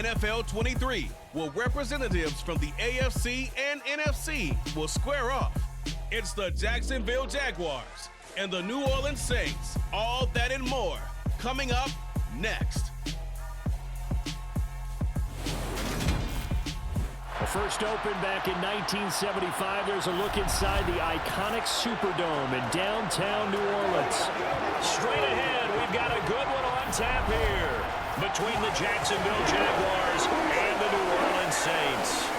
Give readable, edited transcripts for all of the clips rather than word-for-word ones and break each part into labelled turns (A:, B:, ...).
A: NFL 23, where representatives from the AFC and NFC will square off. It's the Jacksonville Jaguars and the New Orleans Saints. All that and more coming up next.
B: First opened back in 1975, there's a look inside the iconic Superdome in downtown New Orleans. Straight ahead, we've got a good one on tap here between the Jacksonville Jaguars and the New Orleans Saints.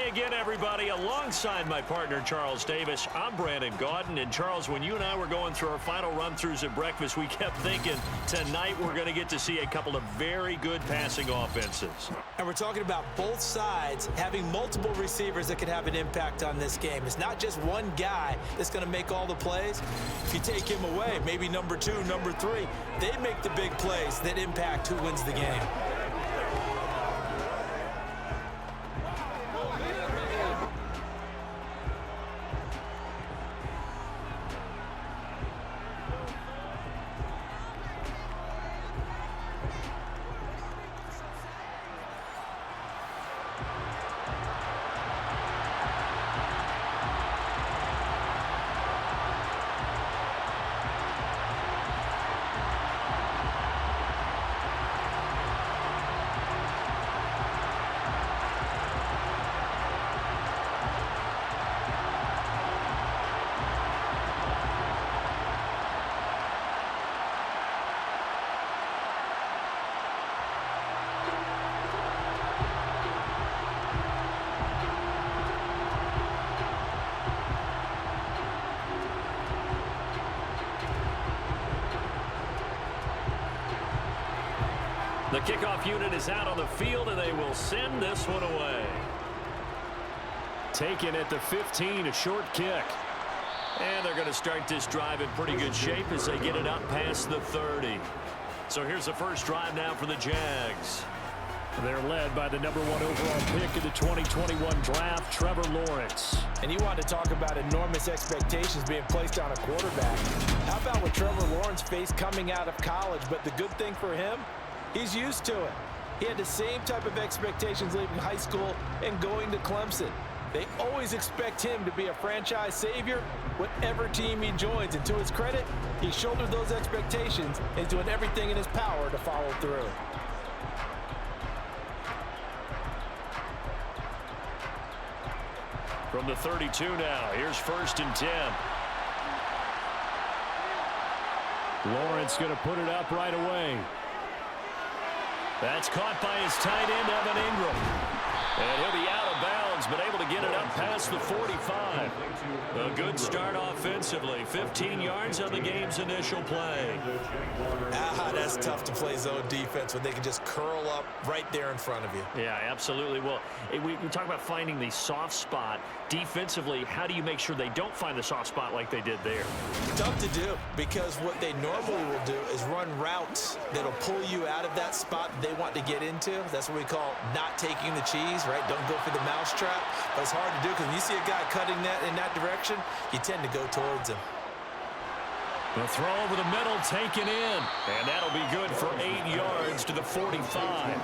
B: Again, everybody, alongside my partner, Charles Davis, I'm Brandon Gaudin. And, Charles, when you and I were going through our final run-throughs at breakfast, we kept thinking tonight we're going to get to see a couple of very good passing offenses.
C: And we're talking about both sides having multiple receivers that can have an impact on this game. It's not just one guy that's going to make all the plays. If you take him away, maybe number 2, number 3, they make the big plays that impact who wins the game.
B: The kickoff unit is out on the field, and they will send this one away. Taken at the 15, a short kick. And they're going to start this drive in pretty good shape as they get it up past the 30. So here's the first drive now for the Jags. They're led by the number 1 overall pick in the 2021 draft, Trevor Lawrence.
C: And you want to talk about enormous expectations being placed on a quarterback. How about what Trevor Lawrence faced coming out of college? But the good thing for him, he's used to it. He had the same type of expectations leaving high school and going to Clemson. They always expect him to be a franchise savior, whatever team he joins. And to his credit, he shouldered those expectations and is doing everything in his power to follow through.
B: From the 32 now, here's 1st and 10. Lawrence going to put it up right away. That's caught by his tight end, Evan Ingram. And he'll be out of bounds, but able to get it up past the 45. A good start offensively. 15 yards on the game's initial play.
C: That's tough to play zone defense when they can just curl up right there in front of you.
B: Yeah, absolutely. Well, we talk about finding the soft spot. Defensively, how do you make sure they don't find the soft spot like they did there?
C: Tough to do, because what they normally will do is run routes that'll pull you out of that spot they want to get into. That's what we call not taking the cheese, right? Don't go for the mousetrap. But it's hard to do because when you see a guy cutting that in that direction, you tend to go towards him.
B: The throw over the middle taken in, and that'll be good for 8 yards to the 45.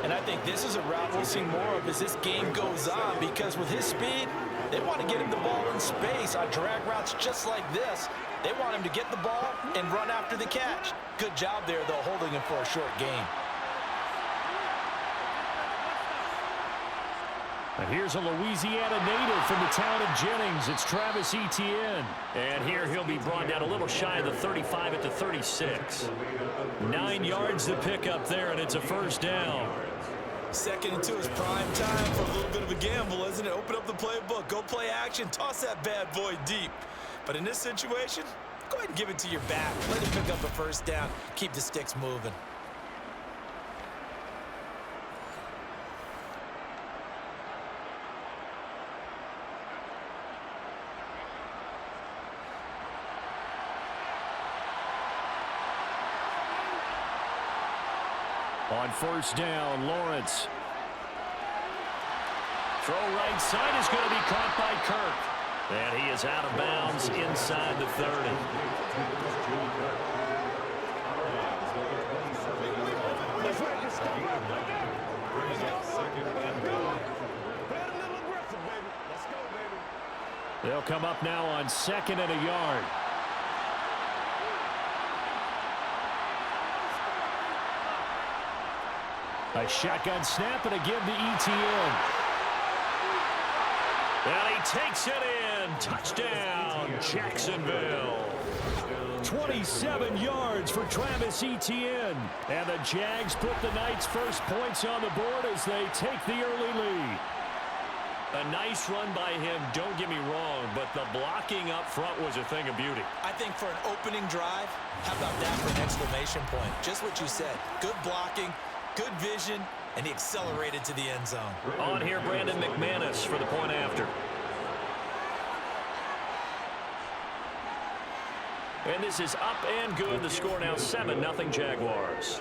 C: And I think this is a route we'll see more of as this game goes on, because with his speed, they want to get him the ball in space on drag routes just like this. They want him to get the ball and run after the catch. Good job there, though, holding him for a short gain.
B: And here's a Louisiana native from the town of Jennings. It's Travis Etienne. And here he'll be brought down a little shy of the 35 at the 36. 9 yards to pick up there, and it's a first down.
C: 2nd and 2 is prime time for a little bit of a gamble, isn't it? Open up the playbook, go play action, toss that bad boy deep. But in this situation, go ahead and give it to your back. Let him pick up a first down, keep the sticks moving.
B: On first down, Lawrence. Throw right side is going to be caught by Kirk. And he is out of bounds inside the 30. They'll come up now on 2nd and a yard. A shotgun snap and a give to ETN. And he takes it in. Touchdown, Jacksonville. 27 yards for Travis Etienne. And the Jags put the Knights' first points on the board as they take the early lead. A nice run by him, don't get me wrong, but the blocking up front was a thing of beauty.
C: I think for an opening drive, how about that for an exclamation point? Just what you said. Good blocking, good vision, and he accelerated to the end zone.
B: On here, Brandon McManus for the point after. And this is up and good. The score now 7-0 Jaguars.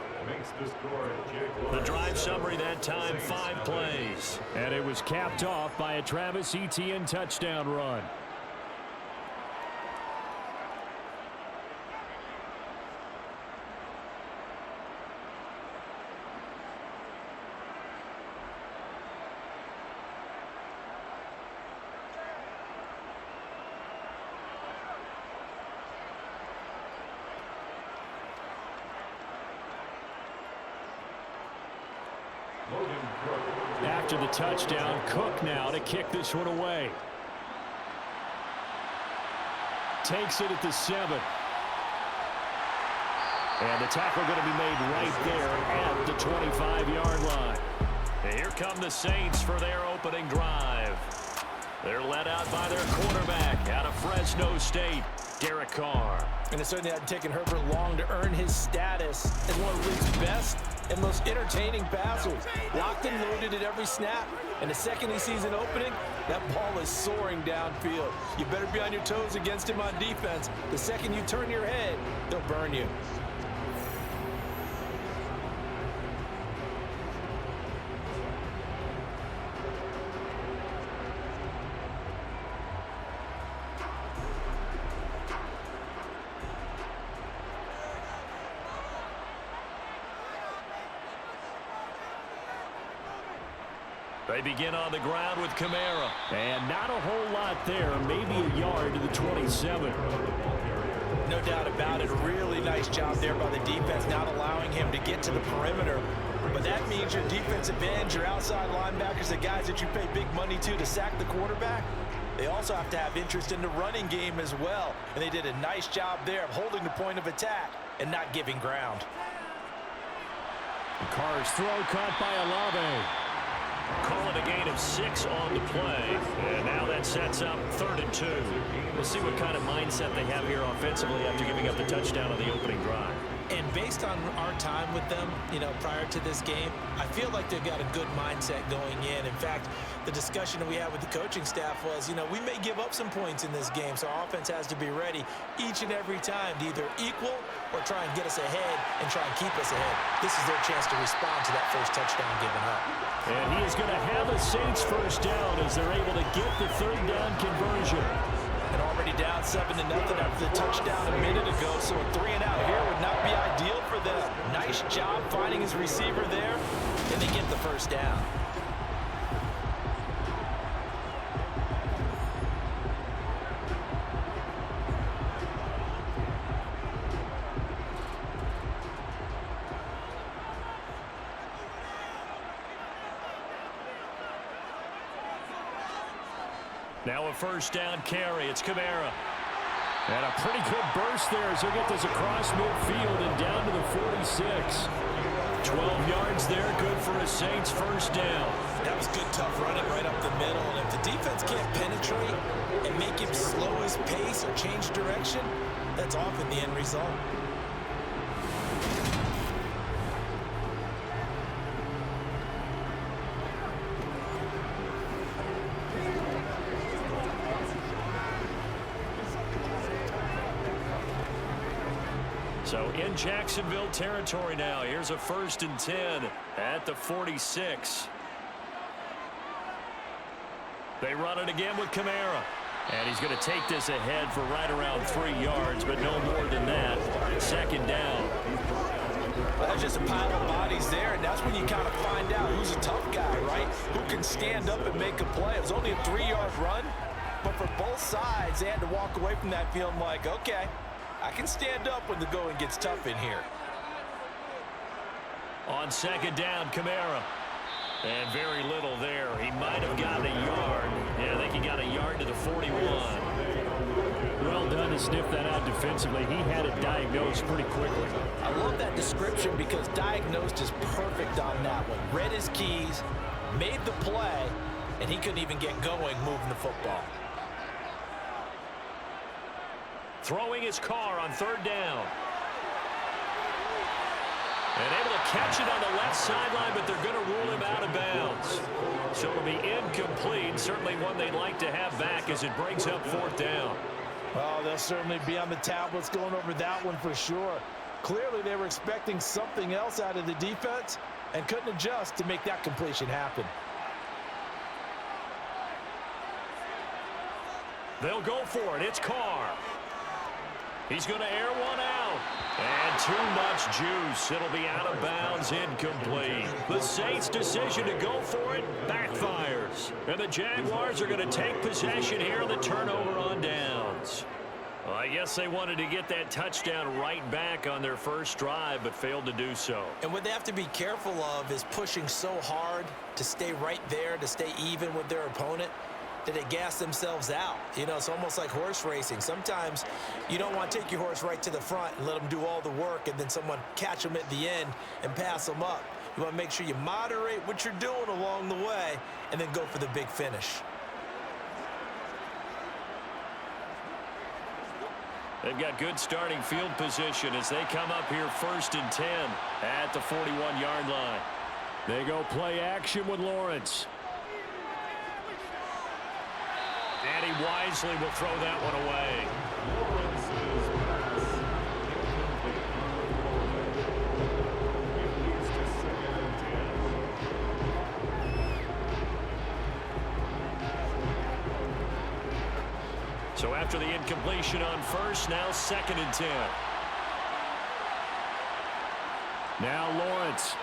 B: The drive summary that time, 5 plays. And it was capped off by a Travis Etienne touchdown run. After the touchdown, Cook now to kick this one away. Takes it at the 7. And the tackle going to be made right there at the 25-yard line. And here come the Saints for their opening drive. They're led out by their quarterback out of Fresno State, Derek Carr.
C: And it certainly hadn't taken Herbert long to earn his status as one of the league's best and most entertaining passers. Locked and loaded at every snap. And the second he sees an opening, that ball is soaring downfield. You better be on your toes against him on defense. The second you turn your head, they'll burn you.
B: They begin on the ground with Kamara. And not a whole lot there. Maybe a yard to the 27.
C: No doubt about it. A really nice job there by the defense, not allowing him to get to the perimeter. But that means your defensive ends, your outside linebackers, the guys that you pay big money to sack the quarterback, they also have to have interest in the running game as well. And they did a nice job there of holding the point of attack and not giving ground.
B: Carr's throw caught by Olave. Call it a gain of 6 on the play. And now that sets up 3rd and 2. We'll see what kind of mindset they have here offensively after giving up the touchdown on the opening drive.
C: And based on our time with them, prior to this game, I feel like they've got a good mindset going in. In fact, the discussion that we had with the coaching staff was, we may give up some points in this game, so our offense has to be ready each and every time to either equal or try and get us ahead and try and keep us ahead. This is their chance to respond to that first touchdown given up.
B: And he is going to have a Saints first down as they're able to get the 3rd down conversion.
C: And already down 7-0 after the touchdown a minute ago, so a 3 and out here would not be ideal for them. Nice job finding his receiver there, and they get the first down.
B: Now a first down carry. It's Kamara. And a pretty good burst there as he'll get this across midfield and down to the 46. 12 yards there, good for a Saints first down.
C: That was good, tough running right up the middle. And if the defense can't penetrate and make him slow his pace or change direction, that's often the end result.
B: So in Jacksonville territory now. Here's a 1st and 10 at the 46. They run it again with Kamara. And he's going to take this ahead for right around 3 yards, but no more than that. Second down.
C: Well, there's just a pile of bodies there, and that's when you kind of find out who's a tough guy, right? Who can stand up and make a play. It was only a 3-yard run, but for both sides, they had to walk away from that feeling like, okay, I can stand up when the going gets tough in here.
B: On second down, Kamara. And very little there. He might have gotten a yard. Yeah, I think he got a yard to the 41.
D: Well done to sniff that out defensively. He had it diagnosed pretty quickly.
C: I love that description because diagnosed is perfect on that one. Read his keys, made the play, and he couldn't even get going moving the football.
B: Throwing his car on third down. And able to catch it on the left sideline, but they're going to rule him out of bounds. So it'll be incomplete. Certainly one they'd like to have back as it brings up fourth down.
C: Oh, they'll certainly be on the tablets going over that one for sure. Clearly they were expecting something else out of the defense and couldn't adjust to make that completion happen.
B: They'll go for it. It's Carr. He's going to air one out. And too much juice. It'll be out of bounds, incomplete. The Saints' decision to go for it backfires. And the Jaguars are going to take possession here on the turnover on downs. Well, I guess they wanted to get that touchdown right back on their first drive, but failed to do so.
C: And what they have to be careful of is pushing so hard to stay right there, to stay even with their opponent, that they gas themselves out. You know, it's almost like horse racing. Sometimes you don't want to take your horse right to the front and let them do all the work and then someone catch them at the end and pass them up. You want to make sure you moderate what you're doing along the way and then go for the big finish.
B: They've got good starting field position as they come up here 1st and 10 at the 41-yard line.
D: They go play action with Lawrence.
B: And he wisely will throw that one away. So after the incompletion on first, now 2nd and 10.
D: Now Lawrence.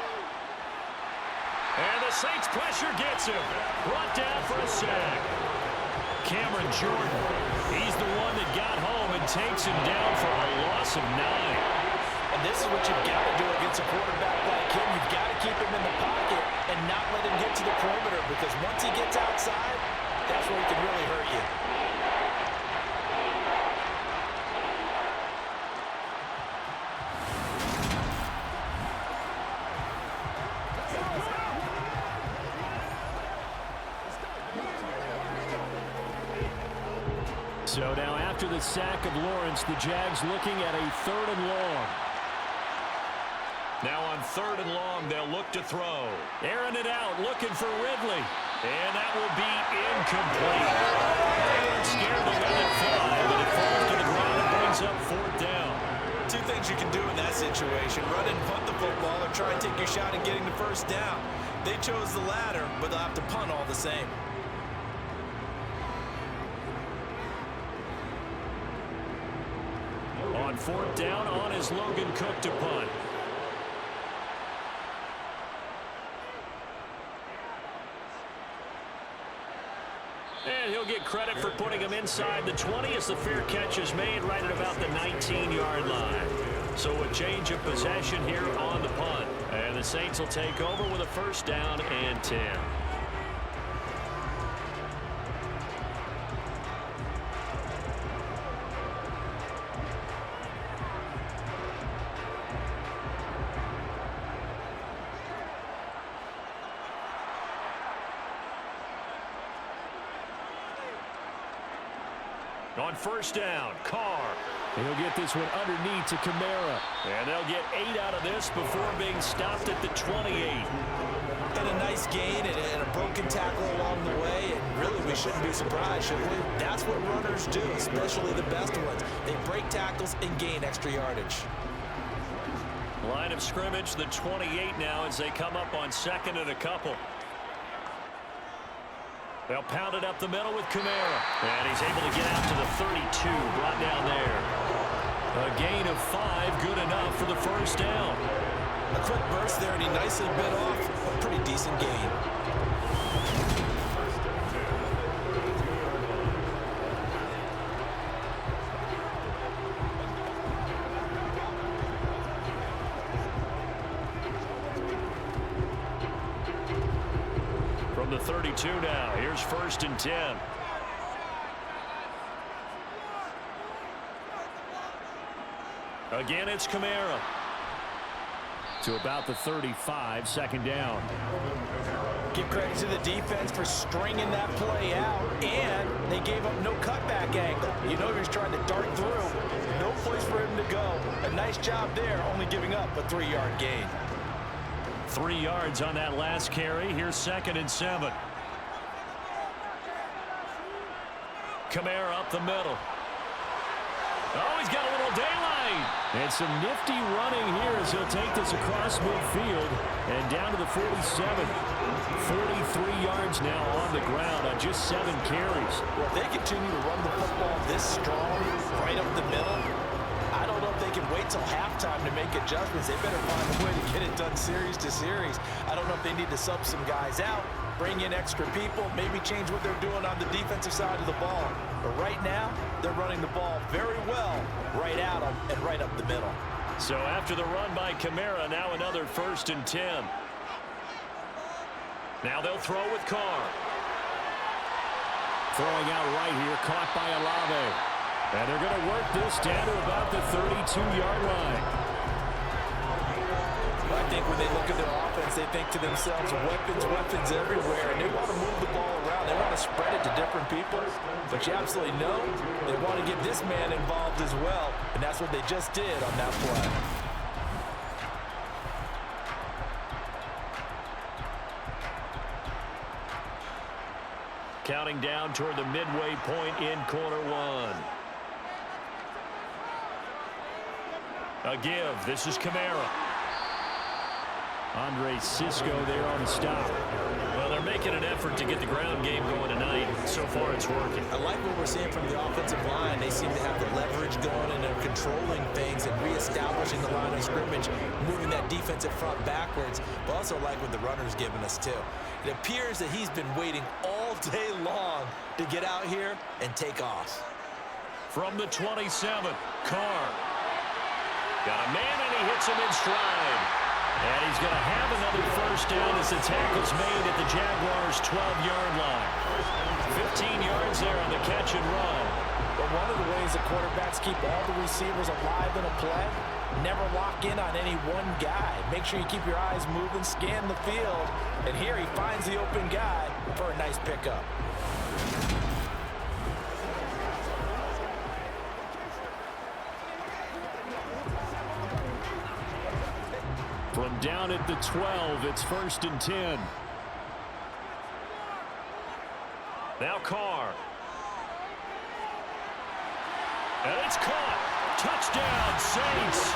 B: And the Saints pressure gets him. Brought down for a sack. Cameron Jordan, he's the one that got home and takes him down for a loss of 9.
C: And this is what you've got to do against a quarterback like him. You've got to keep him in the pocket and not let him get to the perimeter, because once he gets outside, that's where he can really hurt you.
D: So now after the sack of Lawrence, the Jags looking at a 3rd and long.
B: Now on 3rd and long, they'll look to throw. Airing it out, looking for Ridley. And that will be incomplete. They weren't scared to let it fly, but it falls to the ground and brings up 4th down.
C: Two things you can do in that situation: run and punt the football, or try and take your shot at getting the 1st down. They chose the latter, but they'll have to punt all the same.
B: On 4th down, on is Logan Cook to punt. And he'll get credit for putting him inside the 20 as the fair catch is made right at about the 19-yard line. So a change of possession here on the punt. And the Saints will take over with a 1st down and 10. On 1st down, Carr.
D: He'll get this one underneath to Kamara.
B: And they'll get 8 out of this before being stopped at the 28.
C: And a nice gain and a broken tackle along the way, and really we shouldn't be surprised, should we? That's what runners do, especially the best ones. They break tackles and gain extra yardage.
B: Line of scrimmage, the 28 now as they come up on 2nd and a couple. They'll pound it up the middle with Kamara. And he's able to get out to the 32, brought down there. A gain of 5, good enough for the first down.
C: A quick burst there, and he nicely bit off a pretty decent gain.
B: From the 32 now, here's 1st and 10. Again, it's Kamara.
D: To about the 35, 2nd down.
C: Give credit to the defense for stringing that play out, and they gave up no cutback angle. You know he was trying to dart through. No place for him to go. A nice job there, only giving up a 3-yard gain.
B: 3 yards on that last carry. Here's 2nd and 7. Kamara up the middle. Oh, he's got a little daylight.
D: And some nifty running here as he'll take this across midfield and down to the 47. 43 yards now on the ground on just 7 carries.
C: Well, if they continue to run the football this strong, right up the middle, I don't know if they can wait till halftime to make adjustments. They better find a way to get it done series to series. I don't know if they need to sub some guys out, bring in extra people, maybe change what they're doing on the defensive side of the ball. But right now, they're running the ball very well right at them and right up the middle.
B: So after the run by Kamara, now another 1st and 10. Now they'll throw with Carr.
D: Throwing out right here, caught by Alford. And they're going to work this down to about the 32-yard line.
C: I think when they look at their offense, they think to themselves, weapons everywhere. And they want to move the ball around. They want to spread it to different people. But you absolutely know they want to get this man involved as well. And that's what they just did on that play.
B: Counting down toward the midway point in quarter 1. A give. This is Kamara.
D: Andre Cisco there on the stop.
B: Well, they're making an effort to get the ground game going tonight. So far, it's working.
C: I like what we're seeing from the offensive line. They seem to have the leverage going, and they're controlling things and reestablishing the line of scrimmage, moving that defensive front backwards, but also like what the runner's giving us, too. It appears that he's been waiting all day long to get out here and take off.
B: From the 27, Carr. Got a man, and he hits him in stride. And he's going to have another first down as the tackle's made at the Jaguars' 12-yard line. 15 yards there on the catch and run.
C: But one of the ways the quarterbacks keep all the receivers alive in a play, never lock in on any one guy. Make sure you keep your eyes moving, scan the field. And here he finds the open guy for a nice pickup.
D: From down at the 12, it's 1st and 10.
B: Now Carr. And it's caught. Touchdown, Saints.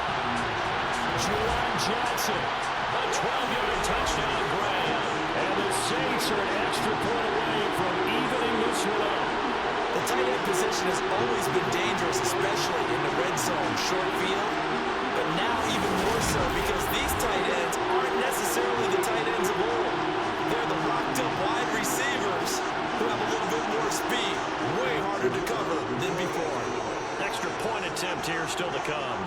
B: Juwan Johnson. A 12-yard touchdown grab.
D: And the Saints are an extra point away from evening this one up.
C: The tight end position has always been dangerous, especially in the red zone, short field. But now even more so because these tight ends aren't necessarily the tight ends of old. They're the locked-up wide receivers who have a little bit more speed. Way harder to cover than before.
B: Extra point attempt here still to come.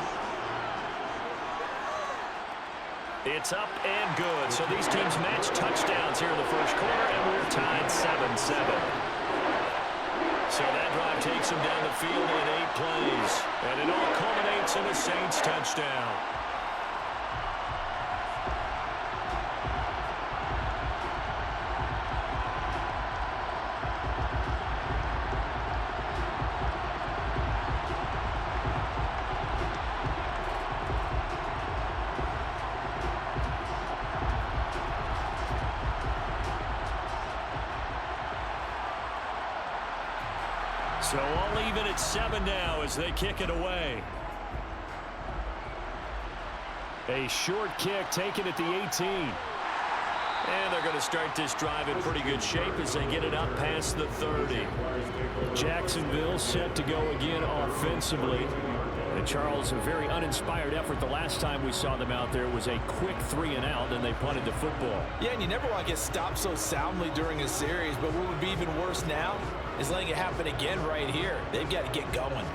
B: It's up and good. So these teams match touchdowns here in the first quarter, and we're tied 7-7. So that drive takes them down the field in 8 plays. And it all culminates in a Saints touchdown. So all even at 7 now as they kick it away.
D: A short kick taken at the 18.
B: And they're going to start this drive in pretty good shape as they get it up past the 30.
D: Jacksonville set to go again offensively. And Charles, a very uninspired effort the last time we saw them out there was a quick 3-and-out, and they punted the football.
C: Yeah, and you never want to get stopped so soundly during a series, but what would be even worse now is letting it happen again right here. They've got to get going.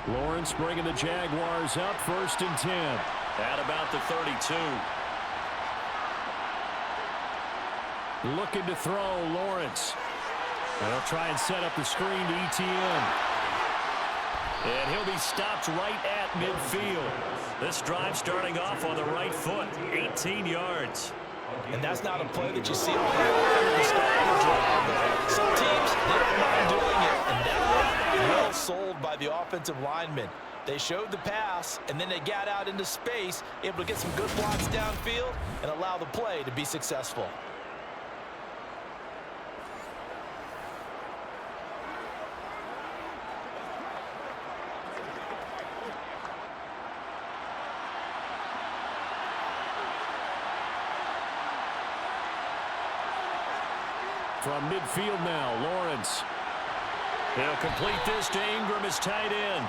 D: Lawrence bringing the Jaguars up 1st and 10.
B: At about the 32.
D: Looking to throw, Lawrence. They'll try and set up the screen to ETN.
B: And he'll be stopped right at midfield. This drive starting off on the right foot, 18 yards.
C: And that's not a play that you see all that often at the start of the drive. Some teams, they don't mind doing it. And that one, well sold by the offensive linemen. They showed the pass, and then they got out into space, able to get some good blocks downfield and allow the play to be successful.
D: From midfield now, Lawrence.
B: He'll complete this to Ingram, his tight end.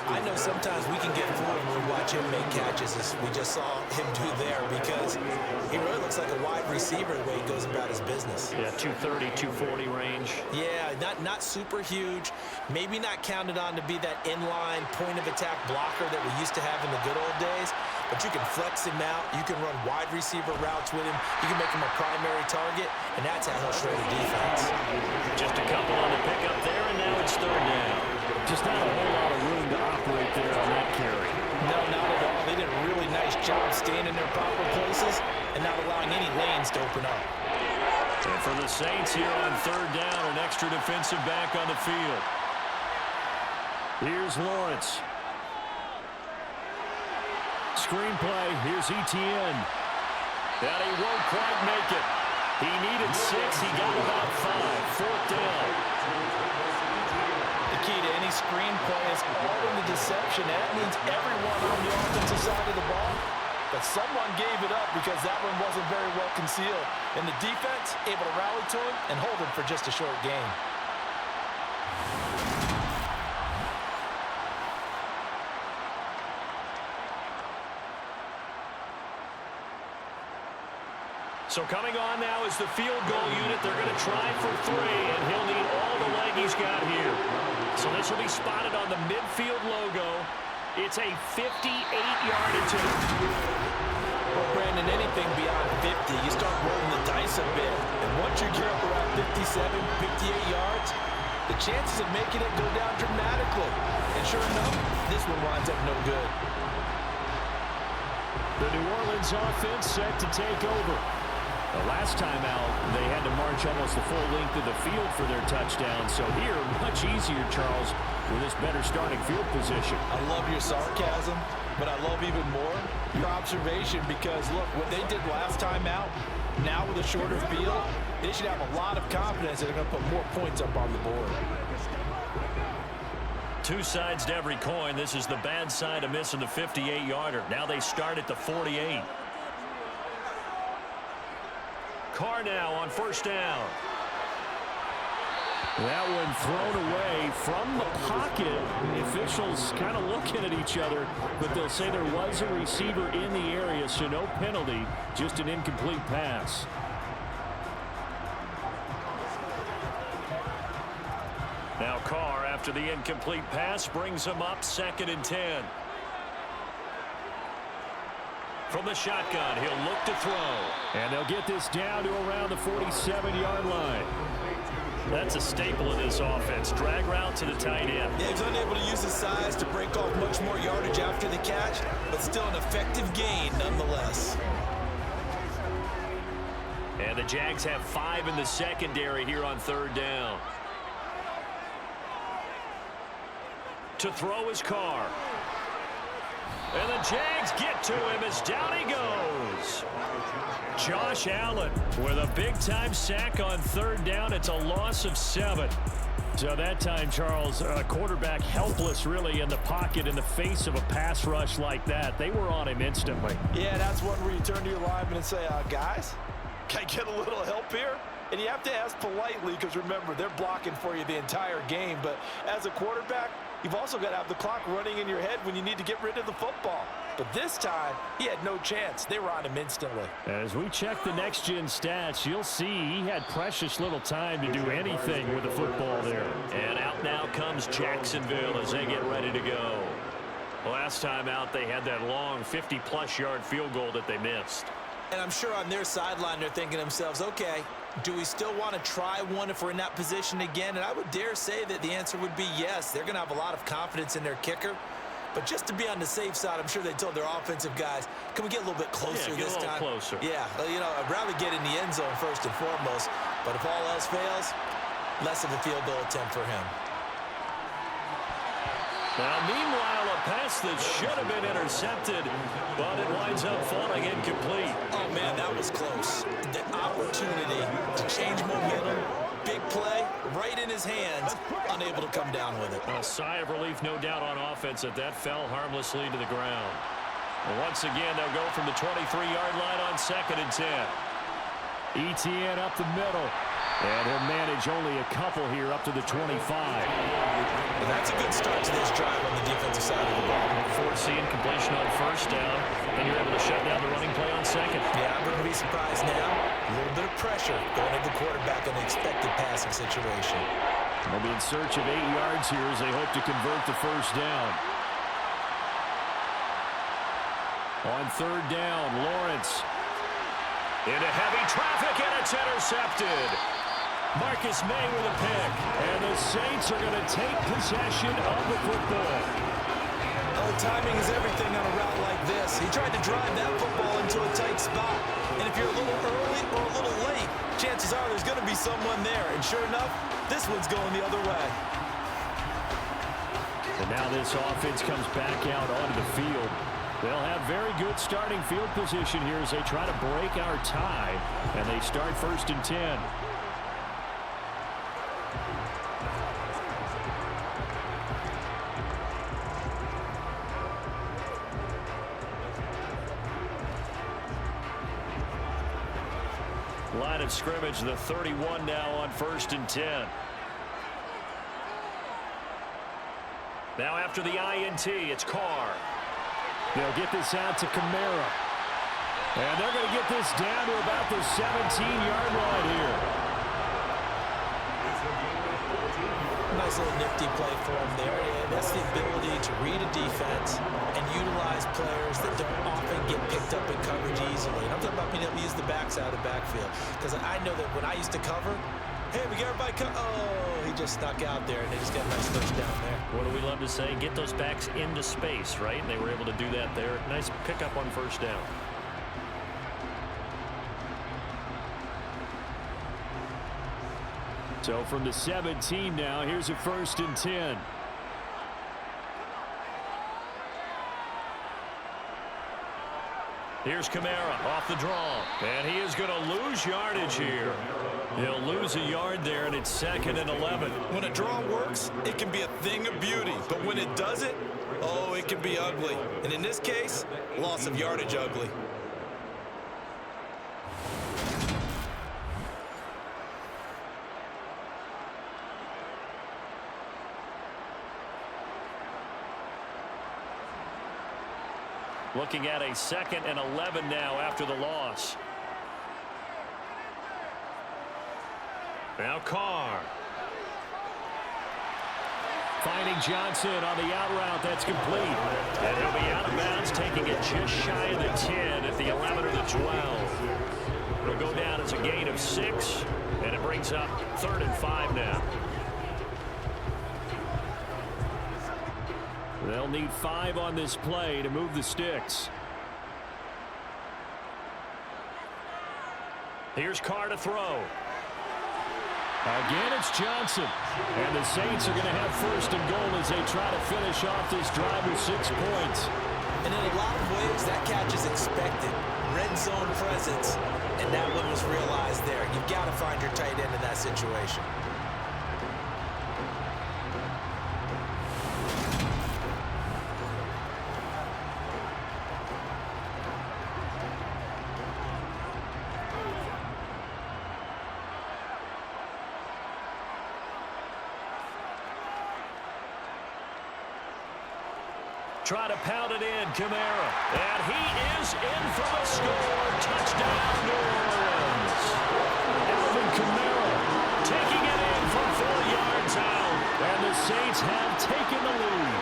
C: I know sometimes we can get fooled when we watch him make catches, as we just saw him do there, because he really looks like a wide receiver the way he goes about his business.
B: Yeah, 230, 240 range.
C: Yeah, not super huge. Maybe not counted on to be that inline point-of-attack blocker that we used to have in the good old days, but you can flex him out. You can run wide receiver routes with him. You can make him a primary target, and that's how he'll shred a defense.
B: Just a couple on the pickup there, and now it's 3rd down.
D: Just not a whole lot of room to operate there on that carry.
C: No, not at all. They did a really nice job staying in their proper places and not allowing any lanes to open up.
B: And for the Saints here on 3rd down, an extra defensive back on the field.
D: Here's Lawrence. Screenplay. Here's ETN.
B: And he won't quite make it. He needed 6. He got about 5. 4th down.
C: The key to any screen play is all in the deception. That means everyone on the offensive side of the ball. But someone gave it up because that one wasn't very well concealed. And the defense able to rally to him and hold him for just a short gain.
B: So coming on now is the field goal unit. They're going to try for 3, and he'll need all the leg he's got here. So this will be spotted on the midfield logo. It's a 58-yard attempt.
C: Well, Brandon, anything beyond 50, you start rolling the dice a bit. And once you get up around 57, 58 yards, the chances of making it go down dramatically. And sure enough, this one winds up no good.
D: The New Orleans offense set to take over. The last time out, they had to march almost the full length of the field for their touchdown. So here, much easier, Charles, with this better starting field position.
C: I love your sarcasm, but I love even more your observation because, look, what they did last time out, now with a shorter field, they should have a lot of confidence that they're going to put more points up on the board.
B: Two sides to every coin. This is the bad side of missing the 58-yarder. Now they start at the 48. Carr now on 1st down.
D: That one thrown away from the pocket. The officials kind of looking at each other, but they'll say there was a receiver in the area, so no penalty, just an incomplete pass.
B: Now Carr, after the incomplete pass, brings him up 2nd and 10. From the shotgun, he'll look to throw.
D: And they'll get this down to around the 47-yard line.
B: That's a staple of this offense. Drag route to the tight end.
C: Yeah, he's unable to use his size to break off much more yardage after the catch, but still an effective gain nonetheless.
B: And the Jags have 5 in the secondary here on 3rd down. To throw his Carr. And the Jags get to him as down he goes. Josh Allen with a big-time sack on 3rd down. It's a loss of 7.
D: So that time, Charles, quarterback helpless really in the pocket in the face of a pass rush like that. They were on him instantly.
C: Yeah, that's one where you turn to your lineman and say, guys, can I get a little help here? And you have to ask politely because, remember, they're blocking for you the entire game. But as a quarterback, you've also got to have the clock running in your head when you need to get rid of the football. But this time, he had no chance. They were on him instantly.
D: As we check the next-gen stats, you'll see he had precious little time to do anything with the football there.
B: And out now comes Jacksonville as they get ready to go. Last time out, they had that long 50-plus yard field goal that they missed.
C: And I'm sure on their sideline, they're thinking to themselves, okay, do we still want to try one if we're in that position again? And I would dare say that the answer would be yes. They're going to have a lot of confidence in their kicker. But just to be on the safe side, I'm sure they told their offensive guys, can we get a little bit closer this time?
B: Closer.
C: Yeah, well, you know, I'd rather get in the end zone first and foremost. But if all else fails, less of a field goal attempt for him.
B: Now, meanwhile, a pass that should have been intercepted, but it winds up falling incomplete.
C: Oh, man, that was close. The opportunity to change momentum, big play, right in his hands, unable to come down with it.
B: A sigh of relief, no doubt, on offense that fell harmlessly to the ground. And once again, they'll go from the 23-yard line on 2nd and 10.
D: ETN up the middle. And he'll manage only a couple here up to the 25.
C: Well, that's a good start to this drive on the defensive side of the ball.
B: Forcing completion on 1st down, and you're able to shut down the running play on 2nd.
C: Yeah, I wouldn't be surprised now. A little bit of pressure going at the quarterback in an expected passing situation.
D: They'll be in search of 8 yards here as they hope to convert the 1st down. On 3rd down, Lawrence.
B: Into heavy traffic, and it's intercepted.
D: Marcus May with a pick. And the Saints are going to take possession of the football.
C: Oh, timing is everything on a route like this. He tried to drive that football into a tight spot. And if you're a little early or a little late, chances are there's going to be someone there. And sure enough, this one's going the other way.
D: And now this offense comes back out onto the field. They'll have very good starting field position here as they try to break our tie. And they start 1st and 10.
B: Line of scrimmage, the 31 now on 1st and 10. Now after the INT, it's Carr.
D: They'll get this out to Kamara. And they're going to get this down to about the 17-yard line here.
C: Nice little nifty play for him there. And that's the ability to read a defense and utilize players that don't often get picked up in coverage easily. And I'm talking about being able to use the backside of the backfield. Because I know that when I used to cover, hey, we got everybody oh, he just snuck out there, and they just got a nice 1st down there.
B: What do we love to say? Get those backs into space, right? And they were able to do that there. Nice pickup on 1st down.
D: So from the 17 now, here's a 1st and 10.
B: Here's Kamara off the draw. And he is going to lose yardage here. He'll lose a yard there, and it's 2nd and 11.
C: When a draw works, it can be a thing of beauty. But when it doesn't, oh, it can be ugly. And in this case, loss of yardage ugly.
B: Looking at a 2nd and 11 now after the loss. Now Carr.
D: Finding Johnson on the out route. That's complete.
B: And he'll be out of bounds, taking it just shy of the 10 at the 11 or the 12. It'll go down as a gain of 6, and it brings up 3rd and 5 now.
D: They'll need 5 on this play to move the sticks.
B: Here's Carr to throw.
D: Again, it's Johnson. And the Saints are going to have 1st and goal as they try to finish off this drive with 6 points.
C: And in a lot of ways, that catch is expected. Red zone presence, and that one was realized there. You've got to find your tight end in that situation.
B: try to pound it in. Kamara. And he is in for the score. Touchdown, New Orleans. Alvin Kamara taking it in from 4 yards out. And the Saints have taken the lead.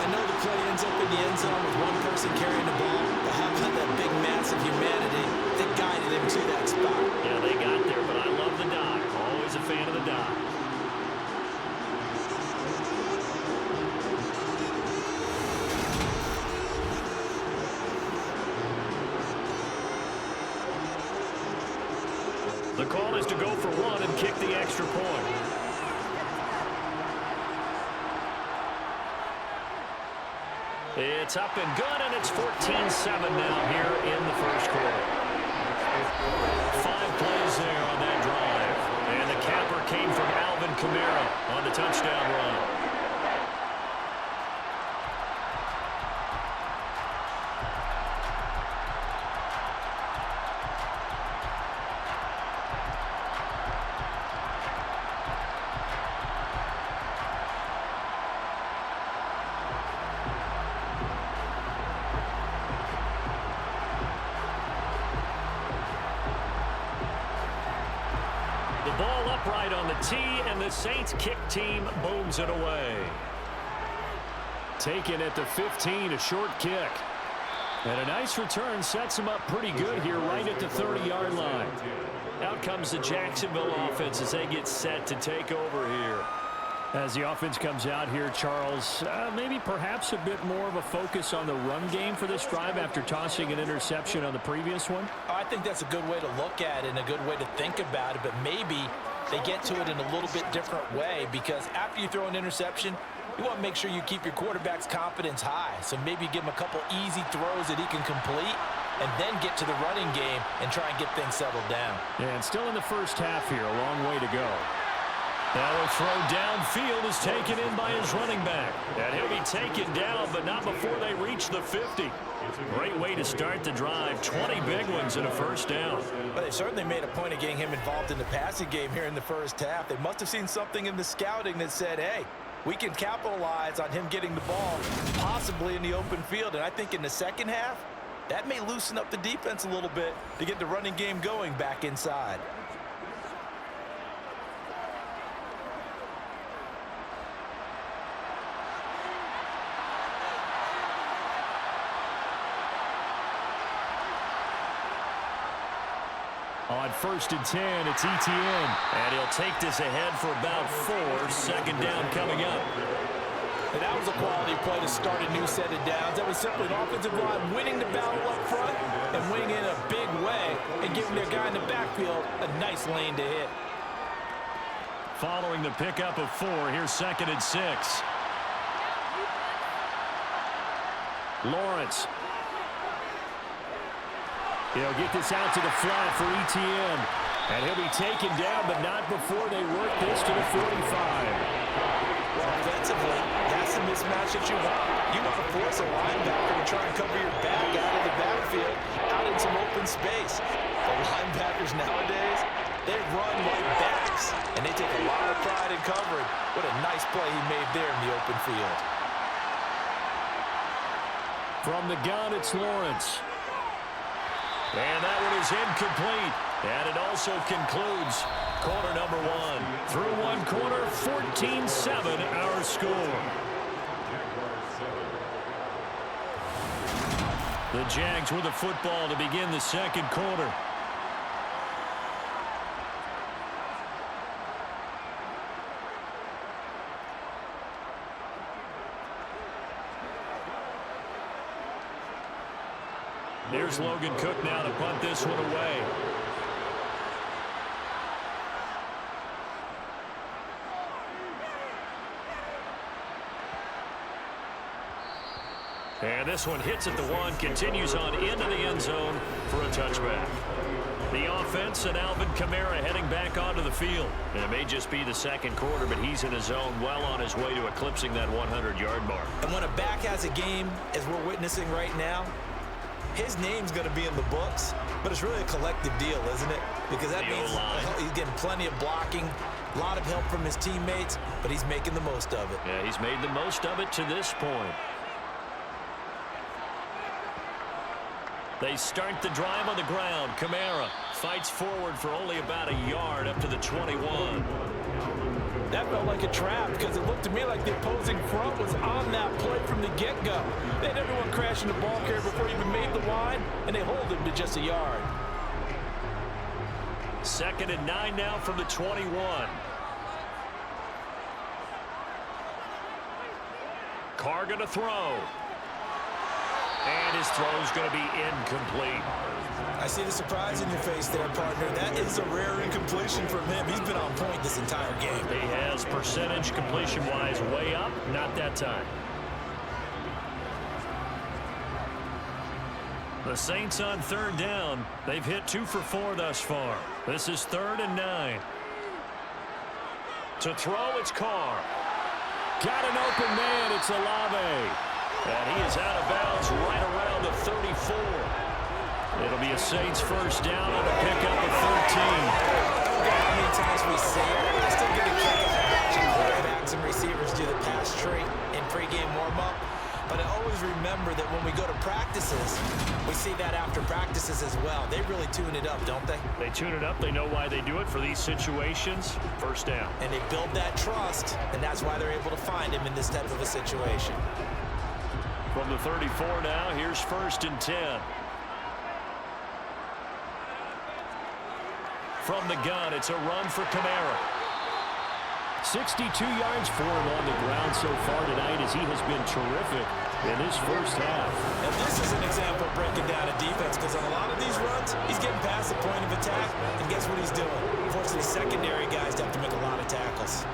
C: I know the play ends up in the end zone with one person carrying the ball, but how about that big mass of humanity that guided him to that spot?
B: Yeah, they got there, but I love the dive. Always a fan of the dive. The call is to go for one and kick the extra point. It's up and good, and it's 14-7 now here in the first quarter. 5 plays there on that drive. And the capper came from Alvin Kamara on the touchdown run. The ball upright on the tee, and the Saints kick team booms it away.
D: Taken at the 15, a short kick. And a nice return sets him up pretty good here right at the 30-yard line.
B: Out comes the Jacksonville offense as they get set to take over here.
D: As the offense comes out here, Charles, maybe perhaps a bit more of a focus on the run game for this drive after tossing an interception on the previous one?
C: I think that's a good way to look at it and a good way to think about it, but maybe they get to it in a little bit different way, because after you throw an interception, you want to make sure you keep your quarterback's confidence high. So maybe give him a couple easy throws that he can complete and then get to the running game and try and get things settled down.
D: And still in the first half here, a long way to go.
B: Now a throw downfield is taken in by his running back. And he'll be taken down, but not before they reach the 50. Great way to start the drive. 20 big ones and a first down.
C: But they certainly made a point of getting him involved in the passing game here in the first half. They must have seen something in the scouting that said, hey, we can capitalize on him getting the ball, possibly in the open field. And I think in the second half, that may loosen up the defense a little bit to get the running game going back inside.
D: On 1st and 10, it's Etienne.
B: And he'll take this ahead for about 4. Second down coming up.
C: And that was a quality play to start a new set of downs. That was simply an offensive line winning the battle up front and winning in a big way and giving their guy in the backfield a nice lane to hit.
B: Following the pickup of 4, here's 2nd and 6.
D: Lawrence. He'll get this out to the flat for Etienne. And he'll be taken down, but not before they work this to the 45.
C: Well, offensively, that's the mismatch that you want. You want to force a linebacker to try and cover your back out of the backfield, out in some open space. The linebackers nowadays, they run like backs, and they take a lot of pride in covering. What a nice play he made there in the open field.
B: From the gun, it's Lawrence. And that one is incomplete. And it also concludes quarter number 1. Through one quarter, 14-7 our score. The Jags with the football to begin the second quarter. Here's Logan Cook now to punt this one away. And this one hits at the 1, continues on into the end zone for a touchback. The offense and Alvin Kamara heading back onto the field. And it may just be the second quarter, but he's in his zone, well on his way to eclipsing that 100-yard mark.
C: And when a back has a game, as we're witnessing right now, his name's going to be in the books, but it's really a collective deal, isn't it? Because that means he's getting plenty of blocking, a lot of help from his teammates, but he's making the most of it.
B: Yeah, he's made the most of it to this point. They start the drive on the ground. Kamara fights forward for only about a yard up to the 21.
C: That felt like a trap because it looked to me like the opposing front was on that play from the get-go. They had everyone crashing the ball carrier before he even made the line, and they hold him to just a yard.
B: 2nd and 9 now from the 21. Carr going to throw. And his throw's going to be incomplete.
C: I see the surprise in your face there, partner. That is a rare incompletion from him. He's been on point this entire game.
B: He has percentage completion-wise way up. Not that time. The Saints on 3rd down. They've hit 2 for 4 thus far. This is 3rd and 9. To throw, it's Carr. Got an open man. It's Olave. And he is out of bounds right around the 34. It'll be a Saints first down on a pickup of 13.
C: How many times we say it, I still get a kick out of watching quarterbacks and receivers do the pass tree in pregame warm-up. But I always remember that when we go to practices, we see that after practices as well. They really tune it up, don't they?
B: They tune it up. They know why they do it for these situations. First down.
C: And they build that trust, and that's why they're able to find him in this type of a situation.
B: From the 34 now, here's 1st and 10. From the gun, it's a run for Kamara.
D: 62 yards for him on the ground so far tonight as he has been terrific in this first half.
C: And this is an example of breaking down a defense because on a lot of these runs, he's getting past the point of attack, and guess what he's doing? Unfortunately, secondary guys have to make a lot of tackles.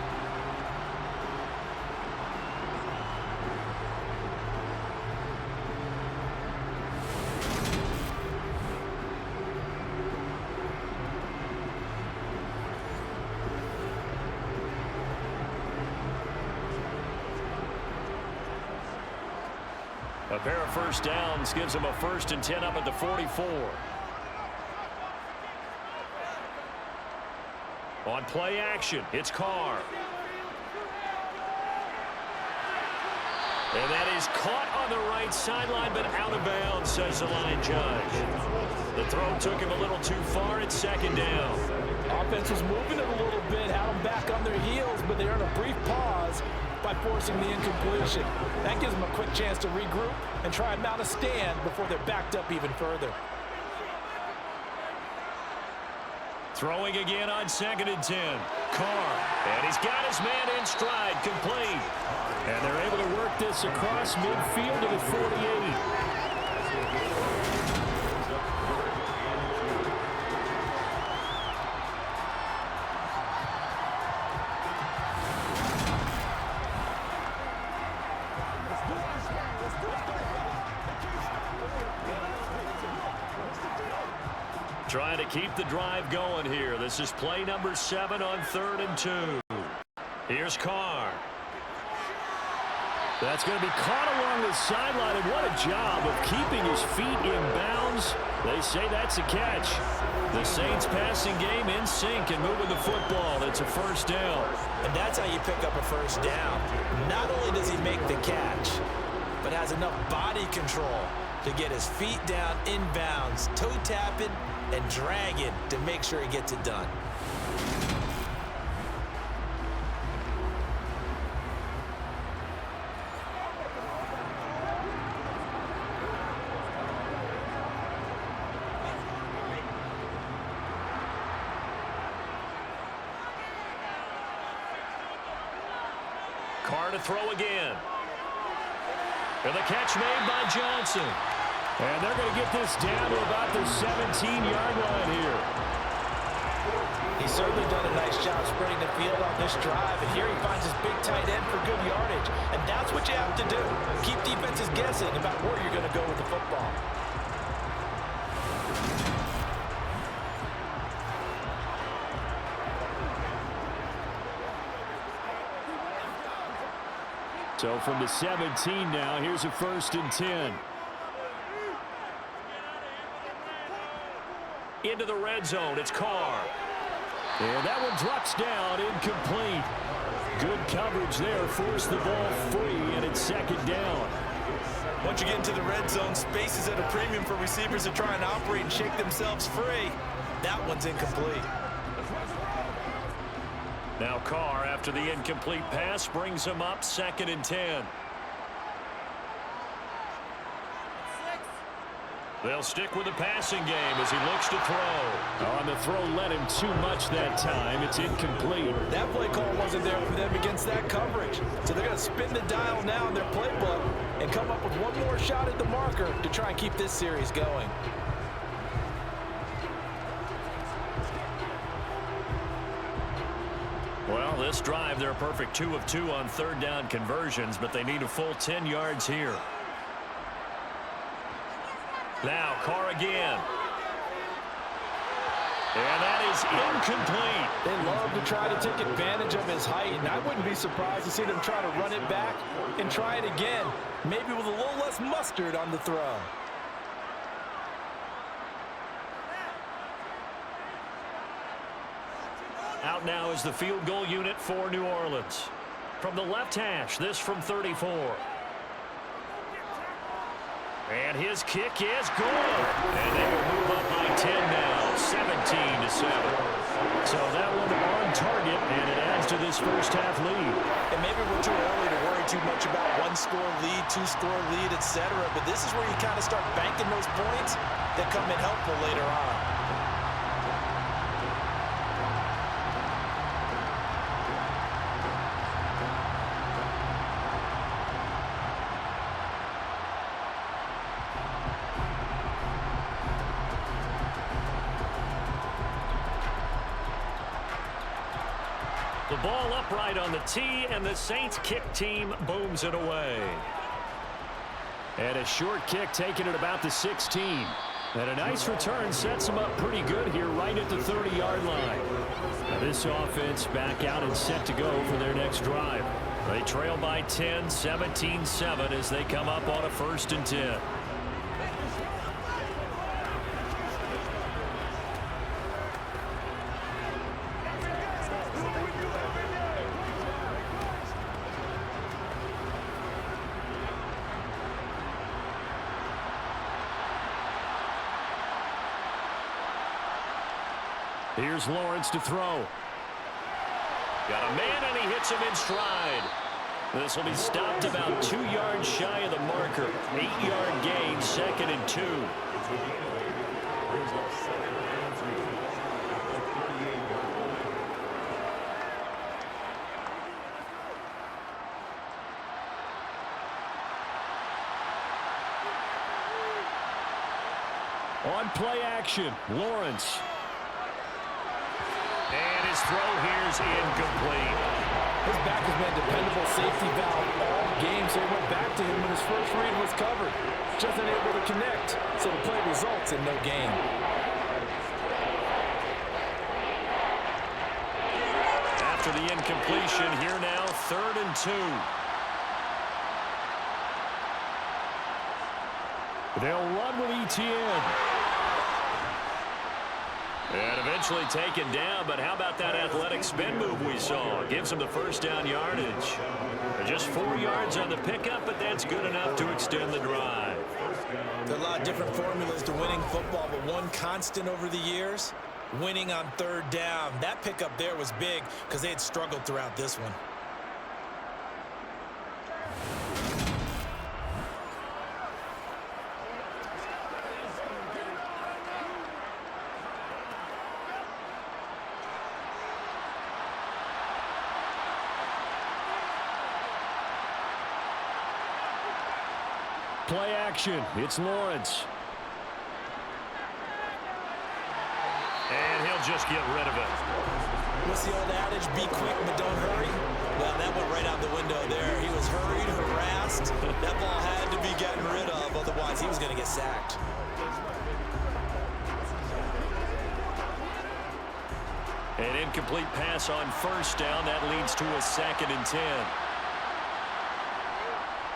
B: A pair of first downs gives him a 1st and 10 up at the 44. On play action, it's Carr. And that is caught on the right sideline, but out of bounds, says the line judge. The throw took him a little too far. It's 2nd down.
C: Offense was moving it a little bit, had them back on their heels, but they earned a brief pause by forcing the incompletion. That gives them a quick chance to regroup and try and mount a stand before they're backed up even further.
B: Throwing again on 2nd and 10. Carr. And he's got his man in stride, complete.
D: And they're able to work this across midfield to the 48.
B: Trying to keep the drive going here. This is play number 7 on 3rd and 2. Here's Carr.
D: That's going to be caught along the sideline, and what a job of keeping his feet in bounds. They say that's a catch.
B: The Saints passing game in sync and moving the football. It's a first down.
C: And that's how you pick up a first down. Not only does he make the catch, but has enough body control to get his feet down in bounds, toe tapping and dragging to make sure he gets it done.
B: Carr to throw again. And the catch made by Johnson.
D: And they're going to get this down to about the 17-yard line here.
C: He's certainly done a nice job spreading the field on this drive, and here he finds his big tight end for good yardage. And that's what you have to do. Keep defenses guessing about where you're going to go with the football.
D: So from the 17 now, here's a 1st and 10.
B: Into the red zone, it's Carr.
D: And that one drops down, incomplete. Good coverage there, forced the ball free, and it's 2nd down.
C: Once you get into the red zone, space is at a premium for receivers to try and operate and shake themselves free. That one's incomplete.
B: Now Carr, after the incomplete pass, brings him up 2nd and 10. They'll stick with the passing game as he looks to throw.
D: On the throw led him too much that time. It's incomplete.
C: That play call wasn't there for them against that coverage. So they're going to spin the dial now in their playbook and come up with one more shot at the marker to try and keep this series going.
B: Well, this drive, they're a perfect 2 of 2 on 3rd down conversions, but they need a full 10 yards here. Now, Carr again. And that is incomplete.
C: They love to try to take advantage of his height, and I wouldn't be surprised to see them try to run it back and try it again, maybe with a little less mustard on the throw.
B: Out now is the field goal unit for New Orleans. From the left hash, this from 34. And his kick is good. And they will move up by 10 now, 17-7. So that one on target, and it adds to this first half lead.
C: And maybe we're too early to worry too much about 1-score lead, 2-score lead, etc. But this is where you kind of start banking those points that come in helpful later on.
B: The ball upright on the tee, and the Saints kick team booms it away.
D: And a short kick taken at about the 16. And a nice return sets them up pretty good here right at the 30-yard line. Now this offense back out and set to go for their next drive.
B: They trail by 10, 17-7 as they come up on a 1st and 10.
D: Here's Lawrence to throw.
B: Got a man, and he hits him in stride. This will be stopped about 2 yards shy of the marker. 8-yard gain, 2nd and 2.
D: On play action, Lawrence.
B: And his throw here is incomplete.
C: His back has been a dependable safety valve all game, so he went back to him when his first read was covered. Just unable to connect, so the play results in no gain.
B: After the incompletion, here now, 3rd and 2.
D: They'll run with ETN.
B: And eventually taken down, but how about that athletic spin move we saw? Gives him the 1st down yardage. Just 4 yards on the pickup, but that's good enough to extend the drive.
C: There are a lot of different formulas to winning football, but one constant over the years, winning on 3rd down. That pickup there was big because they had struggled throughout this one.
D: Play action. It's Lawrence.
B: And he'll just get rid of it.
C: What's the old adage? Be quick, but don't hurry. Well, that went right out the window there. He was hurried, harassed. That ball had to be gotten rid of, otherwise he was going to get sacked.
B: An incomplete pass on 1st down. That leads to a 2nd and 10.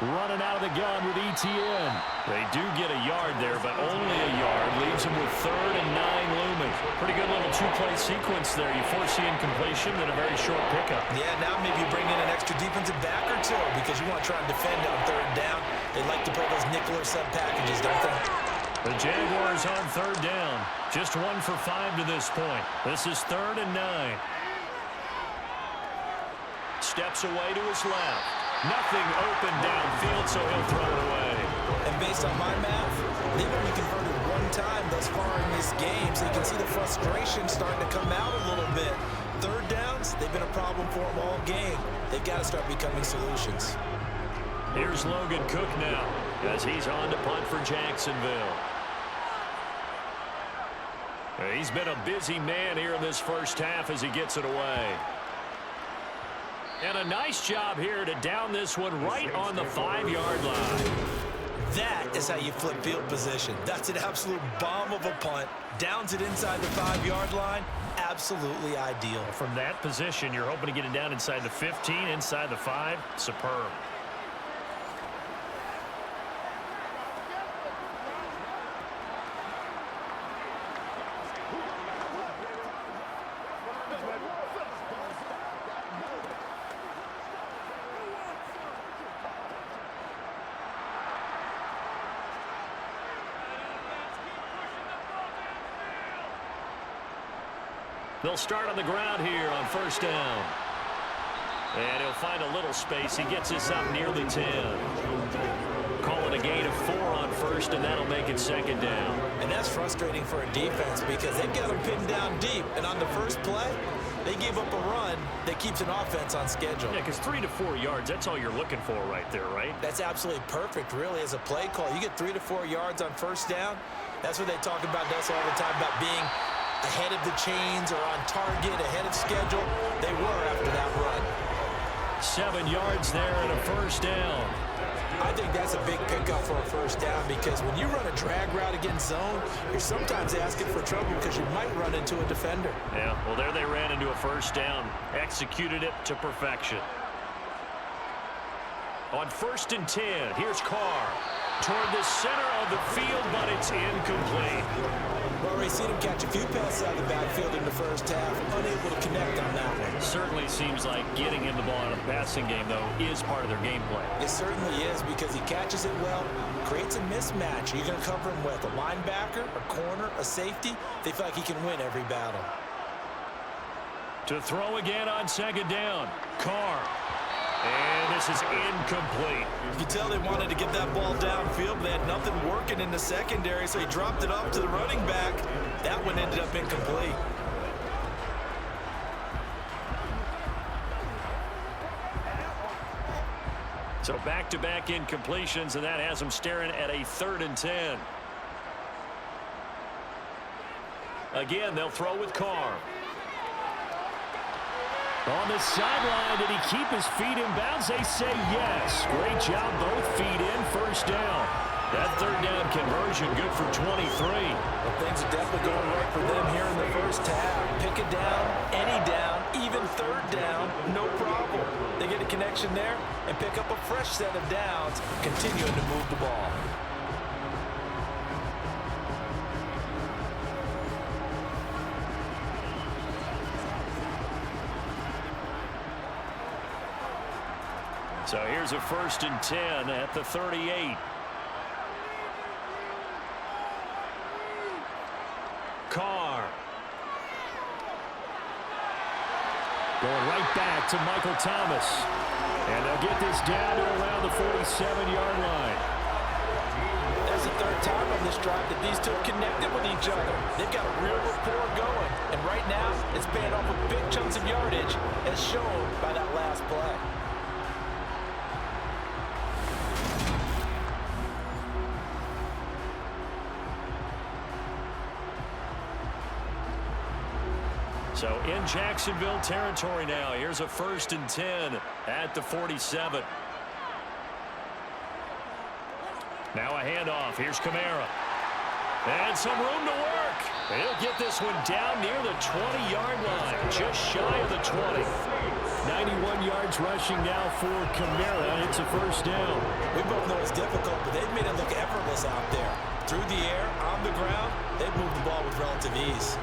D: running out of the gun with ETN.
B: They do get a yard there, but only a yard. Leaves them with 3rd and 9 looming. Pretty good little two-play sequence there. You foresee incompletion and a very short pickup.
C: Yeah, now maybe you bring in an extra defensive back or two because you want to try and defend on 3rd down. They like to play those nickel or sub packages, don't they?
B: The Jaguars on 3rd down. Just 1 for 5 to this point. This is 3rd and 9. Steps away to his left. Nothing open downfield, so he'll throw it away.
C: And based on my math, they've only converted 1 time thus far in this game, so you can see the frustration starting to come out a little bit. 3rd downs, they've been a problem for them all game. They've got to start becoming solutions.
B: Here's Logan Cook now as he's on to punt for Jacksonville. He's been a busy man here in this first half as he gets it away. And a nice job here to down this one right on the 5-yard line.
C: That is how you flip field position. That's an absolute bomb of a punt. Downs it inside the 5-yard line. Absolutely ideal.
B: From that position, you're hoping to get it down inside the 15, inside the 5. Superb. They'll start on the ground here on 1st down. And he'll find a little space. He gets this up nearly 10. Call it a gain of 4 on 1st, and that'll make it 2nd down.
C: And that's frustrating for a defense because they've got them pinned down deep. And on the first play, they gave up a run that keeps an offense on schedule.
B: Yeah, because 3 to 4 yards, that's all you're looking for right there, right?
C: That's absolutely perfect, really, as a play call. You get 3 to 4 yards on 1st down. That's what they talk about us all the time, about being ahead of the chains or on target, ahead of schedule. They were after that run.
B: 7 yards there and a 1st down.
C: I think that's a big pickup for a 1st down because when you run a drag route against zone, you're sometimes asking for trouble because you might run into a defender.
B: Yeah, well, there they ran into a 1st down. Executed it to perfection. On 1st and 10, here's Carr. Toward the center of the field, but it's incomplete.
C: Well, we've seen him catch a few passes out of the backfield in the first half, unable to connect on that one.
B: Certainly seems like getting him the ball out of the passing game, though, is part of their game plan.
C: It certainly is because he catches it well, creates a mismatch. You're going to cover him with a linebacker, a corner, a safety. They feel like he can win every battle.
B: To throw again on 2nd down, Carr. And this is incomplete.
C: You can tell they wanted to get that ball downfield, but they had nothing working in the secondary, so he dropped it off to the running back. That one ended up incomplete.
B: So back-to-back incompletions, and that has them staring at a 3rd and 10. Again, they'll throw with Carr.
D: On the sideline, did he keep his feet in bounds? They say yes. Great job, both feet in, 1st down.
B: That 3rd down conversion good for 23.
C: Well, things are definitely going right for them here in the first half. Pick a down, any down, even 3rd down, no problem. They get a connection there and pick up a fresh set of downs, continuing to move the ball.
B: So here's a 1st and 10 at the 38. Carr.
D: Going right back to Michael Thomas. And they'll get this down to around the 47-yard line.
C: That's the 3rd time on this drive that these two have connected with each other. They've got a real rapport going. And right now, it's paying off with big chunks of yardage, as shown by that last play.
B: So in Jacksonville territory now. Here's a 1st and 10 at the 47. Now a handoff. Here's Kamara. And some room to work. He'll get this one down near the 20-yard line. Just shy of the 20.
D: 91 yards rushing now for Kamara. It's a first down.
C: We both know it's difficult, but they've made it look effortless out there. Through the air, on the ground, they've moved the ball with relative ease.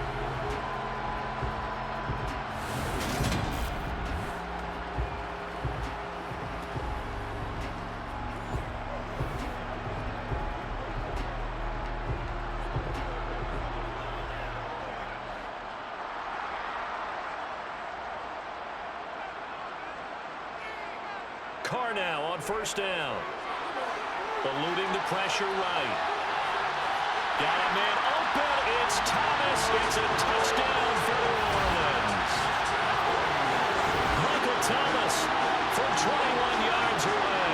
B: Carr now on first down. Eluding the pressure right. Got a man open. It's Thomas. It's a touchdown for New Orleans. Michael Thomas from 21 yards away.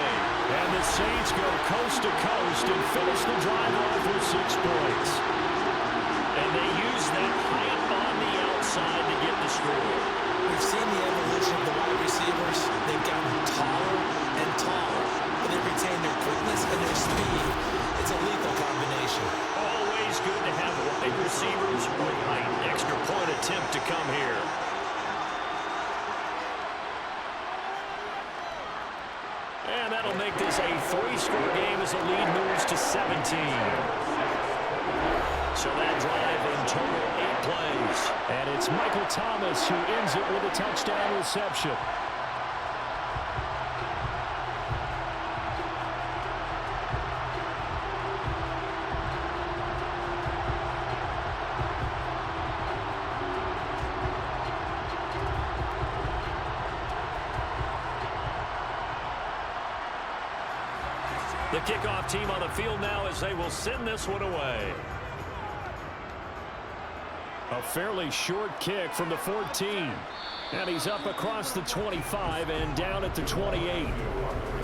D: And the Saints go coast to coast and finish the drive off with 6 points.
B: And they use that height on the outside to get the score.
C: We've seen the evolution of the wide receivers. They've gotten taller and taller, but they retain their quickness and their speed. It's a lethal combination.
B: Always good to have wide receivers with height. Extra point attempt to come here. And that'll make this a 3-score game as the lead moves to 17. So that drive in total 8 plays.
D: And it's Michael Thomas who ends it with a touchdown reception.
B: The kickoff team on the field now as they will send this one away.
D: A fairly short kick from the 14. And he's up across the 25 and down at the 28.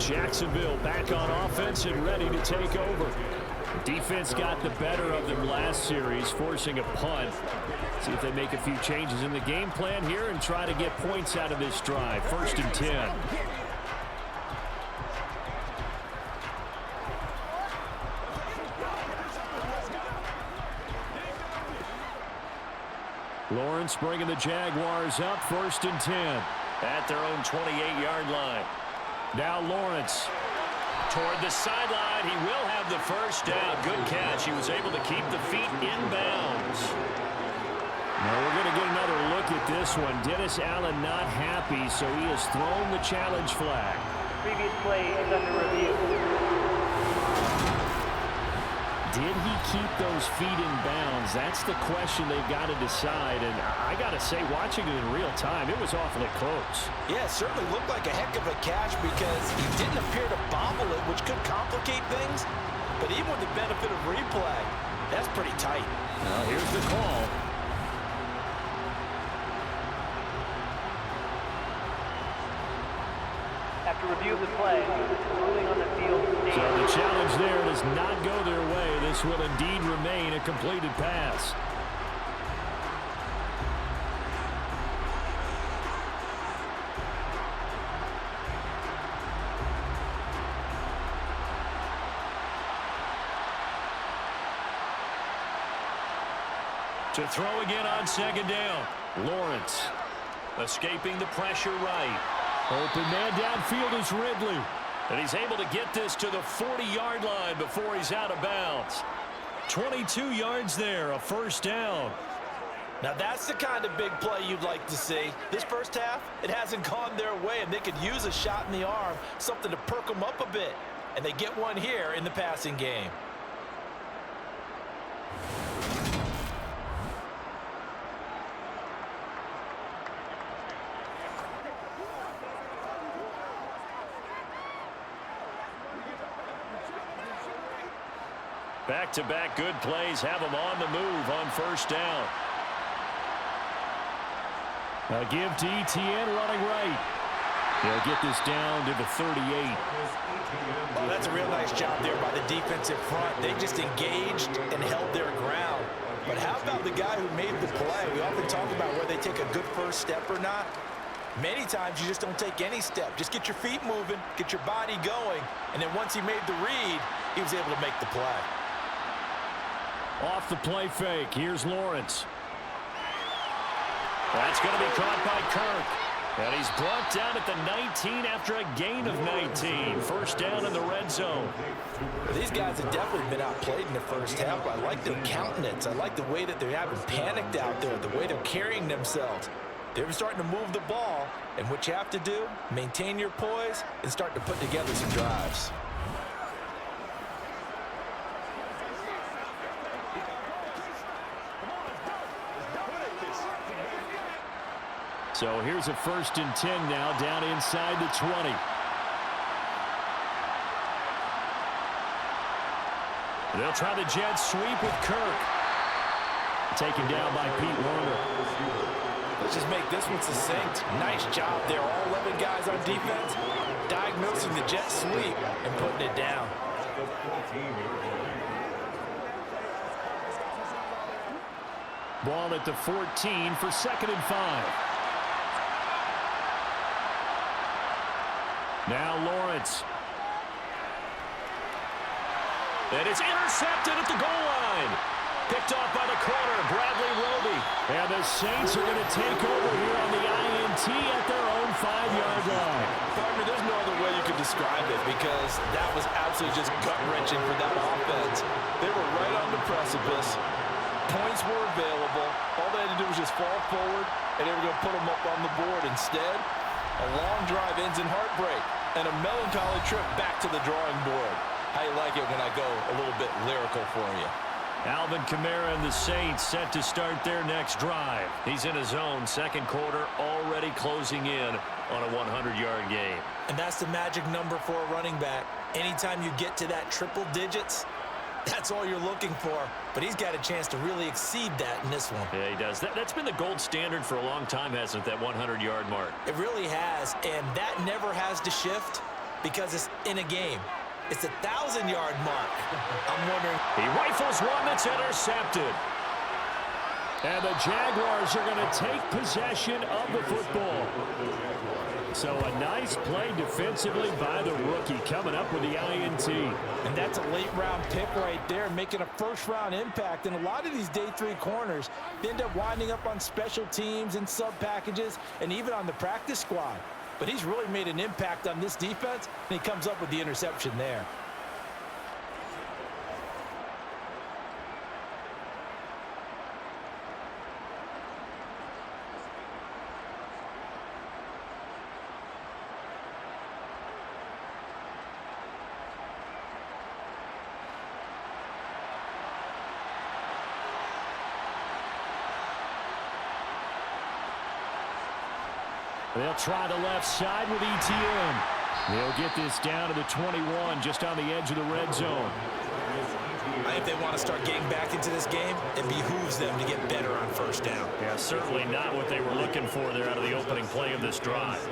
D: Jacksonville back on offense and ready to take over. Defense got the better of them last series, forcing a punt. See if they make a few changes in the game plan here and try to get points out of this drive. 1st and 10. Lawrence bringing the Jaguars up, 1st and 10.
B: At their own 28-yard line.
D: Now Lawrence.
B: Toward the sideline, he will have the first down. Good catch. He was able to keep the feet in bounds.
D: Now we're going to get another look at this one. Dennis Allen not happy, so he has thrown the challenge flag.
E: Previous play is under review.
D: Did he keep those feet in bounds? That's the question they've got to decide. And I got to say, watching it in real time, it was awfully close.
C: Yeah, it certainly looked like a heck of a catch because he didn't appear to bobble it, which could complicate things. But even with the benefit of replay, that's pretty tight.
D: Now here's the call.
E: After review of the play, ruling on the field.
D: So the challenge there does not go their way. This will indeed remain a completed pass.
B: To throw again on 2nd down.
D: Lawrence.
B: Escaping the pressure right.
D: Open man downfield is Ridley.
B: And he's able to get this to the 40-yard line before he's out of bounds. 22 yards there, a first down.
C: Now that's the kind of big play you'd like to see. This first half, it hasn't gone their way, and they could use a shot in the arm, something to perk them up a bit. And they get one here in the passing game.
B: Back-to-back good plays have him on the move on first down.
D: A give to ETN running right. They'll get this down to the 38.
C: Well, that's a real nice job there by the defensive front. They just engaged and held their ground. But how about the guy who made the play? We often talk about whether they take a good first step or not. Many times you just don't take any step. Just get your feet moving, get your body going, and then once he made the read, he was able to make the play.
D: Off the play fake, here's Lawrence.
B: That's going to be caught by Kirk. And he's brought down at the 19 after a gain of 19. First down in the red zone.
C: These guys have definitely been outplayed in the first half. I like their countenance. I like the way that they haven't panicked out there, the way they're carrying themselves. They're starting to move the ball, and what you have to do, maintain your poise and start to put together some drives.
D: So here's a 1st and 10 now, down inside the 20.
B: They'll try the jet sweep with Kirk.
D: Taken down by Pete Werner.
C: Let's just make this one succinct. Nice job there. All 11 guys on defense diagnosing the jet sweep and putting it down.
D: Ball at the 14 for 2nd and 5. Now Lawrence.
B: And it's intercepted at the goal line. Picked off by the corner, Bradley Roby.
D: And the Saints are going to take over here on the INT at their own 5-yard line.
C: Partner, there's no other way you could describe it because that was absolutely just gut-wrenching for that offense. They were right on the precipice. Points were available. All they had to do was just fall forward, and they were going to put them up on the board. Instead, a long drive ends in heartbreak and a melancholy trip back to the drawing board. How you like it when I go a little bit lyrical for you?
B: Alvin Kamara and the Saints set to start their next drive. He's in his own second quarter, already closing in on a 100-yard game.
C: And that's the magic number for a running back. Anytime you get to that triple digits, that's all you're looking for. But he's got a chance to really exceed that in this one.
B: Yeah, he does. That's been the gold standard for a long time, hasn't it, that 100-yard mark?
C: It really has, and that never has to shift because it's in a game. It's a 1,000-yard mark. I'm wondering.
B: He rifles one that's intercepted.
D: And the Jaguars are going to take possession of the football. So a nice play defensively by the rookie coming up with the INT.
C: And that's a late-round pick right there, making a first-round impact. And a lot of these day 3 corners end up winding up on special teams and sub-packages and even on the practice squad. But he's really made an impact on this defense, and he comes up with the interception there.
D: They'll try the left side with ETN. They'll get this down to the 21, just on the edge of the red zone.
C: If they want to start getting back into this game, it behooves them to get better on first down.
B: Yeah, certainly not what they were looking for there out of the opening play of this drive.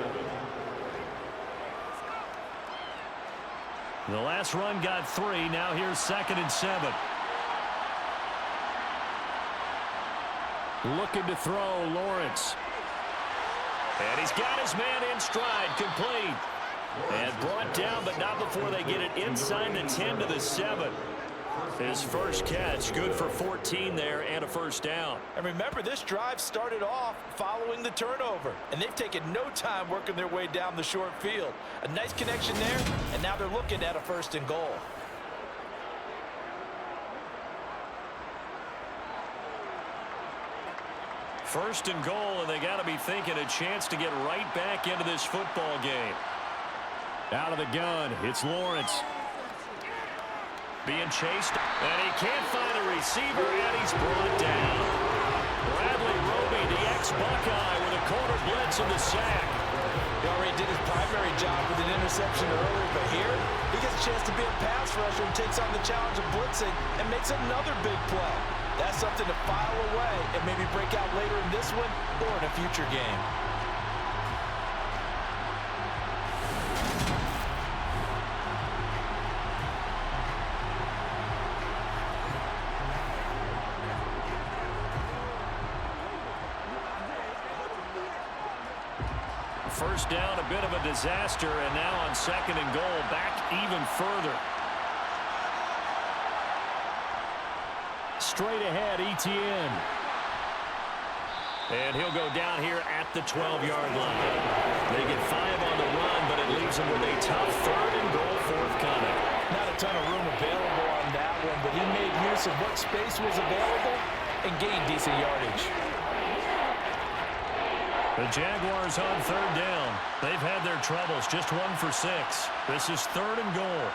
B: The last run got 3. Now here's 2nd and 7. Looking to throw, Lawrence. And he's got his man in stride, complete. And brought down, but not before they get it inside the 10 to the 7. His first catch, good for 14 there and a first down.
C: And remember, this drive started off following the turnover, and they've taken no time working their way down the short field. A nice connection there, and now they're looking at a 1st and goal.
B: First and goal, and they got to be thinking a chance to get right back into this football game.
D: Out of the gun, it's Lawrence.
B: Being chased, and he can't find a receiver, and he's brought down. Bradley Roby, the ex-Buckeye, with a corner blitz and the sack.
C: He already did his primary job with an interception earlier, but here he gets a chance to be a pass rusher and takes on the challenge of blitzing and makes another big play. That's something to file away and maybe break out later in this one or in a future game.
B: First down, a bit of a disaster, and now on 2nd and goal, back even further.
D: Straight ahead, ETN.
B: And he'll go down here at the 12-yard line. They get 5 on the run, but it leaves them with a tough 3rd and goal forthcoming.
C: Not a ton of room available on that one, but he made use of what space was available and gained decent yardage.
B: The Jaguars on 3rd down. They've had their troubles, just 1 for 6. This is 3rd and goal.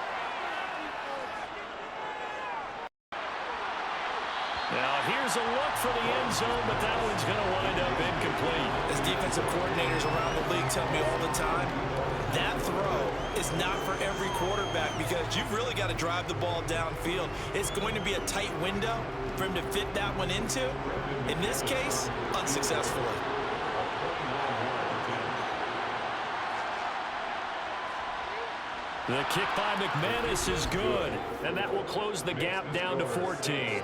B: Now here's a look for the end zone, but that one's going to wind up incomplete.
C: As defensive coordinators around the league tell me all the time, that throw is not for every quarterback because you've really got to drive the ball downfield. It's going to be a tight window for him to fit that one into. In this case, unsuccessfully.
B: The kick by McManus is good, and that will close the gap down to 14.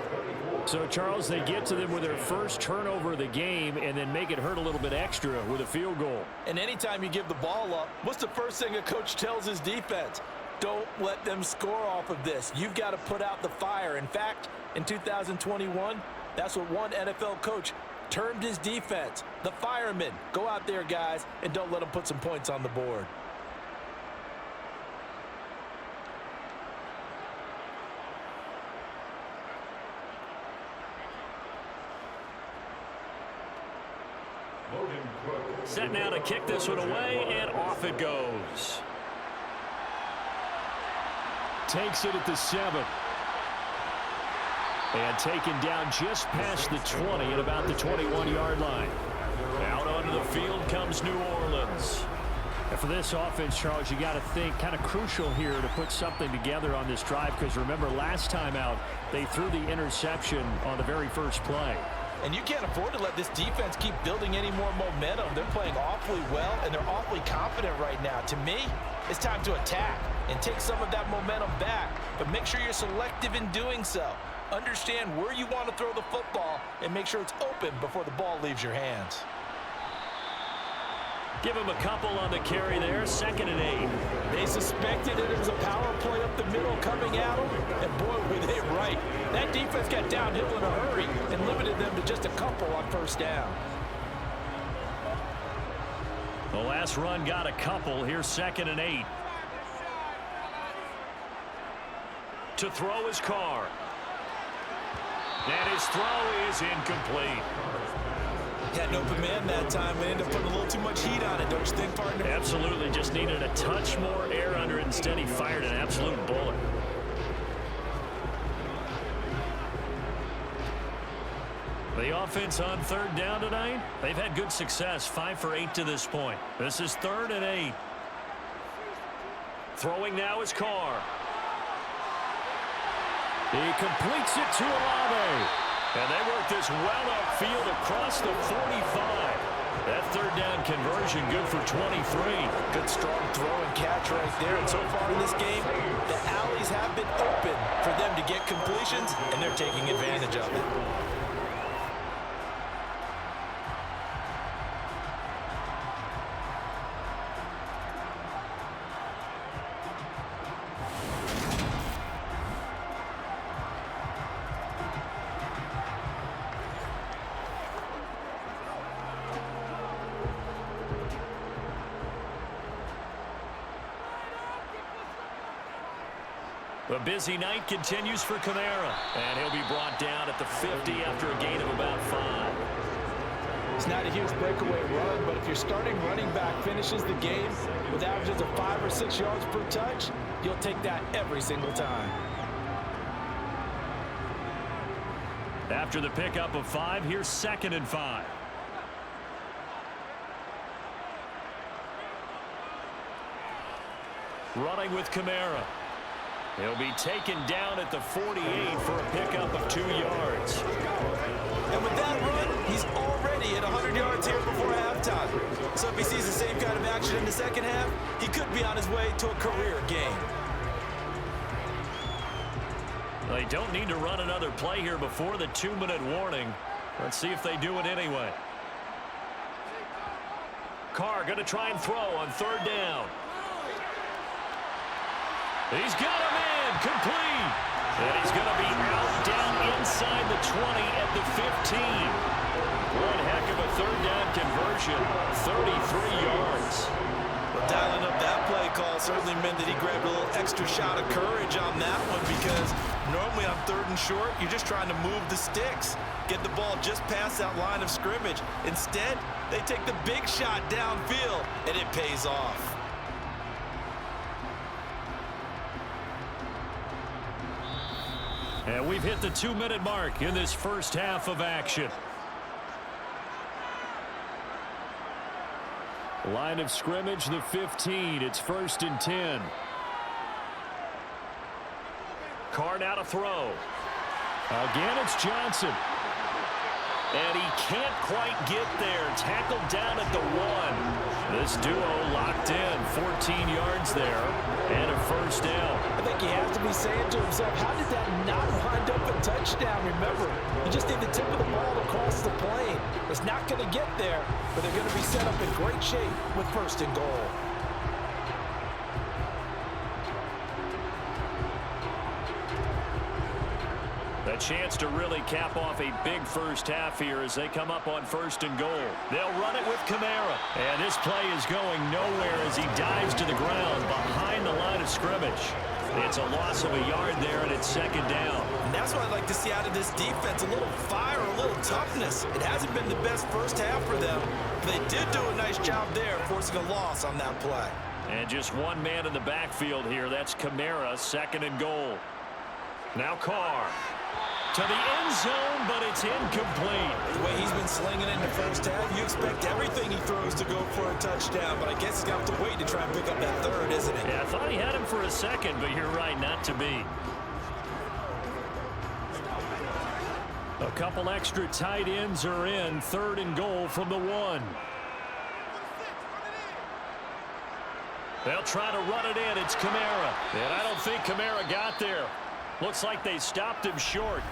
D: So, Charles, they get to them with their first turnover of the game and then make it hurt a little bit extra with a field goal.
C: And anytime you give the ball up, what's the first thing a coach tells his defense? Don't let them score off of this. You've got to put out the fire. In fact, in 2021, that's what one NFL coach termed his defense, the firemen. Go out there, guys, and don't let them put some points on the board.
B: Set now to kick this one away, and off it goes.
D: Takes it at the 7. And taken down just past the 20 at about the 21-yard line.
B: Out onto the field comes New Orleans.
D: And for this offense, Charles, you got to think kind of crucial here to put something together on this drive because remember last time out they threw the interception on the very first play.
C: And you can't afford to let this defense keep building any more momentum. They're playing awfully well, and they're awfully confident right now. To me, it's time to attack and take some of that momentum back, but make sure you're selective in doing so. Understand where you want to throw the football and make sure it's open before the ball leaves your hands.
B: Give him a couple on the carry there, 2nd and 8.
C: They suspected that it was a power play up the middle coming at them, and boy, were they right. That defense got downhill in a hurry and limited them to just a couple on 1st down.
B: The last run got a couple. Here's 2nd and 8. To throw his Carr. And his throw is incomplete.
C: Had an open man that time and ended up putting a little too much heat on it, don't you think, partner?
B: Absolutely. Just needed a touch more air under it. Instead, he fired an absolute bullet. The offense on 3rd down tonight, they've had good success, 5 for 8 to this point. This is 3rd and 8. Throwing now is Carr.
D: He completes it to Olave.
B: And they work this well upfield across the 45. That 3rd down conversion good for 23.
C: Good strong throw and catch right there. And so far in this game, the alleys have been open for them to get completions, and they're taking advantage of it.
B: The busy night continues for Kamara, and he'll be brought down at the 50 after a gain of about 5.
C: It's not a huge breakaway run, but if your starting running back finishes the game with averages of 5 or 6 yards per touch, you'll take that every single time.
B: After the pickup of 5, here's 2nd and 5. Running with Kamara. He'll be taken down at the 48 for a pickup of 2 yards.
C: And with that run, he's already at 100 yards here before halftime. So if he sees the same kind of action in the second half, he could be on his way to a career game.
B: They don't need to run another play here before the 2-minute warning. Let's see if they do it anyway. Carr going to try and throw on 3rd down. He's got him in, complete. And he's going to be out down inside the 20 at the 15. One heck of a third down conversion, 33 yards.
C: Well, dialing up that play call certainly meant that he grabbed a little extra shot of courage on that one, because normally on 3rd and short, you're just trying to move the sticks, get the ball just past that line of scrimmage. Instead, they take the big shot downfield, and it pays off.
B: And we've hit the 2-minute mark in this first half of action. Line of scrimmage, the 15. It's 1st and 10. Carr now to throw. Again, it's Johnson. And he can't quite get there. Tackled down at the 1. This duo locked in. 14 yards there. And a first down.
C: I think he has to be saying to himself, how did that not wind up a touchdown? Remember, you just need the tip of the ball to cross the plane. It's not going to get there, but they're going to be set up in great shape with 1st and goal.
B: A chance to really cap off a big first half here as they come up on 1st and goal. They'll run it with Kamara. And this play is going nowhere as he dives to the ground behind the line of scrimmage. It's a loss of a yard there, and it's 2nd down.
C: And that's what I'd like to see out of this defense, a little fire, a little toughness. It hasn't been the best first half for them, but they did do a nice job there, forcing a loss on that play.
B: And just one man in the backfield here. That's Kamara, 2nd and goal. Now Carr. To the end zone, but it's incomplete.
C: The way he's been slinging it in the first half, you expect everything he throws to go for a touchdown, but I guess he's got to wait to try and pick up that 3rd, isn't it?
B: Yeah, I thought he had him for a second, but you're right, not to be. A couple extra tight ends are in. 3rd and goal from the 1. They'll try to run it in. It's Kamara. And I don't think Kamara got there. Looks like they stopped him short.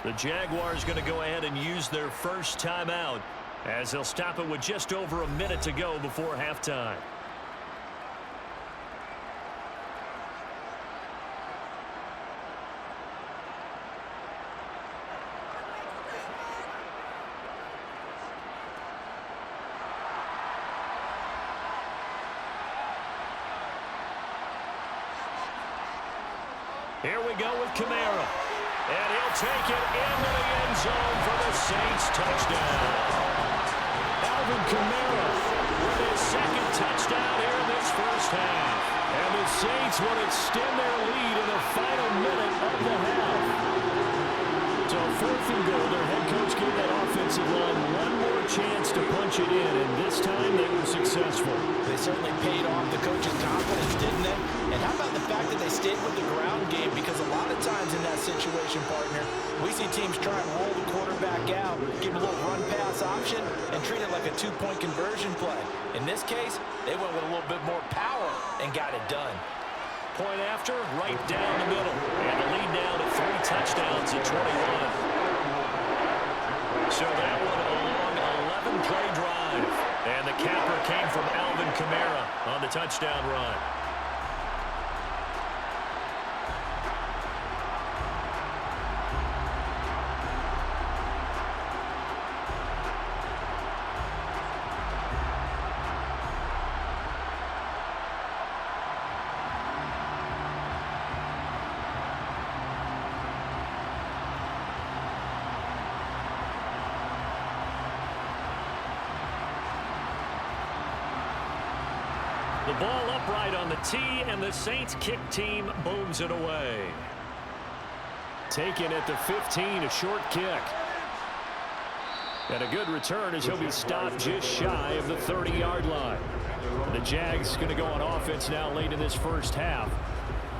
B: The Jaguars going to go ahead and use their first timeout as they'll stop it with just over a minute to go before halftime. Here we go with Kamara. And he'll take it into the end zone for the Saints touchdown. Alvin Kamara with his 2nd touchdown here in this first half. And the Saints will extend their lead in the final minute of the half. So 4th and goal, their head coach gave that offensive line one more chance to punch it in, and this time they were successful.
C: They certainly paid off the coach's confidence, didn't they? And how about the fact that they stayed with the ground game? Because a lot of times in that situation, partner, we see teams try and roll the quarterback out, give a little run-pass option, and treat it like a 2-point conversion play. In this case, they went with a little bit more power and got it done.
B: Point after, right down the middle. And the lead now to 3 touchdowns at 21. So that one a long 11-play drive. And the capper came from Alvin Kamara on the touchdown run. The ball upright on the tee, and the Saints kick team booms it away. Taken at the 15, a short kick. And a good return as he'll be stopped just shy of the 30-yard line. The Jags going to go on offense now late in this first half.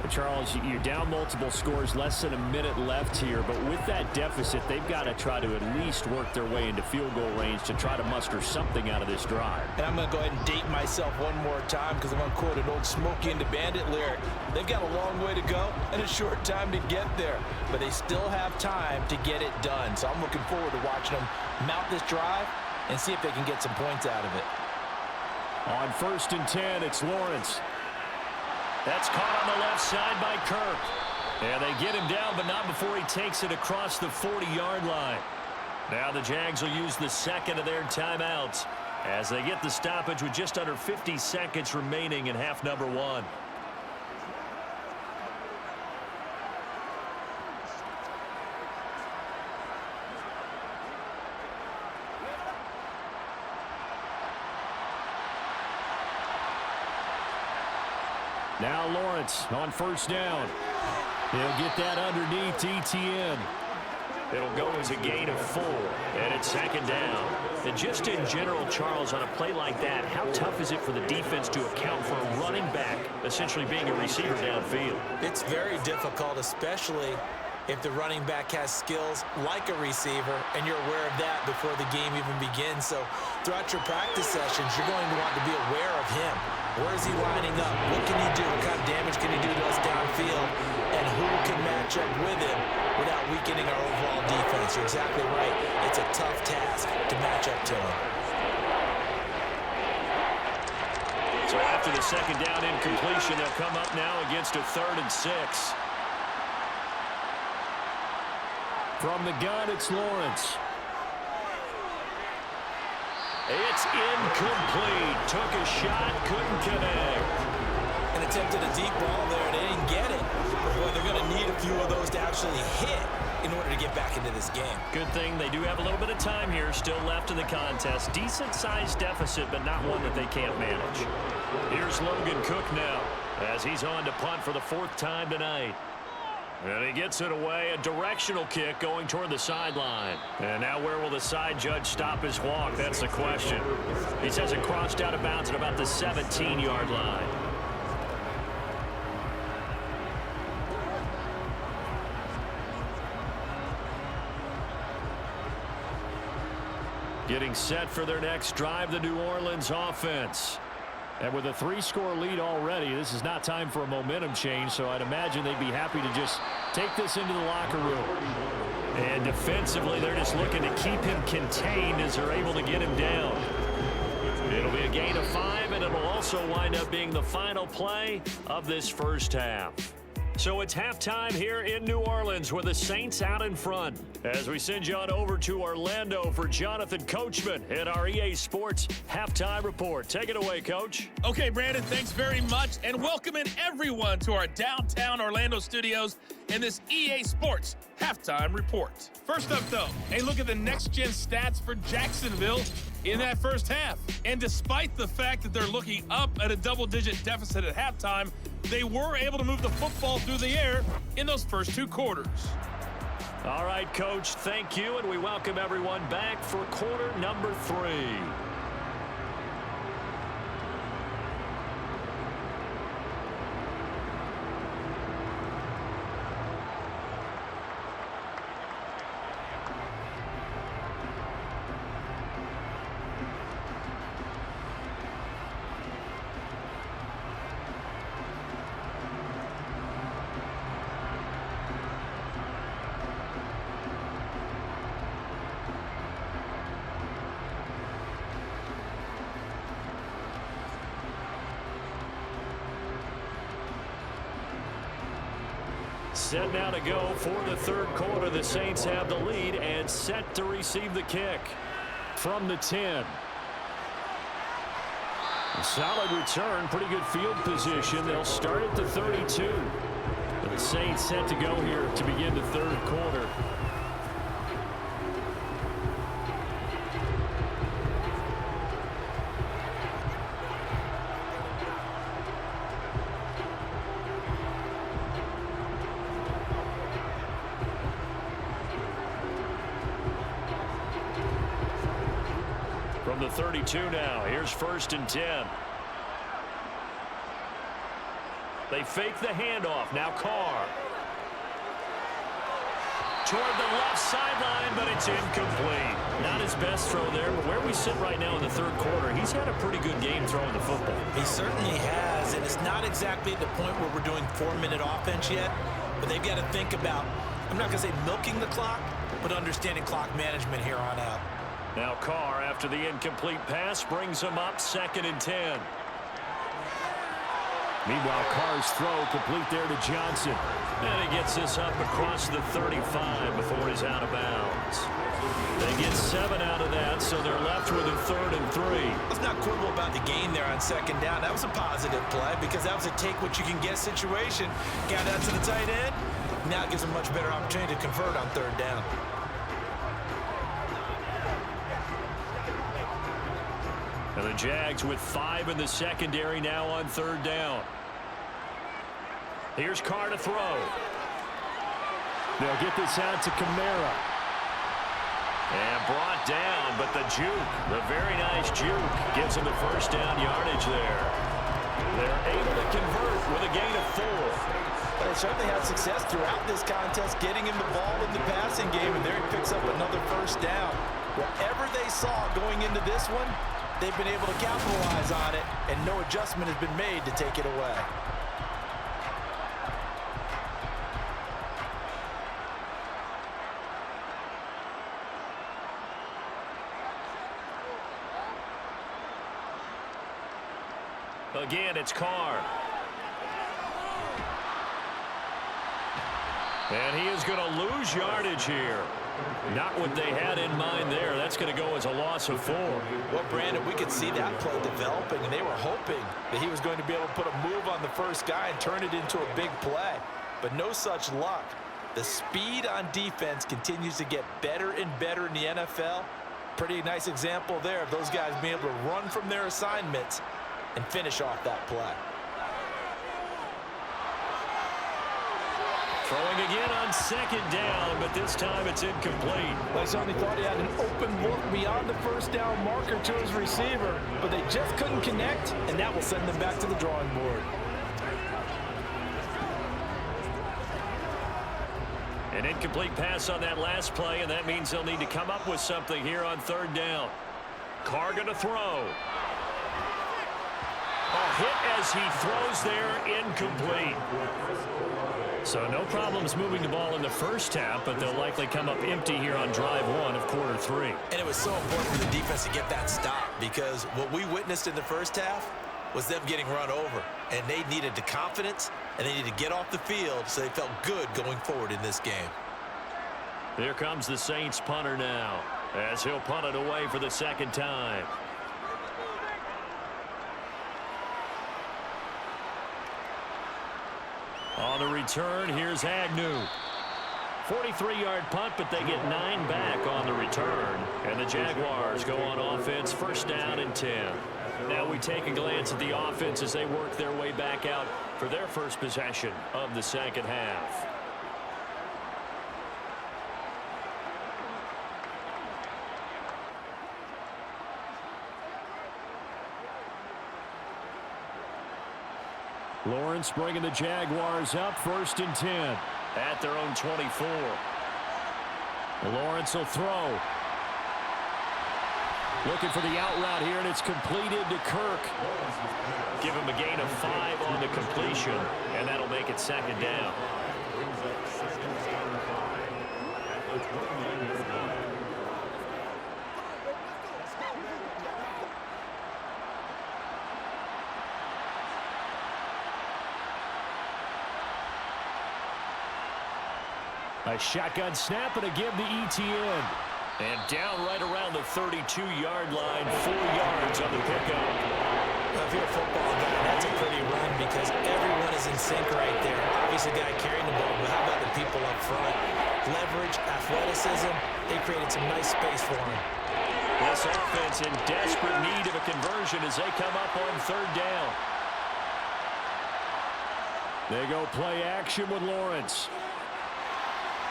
B: Charles, you're down multiple scores, less than a minute left here, but with that deficit, they've got to try to at least work their way into field goal range to try to muster something out of this drive.
C: And I'm going to go ahead and date myself one more time because I'm going to quote an old Smokey and the Bandit lyric. They've got a long way to go and a short time to get there, but they still have time to get it done. So I'm looking forward to watching them mount this drive and see if they can get some points out of it.
B: On 1st and 10, it's Lawrence. That's caught on the left side by Kirk. And they get him down, but not before he takes it across the 40-yard line. Now the Jags will use the second of their timeouts as they get the stoppage with just under 50 seconds remaining in half number one.
D: Now Lawrence on first down. He'll get that underneath ETN.
B: It'll go as a gain of 4, and it's second down. And just in general, Charles, on a play like that, how tough is it for the defense to account for a running back essentially being a receiver downfield?
C: It's very difficult, especially if the running back has skills like a receiver, and you're aware of that before the game even begins. So throughout your practice sessions, you're going to want to be aware of him. Where is he lining up? What can he do? What kind of damage can he do to us downfield? And who can match up with him without weakening our overall defense? You're exactly right. It's a tough task to match up to him.
B: So after the second down incompletion, they'll come up now against a 3rd and 6.
D: From the gun, it's Lawrence.
B: It's incomplete. Took a shot, couldn't connect.
C: And attempted a deep ball there, they didn't get it. Boy, they're going to need a few of those to actually hit in order to get back into this game.
B: Good thing they do have a little bit of time here still left in the contest. Decent-sized deficit, but not one that they can't manage. Here's Logan Cook now as he's on to punt for the 4th time tonight. And he gets it away, a directional kick going toward the sideline. And now where will the side judge stop his walk? That's the question. He says it crossed out of bounds at about the 17-yard line. Getting set for their next drive, the New Orleans offense.
D: And with a 3-score lead already, this is not time for a momentum change, so I'd imagine they'd be happy to just take this into the locker room.
B: And defensively, they're just looking to keep him contained as they're able to get him down. It'll be a gain of 5, and it'll also wind up being the final play of this first half. So it's halftime here in New Orleans with the Saints out in front. As we send you on over to Orlando for Jonathan Coachman at our EA Sports Halftime Report. Take it away, Coach.
F: Okay, Brandon, thanks very much. And welcoming everyone to our downtown Orlando studios in this EA Sports Halftime Report. First up, though, a look at the next-gen stats for Jacksonville in that first half. And despite the fact that they're looking up at a double-digit deficit at halftime, they were able to move the football through the air in those first 2 quarters.
B: All right, Coach, thank you, and we welcome everyone back for quarter number 3. Set now to go for the 3rd quarter. The Saints have the lead and set to receive the kick.
D: From the 10. A solid return, pretty good field position. They'll start at the 32. The Saints set to go here to begin the 3rd quarter.
B: From the 32 now, here's 1st and 10. They fake the handoff. Now Carr. Toward the left sideline, but it's incomplete. Not his best throw there, but where we sit right now in the 3rd quarter, he's had a pretty good game throwing the football.
C: He certainly has, and it's not exactly at the point where we're doing 4-minute offense yet, but they've got to think about, I'm not going to say milking the clock, but understanding clock management here on out.
B: Now Carr, after the incomplete pass, brings him up 2nd and 10.
D: Meanwhile, Carr's throw complete there to Johnson.
B: And he gets this up across the 35 before he's out of bounds. They get 7 out of that, so they're left with a 3rd and 3.
C: Let's not quibble about the gain there on 2nd down. That was a positive play because that was a take-what-you-can-get situation. Got out to the tight end. Now it gives them a much better opportunity to convert on 3rd down.
B: And the Jags with 5 in the secondary now on 3rd down. Here's Carr to throw.
D: They'll get this out to Kamara.
B: And brought down, but the juke, the very nice juke, gives him the 1st down yardage there. They're able to convert with a gain of 4.
C: They certainly had success throughout this contest, getting him the ball in the passing game, and there he picks up another 1st down. Whatever they saw going into this one, they've been able to capitalize on it, and no adjustment has been made to take it away.
B: Again, it's Carr. And he is going to lose yardage here. Not what they had in mind there. That's going to go as a loss of 4.
C: Well, Brandon, we could see that play developing, and they were hoping that he was going to be able to put a move on the 1st guy and turn it into a big play. But no such luck. The speed on defense continues to get better and better in the NFL. Pretty nice example there of those guys being able to run from their assignments and finish off that play.
B: Throwing again on 2nd down, but this time it's incomplete.
C: They certainly thought he had an open look beyond the 1st down marker to his receiver, but they just couldn't connect, and that will send them back to the drawing board.
B: An incomplete pass on that last play, and that means they'll need to come up with something here on 3rd down. Carr going to throw. A hit as he throws there, incomplete. So no problems moving the ball in the 1st half, but they'll likely come up empty here on drive 1 of quarter 3.
C: And it was so important for the defense to get that stop, because what we witnessed in the 1st half was them getting run over, and they needed the confidence, and they needed to get off the field so they felt good going forward in this game.
B: Here comes the Saints punter now, as he'll punt it away for the 2nd time. On the return, here's Agnew. 43-yard punt, but they get 9 back on the return. And the Jaguars go on offense, 1st down and 10. Now we take a glance at the offense as they work their way back out for their first possession of the 2nd half. Lawrence bringing the Jaguars up, 1st and 10 at their own 24. Lawrence will throw. Looking for the out route here, and it's completed to Kirk. Give him a gain of 5 on the completion, and that'll make it 2nd down. A shotgun snap and a give to ETN. And down right around the 32-yard line, 4 yards on the pickup.
C: Well, if you're a football guy, that's a pretty run because everyone is in sync right there. Obviously, the guy carrying the ball, but how about the people up front? Leverage, athleticism, they created some nice space for him.
B: This offense in desperate need of a conversion as they come up on 3rd down. They go play action with Lawrence.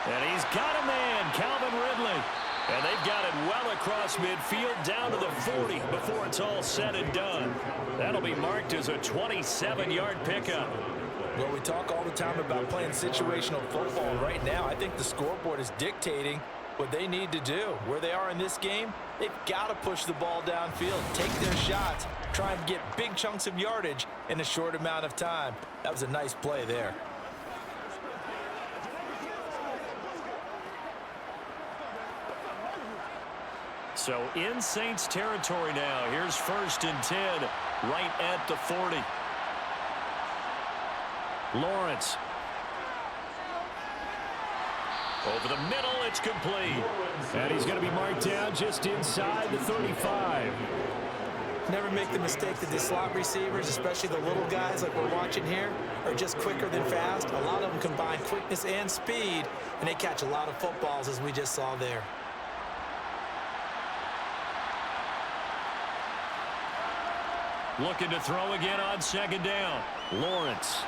B: And he's got a man, Calvin Ridley. And they've got it well across midfield down to the 40 before it's all said and done. That'll be marked as a 27-yard pickup.
C: Well, we talk all the time about playing situational football. Right now, I think the scoreboard is dictating what they need to do. Where they are in this game, they've got to push the ball downfield, take their shots, try and get big chunks of yardage in a short amount of time. That was a nice play there.
B: So in Saints territory now. Here's 1st and 10 right at the 40. Lawrence. Over the middle, it's complete.
D: And he's going to be marked down just inside the 35.
C: Never make the mistake that the slot receivers, especially the little guys like we're watching here, are just quicker than fast. A lot of them combine quickness and speed, and they catch a lot of footballs, as we just saw there.
B: Looking to throw again on second down. Lawrence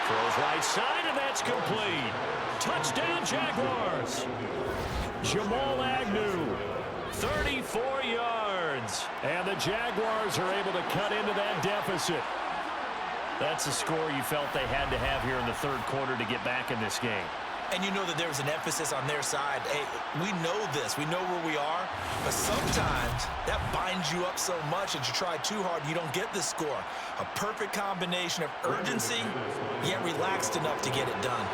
B: throws right side, and that's complete. Touchdown, Jaguars.
D: Jamal Agnew.
B: 34 yards.
D: And the Jaguars are able to cut into that deficit.
B: That's a score you felt they had to have here in the third quarter to get back in this game.
C: And you know that there was an emphasis on their side. Hey, we know this. We know where we are. But sometimes that binds you up so much that you try too hard and you don't get the score. A perfect combination of urgency, yet relaxed enough to get it done.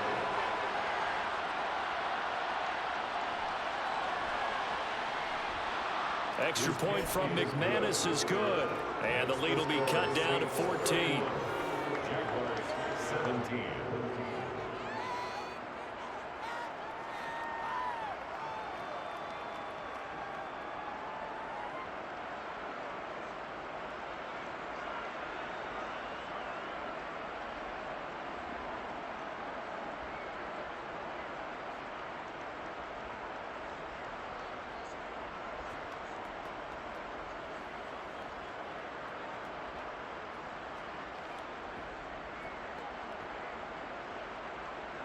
B: Extra point from McManus is good. And the lead will be cut down to 14.
G: Jaguars 17.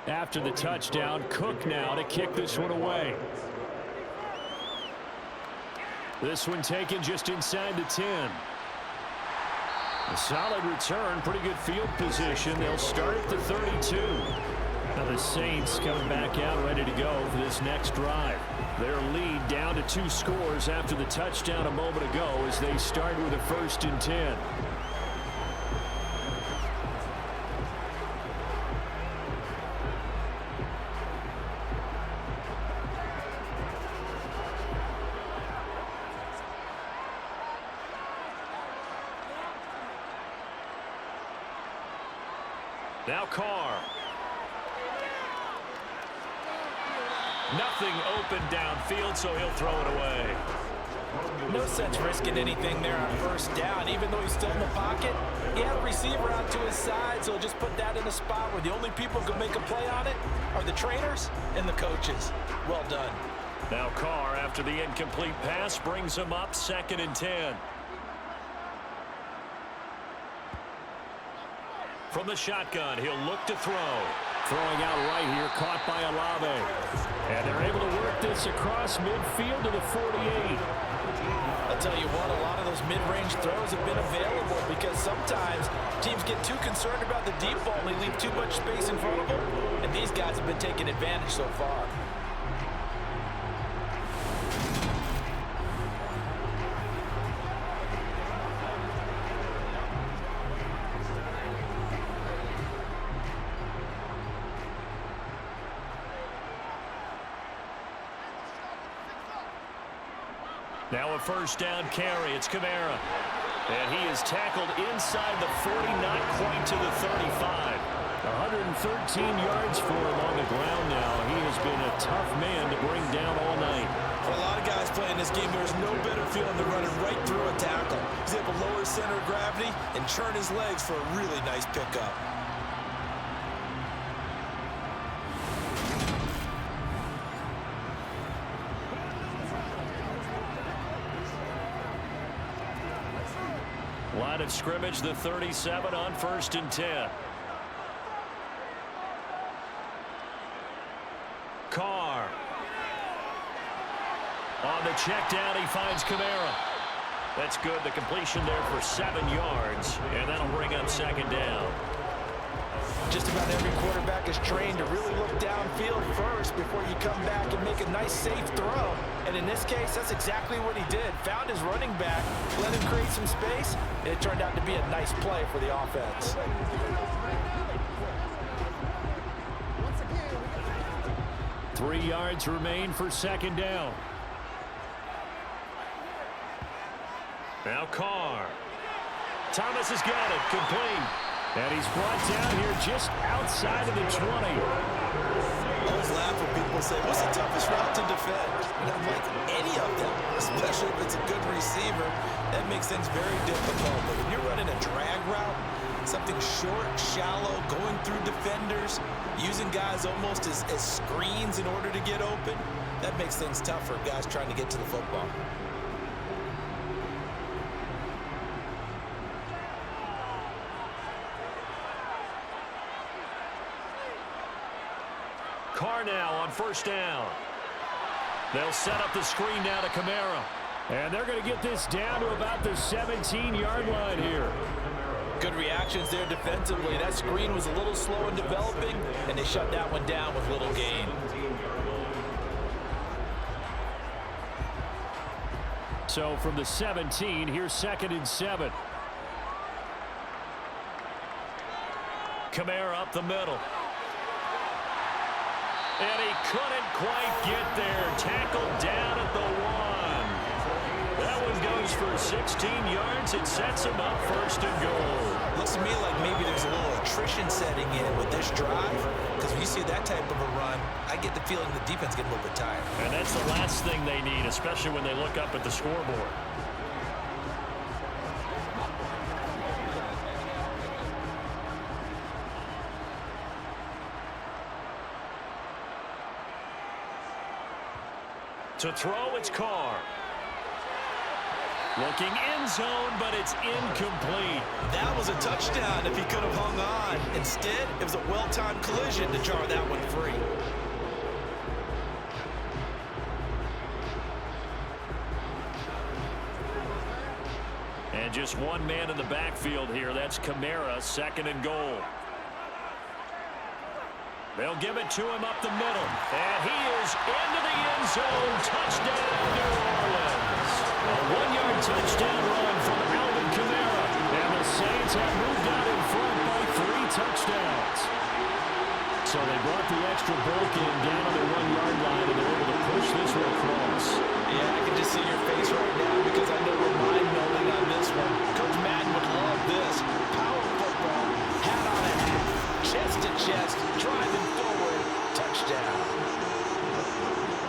D: After the touchdown, Cook now to kick this one away. This one taken just inside the 10. A solid return, pretty good field position. They'll start at the 32. Now the Saints coming back out ready to go for this next drive. Their lead down to 2 scores after the touchdown a moment ago as they start with a 1st and 10.
B: Now Carr. Nothing open downfield, so he'll throw it away.
C: No sense risking anything there on 1st down. Even though he's still in the pocket, he had a receiver out to his side, so just put that in a spot where the only people who can make a play on it are the trainers and the coaches. Well done.
B: Now Carr, after the incomplete pass, brings him up 2nd and 10. From the shotgun, he'll look to throw.
D: Throwing out right here, caught by Olave. And they're able to work this across midfield to the 48.
C: I'll tell you what, a lot of those mid-range throws have been available because sometimes teams get too concerned about the deep ball and they leave too much space in front of them. And these guys have been taking advantage so far.
B: Now a 1st down carry. It's Kamara. And he is tackled inside the 49, quite to the 35.
D: 113 yards for him on the ground now. He has been a tough man to bring down all night.
C: For a lot of guys playing this game, there's no better feeling than running right through a tackle. He's able to lower his center of gravity and churn his legs for a really nice pickup.
B: Line of scrimmage, the 37 on 1st and 10. Carr. On the check down, he finds Kamara. That's good. The completion there for 7 yards, and that'll bring up 2nd down.
C: Just about every quarterback is trained to really look downfield first before you come back and make a nice, safe throw. And in this case, that's exactly what he did. Found his running back, let him create some space, and it turned out to be a nice play for the offense.
D: 3 yards remain for 2nd down.
B: Now Carr. Thomas has got it. Complete.
D: And he's brought down here just outside of the 20.
C: Always laughing receiver, that makes things very difficult. But when you're running a drag route, something short, shallow, going through defenders, using guys almost as screens in order to get open, that makes things tough for guys trying to get to the football.
B: Carr now on first down. They'll set up the screen now to Kamara.
D: And they're going to get this down to about the 17-yard line here.
C: Good reactions there defensively. That screen was a little slow in developing, and they shut that one down with little gain.
D: So from the 17, here's 2nd and 7.
B: Kamara up the middle. And he couldn't quite get there. Tackled down at the 1. That one goes for 16 yards. It sets him up 1st and goal.
C: Looks to me like maybe there's a little attrition setting in with this drive, because when you see that type of a run, I get the feeling the defense getting a little bit tired.
B: And that's the last thing they need, especially when they look up at the scoreboard. To throw, it's Carr. Looking end zone, but it's incomplete.
C: That was a touchdown if he could have hung on. Instead, it was a well-timed collision to jar that one free.
B: And just one man in the backfield here. That's Kamara, 2nd and goal. They'll give it to him up the middle. And he is into the end zone. Touchdown, New Orleans. A 1-yard touchdown run from Alvin Kamara. And the Saints have moved out in front by 3 touchdowns. So they brought the extra break in down on the 1-yard line, and they're able to push this one across.
C: Yeah, I can just see your face right now because I know we're mind-melding on this one. Coach Madden would love this. Power football, hat on a hat, chest to chest, driving forward, touchdown.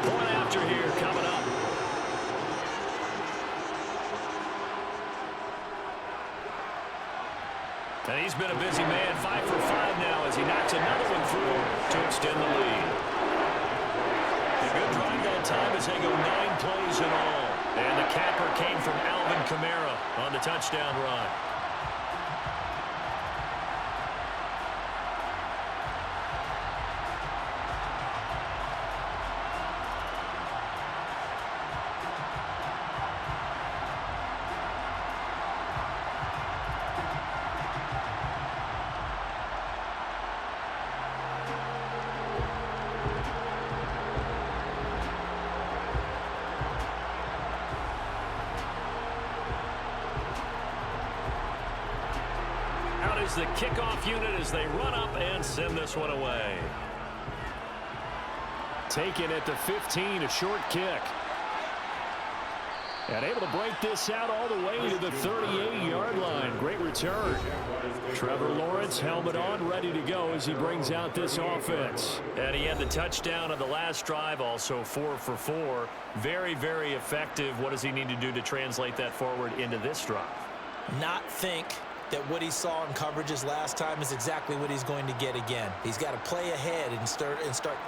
B: Point after here coming up. And he's been a busy man, 5 for 5 now as he knocks another one through to extend the lead. A good drive that time as they go 9 plays in all. And the capper came from Alvin Kamara on the touchdown run. The kickoff unit as they run up and send this one away.
D: Taken at the 15, a short kick. And able to break this out all the way to the 38-yard line. Great return. Trevor Lawrence, helmet on, ready to go as he brings out this offense.
B: And he had the touchdown on the last drive, also 4 for 4. Very, very effective. What does he need to do to translate that forward into this drive?
C: Not think that what he saw in coverages last time is exactly what he's going to get again. He's got to play ahead and start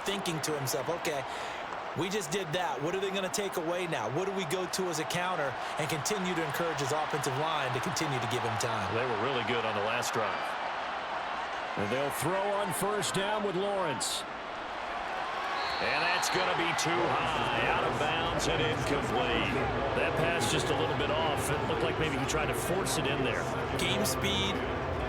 C: thinking to himself, okay, we just did that. What are they going to take away now? What do we go to as a counter? And continue to encourage his offensive line to continue to give him time.
B: They were really good on the last drive.
D: And they'll throw on first down with Lawrence.
B: And that's going to be too high, out of bounds and incomplete. That pass just a little bit off. It looked like maybe he tried to force it in there.
C: Game speed,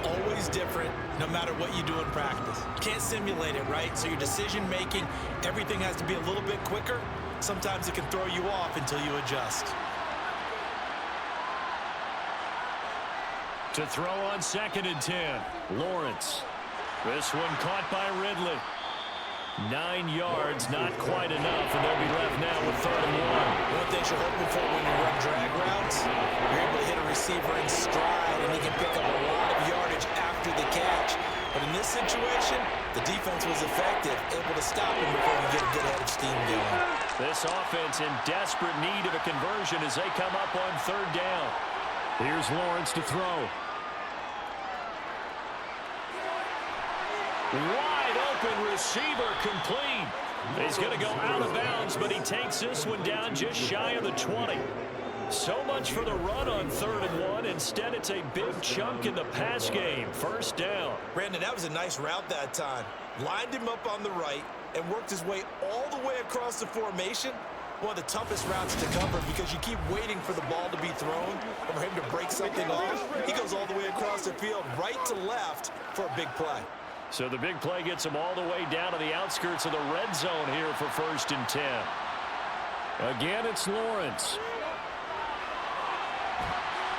C: always different, no matter what you do in practice. You can't simulate it, right? So your decision making, everything has to be a little bit quicker. Sometimes it can throw you off until you adjust.
B: To throw on 2nd and 10, Lawrence. This one caught by Ridley. 9 yards, not quite enough, and they'll be left now with 3rd and 1.
C: One thing you're hoping for when you run drag routes, you're able to hit a receiver in stride, and he can pick up a lot of yardage after the catch. But in this situation, the defense was effective, able to stop him before he get a good head of steam going.
B: This offense in desperate need of a conversion as they come up on third down.
D: Here's Lawrence to throw.
B: Wide open receiver complete. He's going to go out of bounds, but he takes this one down just shy of the 20. So much for the run on 3rd and 1. Instead, it's a big chunk in the pass game. First down.
C: Brandon, that was a nice route that time. Lined him up on the right and worked his way all the way across the formation. One of the toughest routes to cover because you keep waiting for the ball to be thrown or for him to break something off. He goes all the way across the field, right to left for a big play.
B: So the big play gets him all the way down to the outskirts of the red zone here for 1st and 10.
D: Again, it's Lawrence.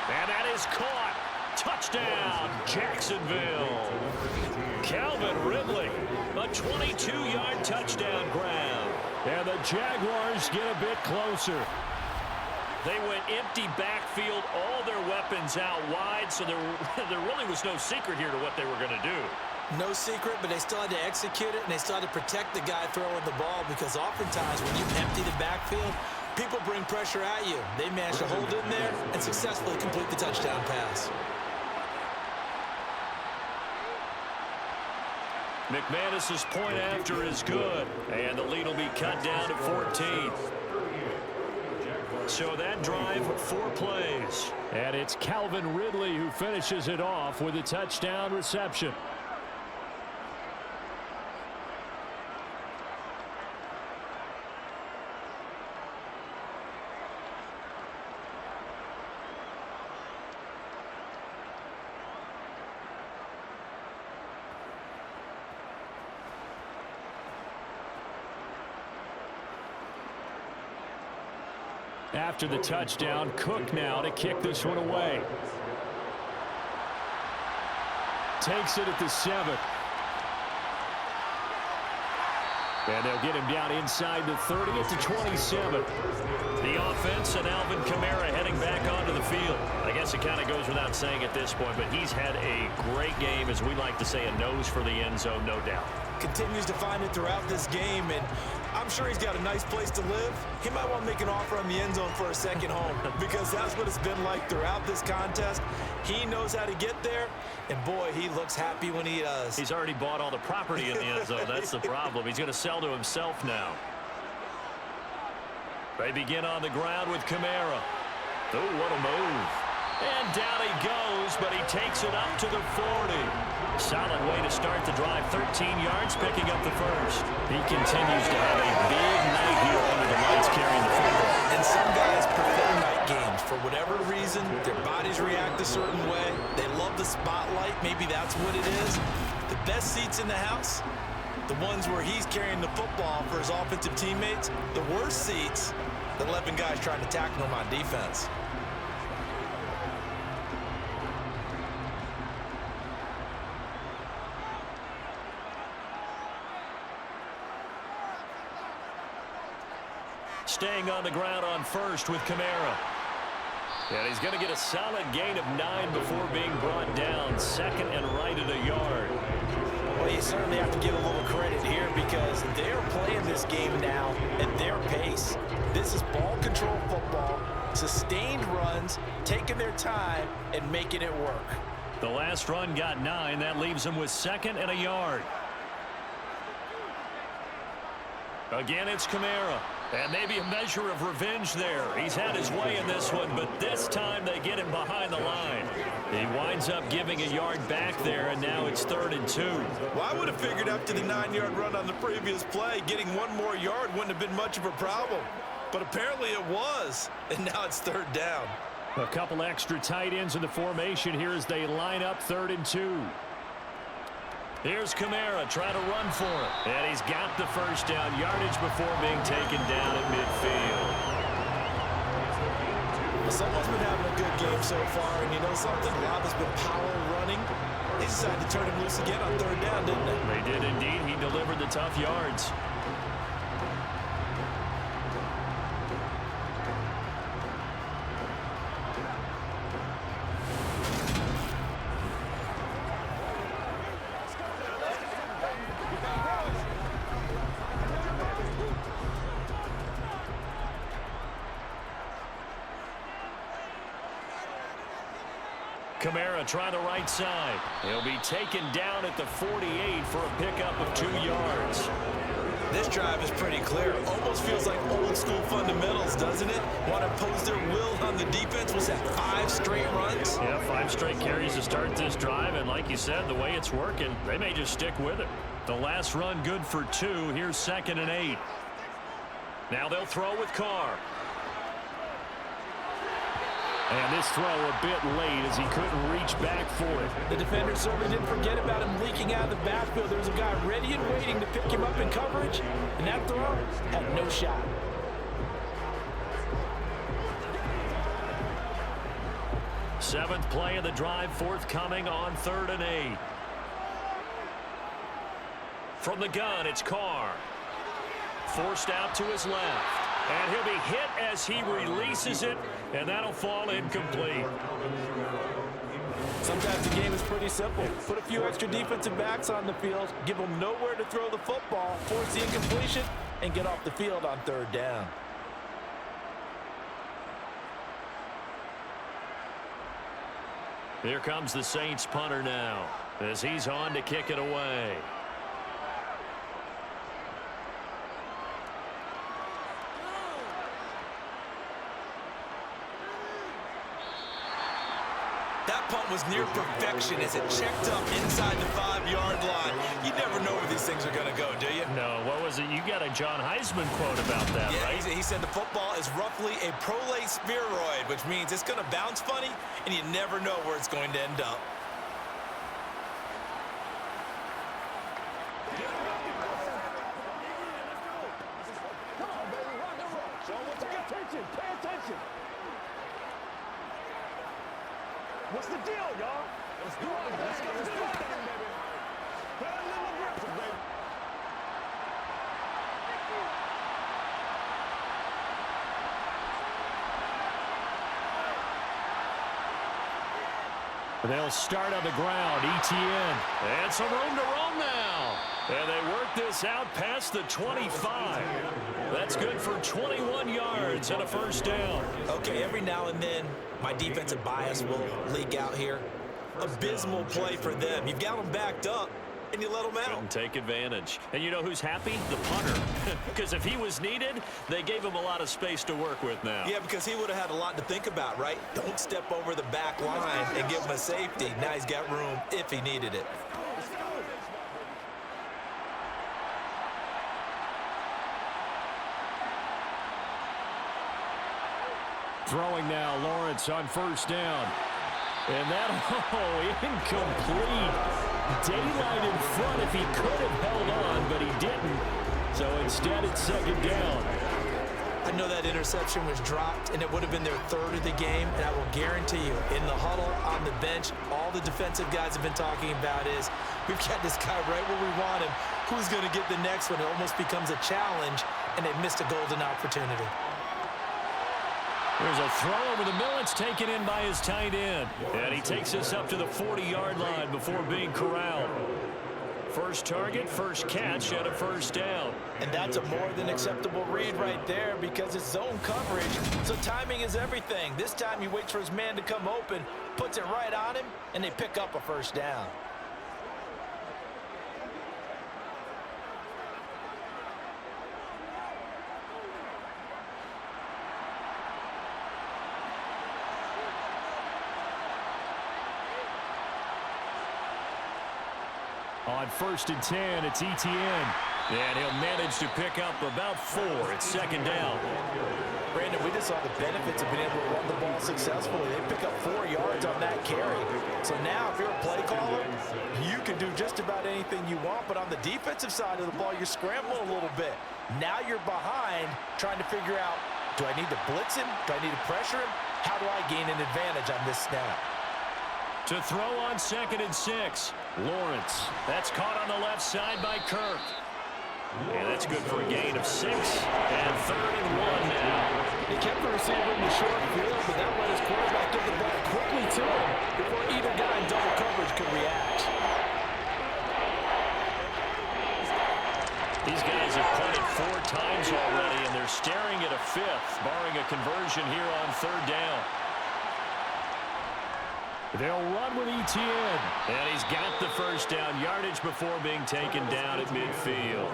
B: And that is caught. Touchdown, Jacksonville. Calvin Ridley, a 22-yard touchdown grab.
D: And the Jaguars get a bit closer.
B: They went empty backfield, all their weapons out wide, so there really was no secret here to what they were going to do.
C: No secret, but they still had to execute it, and they still had to protect the guy throwing the ball because oftentimes when you empty the backfield, people bring pressure at you. They managed to hold in there and successfully complete the touchdown pass.
B: McManus's point after is good, and the lead will be cut down to 14. So that drive, 4 plays.
D: And it's Calvin Ridley who finishes it off with a touchdown reception. After the touchdown, Cook now to kick this one away. Takes it at the 7. And they'll get him down inside the 30 at the 27.
B: The offense and Alvin Kamara heading back onto the field. I guess it kind of goes without saying at this point, but he's had a great game, as we like to say, a nose for the end zone, no doubt.
C: Continues to find it throughout this game, and I'm sure he's got a nice place to live. He might want to make an offer on the end zone for a second home because that's what it's been like throughout this contest. He knows how to get there, and boy, he looks happy when he does.
B: He's already bought all the property in the end zone. That's the problem. He's going to sell to himself now. They begin on the ground with Kamara. Oh, what a move. And down he goes, but he takes it up to the 40. Solid way to start the drive. 13 yards, picking up the first. He continues to have a big night here under the lights carrying the football.
C: And some guys prefer night games. For whatever reason, their bodies react a certain way. They love the spotlight. Maybe that's what it is. The best seats in the house, the ones where he's carrying the football for his offensive teammates. The worst seats, the 11 guys trying to tackle him on defense.
B: Staying on the ground on first with Kamara. And he's going to get a solid gain of 9 before being brought down. Second and right at a yard.
C: Well, you certainly have to give a little credit here because they're playing this game now at their pace. This is ball control football, sustained runs, taking their time and making it work.
B: The last run got 9. That leaves him with 2nd and a yard. Again, it's Kamara. And maybe a measure of revenge there. He's had his way in this one, but this time they get him behind the line. He winds up giving a yard back there, and now it's 3rd and 2.
C: Well, I would have figured after the 9-yard run on the previous play, getting 1 more yard wouldn't have been much of a problem. But apparently it was, and now it's 3rd down.
D: A couple extra tight ends in the formation here as they line up 3rd and 2.
B: Here's Kamara trying to run for it. And he's got the first down yardage before being taken down at midfield.
C: Well, someone's been having a good game so far, and you know something? Rob has been power running. They decided to turn him loose again on 3rd down, didn't they?
B: They did indeed. He delivered the tough yards. Kamara try the right side. He'll be taken down at the 48 for a pickup of 2 yards.
C: This drive is pretty clear. Almost feels like old school fundamentals, doesn't it? Want to impose their will on the defense. Was that 5 straight runs?
B: Yeah, 5 straight carries to start this drive, and like you said, the way it's working, they may just stick with it. The last run good for 2. Here's 2nd and 8. Now they'll throw with Carr.
D: And this throw a bit late as he couldn't reach back for it.
C: The defender certainly didn't forget about him leaking out of the backfield. There was a guy ready and waiting to pick him up in coverage, and that throw had no shot.
B: Seventh play of the drive forthcoming on 3rd and 8. From the gun, it's Carr. Forced out to his left. And he'll be hit as he releases it, and that'll fall incomplete.
C: Sometimes the game is pretty simple. Put a few extra defensive backs on the field, give them nowhere to throw the football, force the incompletion, and get off the field on 3rd down.
B: Here comes the Saints punter now as he's on to kick it away.
C: That punt was near perfection as it checked up inside the 5-yard line. You never know where these things are going to go, do you?
B: No, what was it? You got a John Heisman quote about that,
C: yeah,
B: right?
C: He said the football is roughly a prolate spheroid, which means it's going to bounce funny, and you never know where it's going to end up.
H: Come on, baby, rock and roll. Show them what you got. Pay attention. What's the deal, y'all? Let's do it. Let's get this thing, baby. Put a little aggressive, baby.
D: They'll start on the ground. ETN.
B: And some room to roam now. And they work this out past the 25. That's good for 21 yards and a 1st down.
C: Okay, every now and then, my defensive bias will leak out here. Abysmal play for them. You've got them backed up, and you let them out.
B: Couldn't take advantage. And you know who's happy? The punter. Because if he was needed, they gave him a lot of space to work with now.
C: Yeah, because he would have had a lot to think about, right? Don't step over the back line and give him a safety. Now he's got room if he needed it.
D: Throwing now, Lawrence on 1st down. And that, incomplete. Daylight in front if he could have held on, but he didn't. So instead, it's 2nd down.
C: I know that interception was dropped, and it would have been their 3rd of the game, and I will guarantee you, in the huddle, on the bench, all the defensive guys have been talking about is, we've got this guy right where we want him. Who's going to get the next one? It almost becomes a challenge, and they missed a golden opportunity.
B: There's a throw over the middle. It's taken in by his tight end. And he takes us up to the 40-yard line before being corralled. First target, first catch, and a 1st down.
C: And that's a more than acceptable read right there because it's zone coverage, so timing is everything. This time he waits for his man to come open, puts it right on him, and they pick up a 1st down.
D: On 1st and 10, it's ETN.
B: And he'll manage to pick up about 4. It's 2nd down.
C: Brandon, we just saw the benefits of being able to run the ball successfully. They pick up 4 yards on that carry. So now, if you're a play caller, you can do just about anything you want. But on the defensive side of the ball, you're scrambling a little bit. Now you're behind, trying to figure out, do I need to blitz him? Do I need to pressure him? How do I gain an advantage on this snap?
B: To throw on 2nd and 6. Lawrence. That's caught on the left side by Kirk. And that's good for a gain of 6. And 3rd and 1 now.
C: He kept the receiver in the short field, but that let his quarterback get the ball quickly to him before either guy in double coverage could react.
B: These guys have punted 4 times already, and they're staring at a 5th, barring a conversion here on 3rd down.
D: They'll run with ETN.
B: And he's got the first down yardage before being taken down at midfield.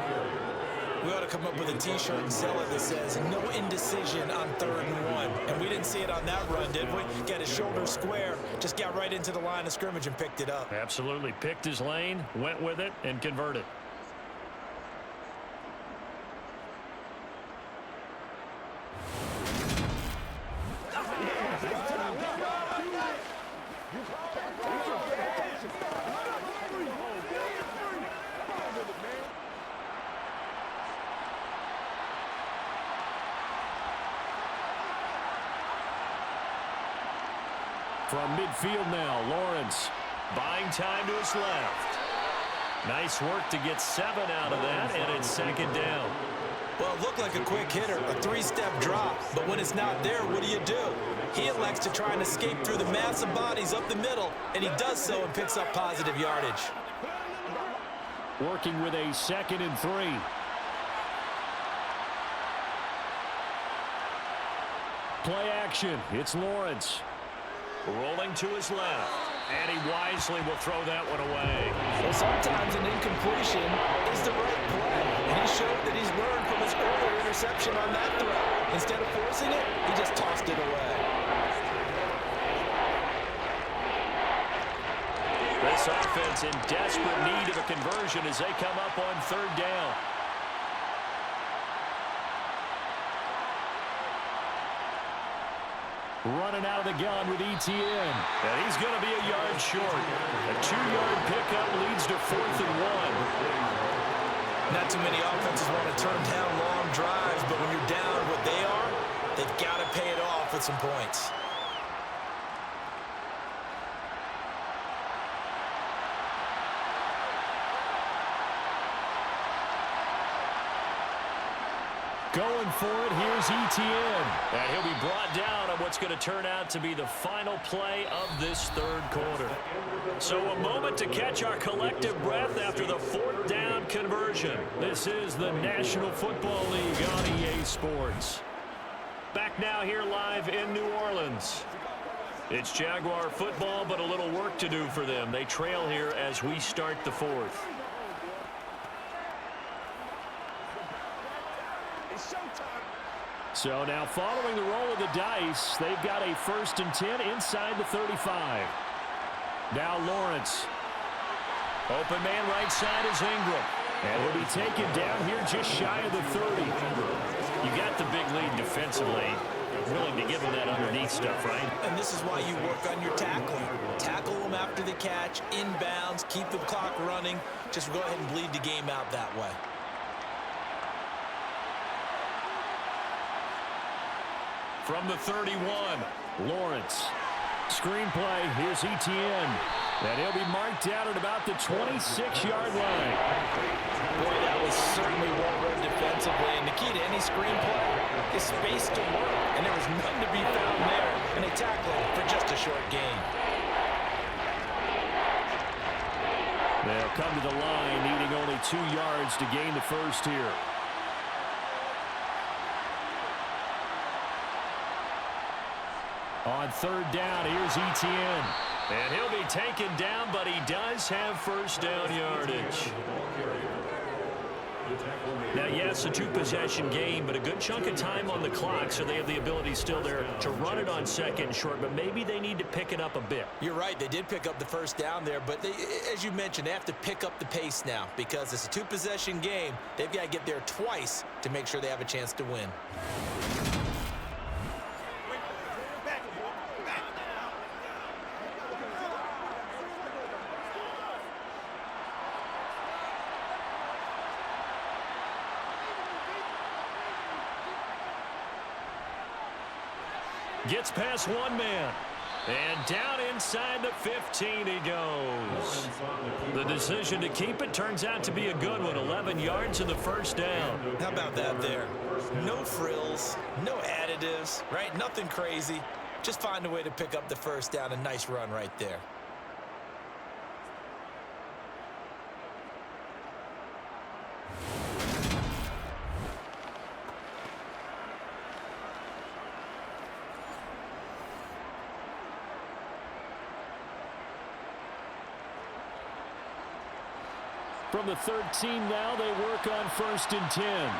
C: We ought to come up with a T-shirt and sell it that says, no indecision on 3rd and 1. And we didn't see it on that run, did we? Got his shoulder square, just got right into the line of scrimmage and picked it up.
B: Absolutely. Picked his lane, went with it, and converted.
D: From midfield now, Lawrence.
B: Buying time to his left. Nice work to get 7 out of that, and it's 2nd down.
C: Well, it looked like a quick hitter, a 3-step drop. But when it's not there, what do? He elects to try and escape through the massive bodies up the middle, and he does so and picks up positive yardage.
D: Working with a 2nd and 3. Play action. It's Lawrence.
B: Rolling to his left. And he wisely will throw that one away.
C: Well, sometimes an incompletion is the right play. And he showed that he's learned from his earlier interception on that throw. Instead of forcing it, he just tossed it away.
B: This offense in desperate need of a conversion as they come up on 3rd down.
D: Running out of the gun with ETN.
B: And he's going to be a yard short. A 2-yard pickup leads to 4th and 1.
C: Not too many offenses want to turn down long drives, but when you're down what they are, they've got to pay it off with some points.
D: Going for it, here's ETN.
B: And he'll be brought down on what's going to turn out to be the final play of this 3rd quarter. So a moment to catch our collective breath after the 4th down conversion. This is the National Football League on EA Sports. Back now here live in New Orleans. It's Jaguar football, but a little work to do for them. They trail here as we start the 4th.
D: So now following the roll of the dice, they've got a 1st and 10 inside the 35. Now Lawrence.
B: Open man right side is Ingram.
D: And he'll be taken down here just shy of the 30.
B: You got the big lead defensively. You're willing to give him that underneath stuff, right?
C: And this is why you work on your tackling. Tackle them after the catch, inbounds, keep the clock running. Just go ahead and bleed the game out that way.
B: From the 31,
D: Lawrence. Screenplay, here's ETN. And he'll be marked out at about the 26-yard line.
C: Boy, that was certainly well read defensively. And the key to any screenplay is space to work. And there was none to be found there. And they tackle him for just a short gain.
D: They'll come to the line, needing only 2 yards to gain the first here. On 3rd down, here's ETN.
B: And he'll be taken down, but he does have 1st down yardage. Now, yes, a 2-possession game, but a good chunk of time on the clock, so they have the ability still there to run it on 2nd and short, but maybe they need to pick it up a bit.
C: You're right. They did pick up the 1st down there, but they, as you mentioned, they have to pick up the pace now because it's a 2-possession game. They've got to get there twice to make sure they have a chance to win.
B: Gets past one man. And down inside the 15 he goes. The decision to keep it turns out to be a good one. 11 yards and the 1st down.
C: How about that there? No frills, no additives, right? Nothing crazy. Just find a way to pick up the 1st down. A nice run right there.
D: From the 13 now, they work on 1st and 10.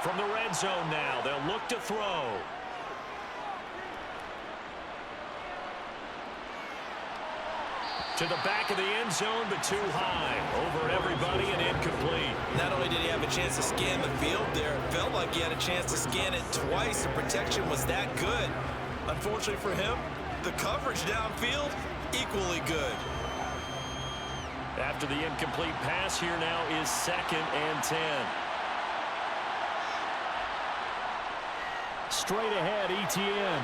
D: From the red zone now, they'll look to throw. To the back of the end zone, but too high. Over everybody and incomplete.
C: Not only did he have a chance to scan the field there, it felt like he had a chance to scan it twice. The protection was that good. Unfortunately for him, the coverage downfield, equally good.
D: After the incomplete pass, here now is 2nd and 10. Straight ahead, ETN.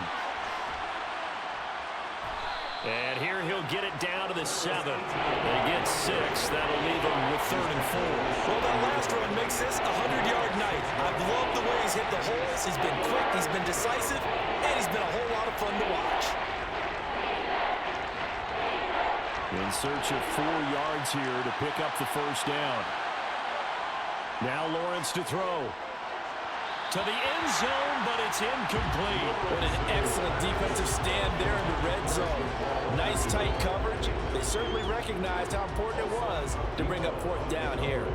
D: And here he'll get it down to the 7. They get 6. That'll leave them with 3rd and 4.
C: Well, that last run makes this a 100-yard night. I've loved the way he's hit the holes. He's been quick, he's been decisive, and he's been a whole lot of fun to watch.
D: In search of 4 yards here to pick up the 1st down. Now Lawrence to throw. To the end zone, but it's incomplete.
C: What an excellent defensive stand there in the red zone. Nice tight coverage. They certainly recognized how important it was to bring up 4th down here.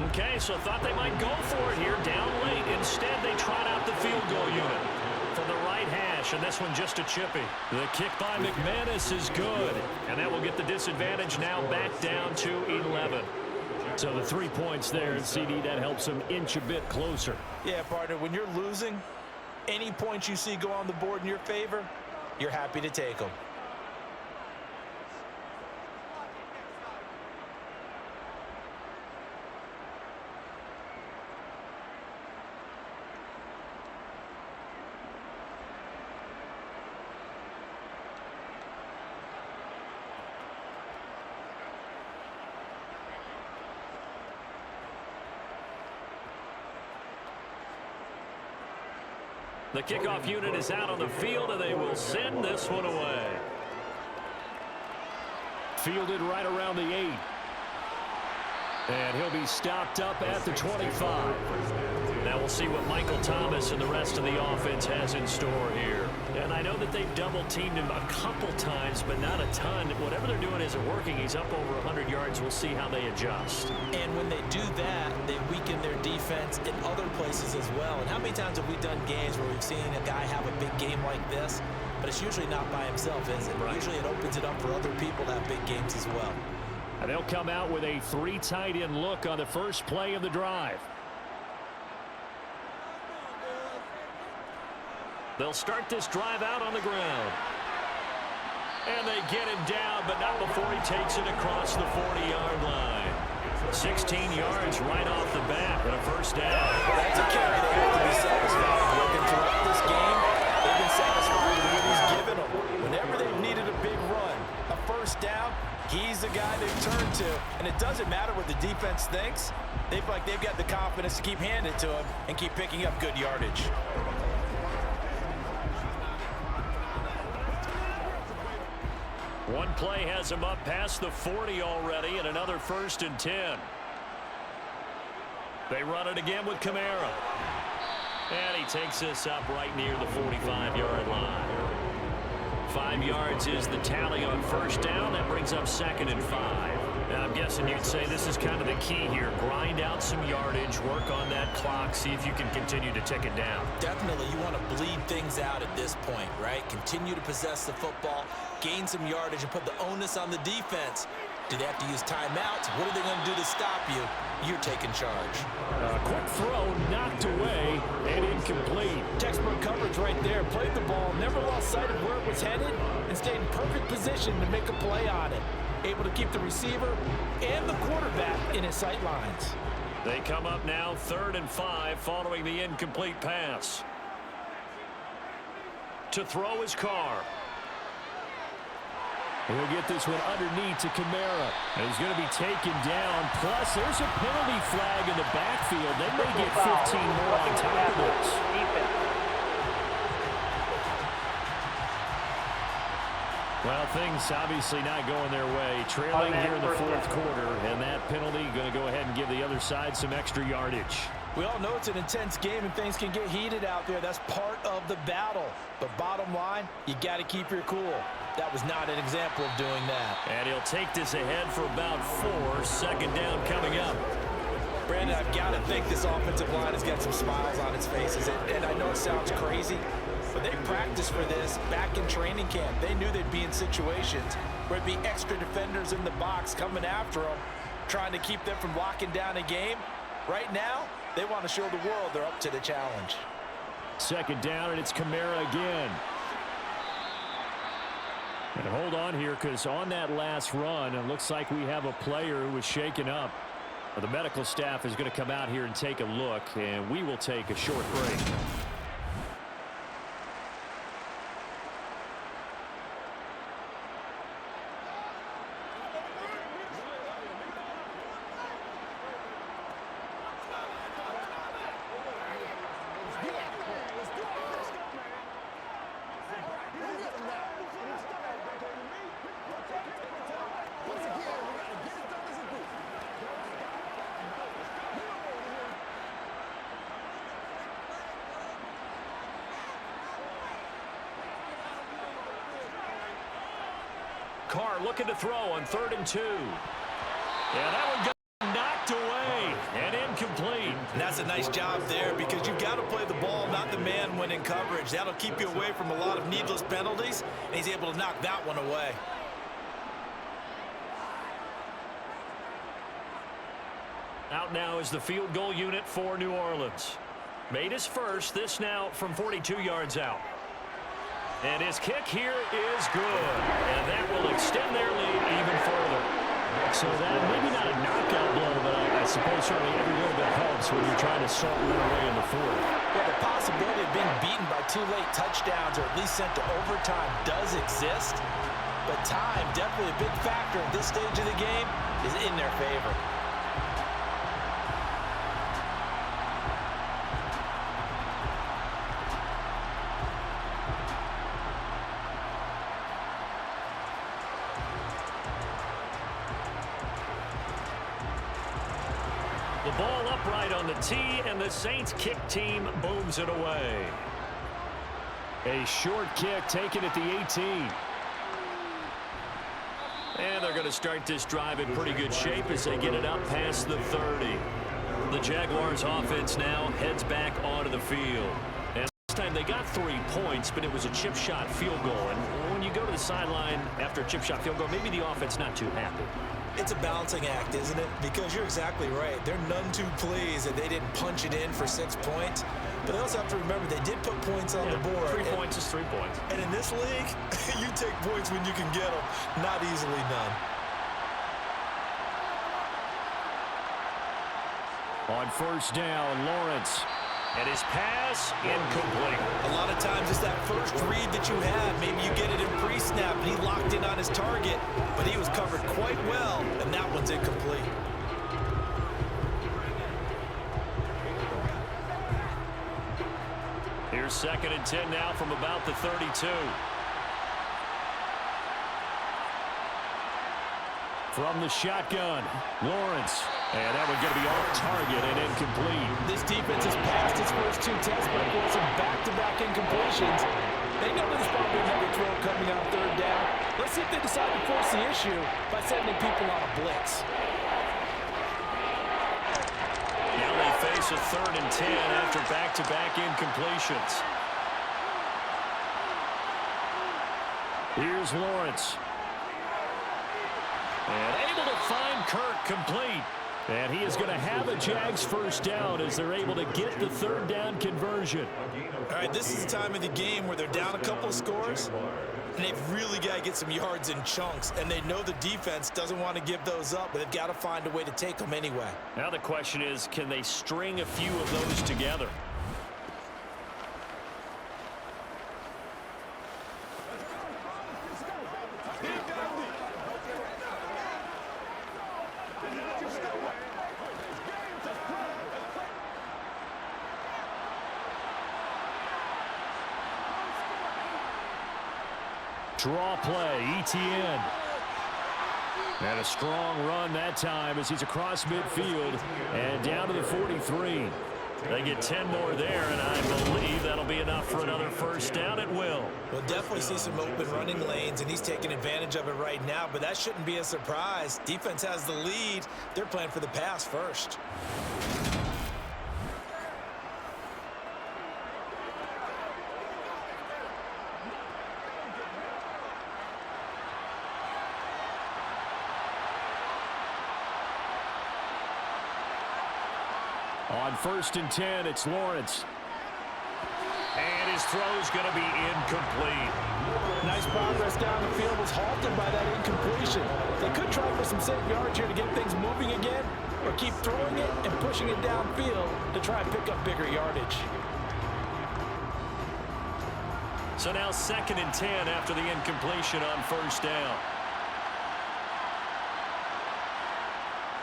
D: Okay, so thought they might go for it here down late. Instead, they trot out the field goal unit from the right hash, and this one just a chippy. The kick by McManus is good, and that will get the disadvantage now back down to 11. So the 3 points there, and CD, that helps them inch a bit closer.
C: Yeah, partner, when you're losing, any points you see go on the board in your favor, you're happy to take them.
D: The kickoff unit is out on the field, and they will send this one away. Fielded right around the 8. And he'll be stopped up at the 25. Now we'll see what Michael Thomas and the rest of the offense has in store here. And I know that they've double-teamed him a couple times, but not a ton. Whatever they're doing isn't working. He's up over 100 yards. We'll see how they adjust.
C: And when they do that, they weaken their defense in other places as well. And how many times have we done games where we've seen a guy have a big game like this? But it's usually not by himself, is it? Right. Usually it opens it up for other people to have big games as well.
D: And they'll come out with a 3 tight end look on the first play of the drive. They'll start this drive out on the ground. And they get him down, but not before he takes it across the 40-yard line. 16 yards right off the bat and a 1st down.
C: That's a carry they have to be satisfied with. And throughout this game, they've been satisfied with what he's given them. Whenever they've needed a big run, a 1st down, he's the guy they've turned to. And it doesn't matter what the defense thinks. They feel like they've got the confidence to keep handing it to him and keep picking up good yardage.
D: One play has him up past the 40 already, and another 1st and 10. They run it again with Kamara. And he takes this up right near the 45-yard line. 5 yards is the tally on 1st down. That brings up 2nd and 5. And I'm guessing you'd say this is kind of the key here. Grind out some yardage, work on that clock, see if you can continue to tick it down.
C: Definitely, you want to bleed things out at this point, right? Continue to possess the football, gain some yardage, and put the onus on the defense. Do they have to use timeouts? What are they going to do to stop you? You're taking charge.
D: Quick throw, knocked away, and incomplete.
C: Textbook coverage right there. Played the ball, never lost sight of where it was headed, and stayed in perfect position to make a play on it. Able to keep the receiver and the quarterback in his sight lines.
D: They come up now 3rd and 5 following the incomplete pass. To throw his Carr. He'll get this one underneath to Kamara. And he's going to be taken down. Plus, there's a penalty flag in the backfield. They may get 15 more on top of this. Well, things obviously not going their way. Trailing here in the 4th quarter, and that penalty going to go ahead and give the other side some extra yardage.
C: We all know it's an intense game and things can get heated out there. That's part of the battle. But bottom line, you got to keep your cool. That was not an example of doing that.
B: And he'll take this ahead for about 4. Second down coming up.
C: Brandon, I've got to think this offensive line has got some smiles on its faces. And I know it sounds crazy, but they practiced for this back in training camp. They knew they'd be in situations where it'd be extra defenders in the box coming after them, trying to keep them from locking down a game. Right now, they want to show the world they're up to the challenge.
D: Second down, and it's Kamara again. And hold on here, because on that last run, it looks like we have a player who was shaken up. Well, the medical staff is going to come out here and take a look, and we will take a short break. Carr looking to throw on 3rd and 2. Yeah, that one got knocked away and incomplete.
C: And that's a nice job there because you've got to play the ball, not the man when in coverage. That'll keep you away from a lot of needless penalties, and he's able to knock that one away.
B: Out now is the field goal unit for New Orleans. Made his first, this now from 42 yards out. And his kick here is good. And that will extend their lead even further.
D: So that maybe not a knockout blow, but I suppose certainly every little bit helps when you're trying to salt one away in the 4th.
C: Well, the possibility of being beaten by 2 late touchdowns or at least sent to overtime does exist. But time, definitely a big factor at this stage of the game, is in their favor.
B: The ball upright on the tee, and the Saints kick team booms it away.
D: A short kick taken at the 18.
B: And they're going to start this drive in pretty good shape as they get it up past the 30. The Jaguars offense now heads back onto the field. And last time they got 3 points, but it was a chip shot field goal. And when you go to the sideline after a chip shot field goal, maybe the offense not too happy.
C: It's a balancing act, isn't it? Because you're exactly right. They're none too pleased that they didn't punch it in for 6 points. But they also have to remember they did put points on the board.
B: 3 points is 3 points.
C: And in this league, you take points when you can get them. Not easily done.
D: On 1st down, Lawrence.
B: And his pass incomplete.
C: A lot of times it's that first read that you had. Maybe you get it in pre-snap and he locked in on his target, but he was covered quite well, and that one's incomplete.
B: Here's 2nd and 10 now from about the 32.
D: From the shotgun, Lawrence. And that one's going to be off target and incomplete.
C: This defense has passed its first 2 tests by forcing back-to-back incompletions. They know there's probably another throw coming on 3rd down. Let's see if they decide to force the issue by sending people on a blitz.
B: Now they face a 3rd and 10 after back-to-back incompletions.
D: Here's Lawrence.
B: And able to find Kirk complete.
D: And he is going to have a Jags 1st down as they're able to get the 3rd down conversion.
C: All right, this is the time of the game where they're down a couple of scores, and they've really got to get some yards in chunks, and they know the defense doesn't want to give those up, but they've got to find a way to take them anyway.
B: Now the question is, can they string a few of those together?
D: Draw play, ETN. And a strong run that time as he's across midfield and down to the 43.
B: They get 10 more there, and I believe that'll be enough for another first down. It will.
C: We'll definitely see some open running lanes, and he's taking advantage of it right now, but that shouldn't be a surprise. Defense has the lead. They're playing for the pass first.
D: On 1st and 10, it's Lawrence.
B: And his throw's going to be incomplete.
C: Nice progress down the field was halted by that incompletion. They could try for some safe yards here to get things moving again, or keep throwing it and pushing it downfield to try and pick up bigger yardage.
B: So now 2nd and 10 after the incompletion on 1st down.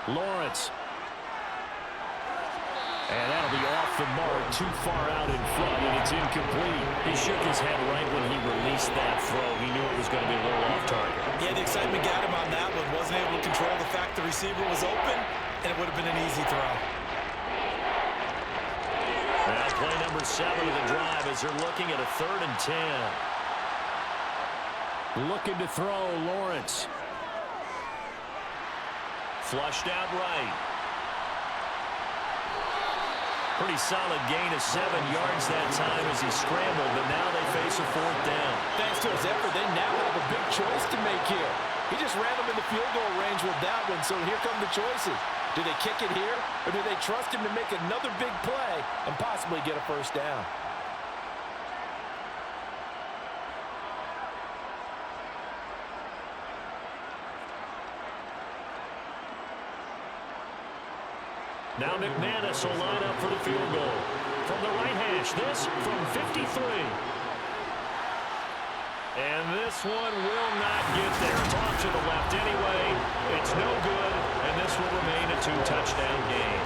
D: Lawrence. And that'll be off the mark, too far out in front, and it's incomplete.
B: He shook his head right when he released that throw. He knew it was going to be a little off target.
C: Yeah, the excitement got him on that one. Wasn't able to control the fact the receiver was open, and it would have been an easy throw.
B: Now play number 7 of the drive as they're looking at a 3rd and 10.
D: Looking to throw, Lawrence.
B: Flushed out right. Pretty solid gain of 7 yards that time as he scrambled, but now they face a 4th down.
C: Thanks to his effort, they now have a big choice to make here. He just ran them in the field goal range with that one, so here come the choices. Do they kick it here, or do they trust him to make another big play and possibly get a first down?
B: Now McManus will line up for the field goal. From the right hash, this from 53. And this one will not get there. It's off to the left anyway. It's no good, and this will remain a 2-touchdown game.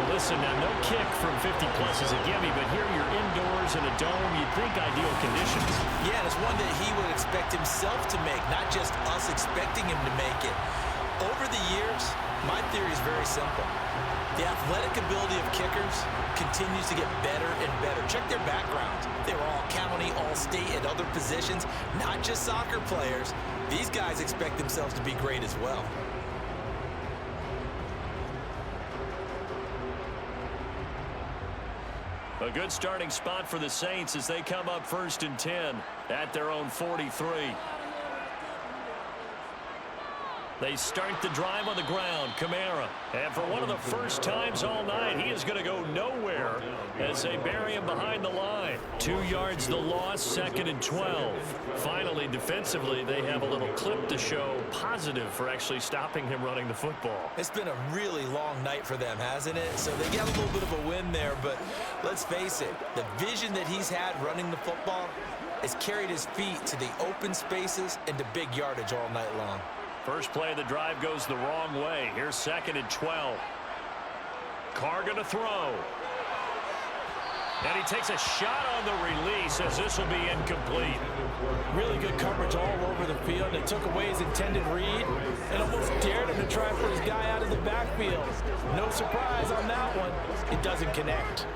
B: Well, listen, now no kick from 50-plus is a gimme, but here you're indoors in a dome. You'd think ideal conditions.
C: Yeah, and it's one that he would expect himself to make, not just us expecting him to make it. Over the years, my theory is very simple. The athletic ability of kickers continues to get better and better. Check their backgrounds. They were all county, all state, at other positions, not just soccer players. These guys expect themselves to be great as well.
B: A good starting spot for the Saints as they come up 1st and 10 at their own 43. They start the drive on the ground. Kamara. And for one of the first times all night, he is going to go nowhere as they bury him behind the line. 2 yards the loss, 2nd and 12. Finally, defensively, they have a little clip to show positive for actually stopping him running the football.
C: It's been a really long night for them, hasn't it? So they got a little bit of a win there, but let's face it, the vision that he's had running the football has carried his feet to the open spaces and to big yardage all night long.
B: First play of the drive goes the wrong way. Here's 2nd and 12. Carr going to throw. And he takes a shot on the release as this will be incomplete.
C: Really good coverage all over the field. They took away his intended read and almost dared him to try for his guy out of the backfield. No surprise on that one. It doesn't connect.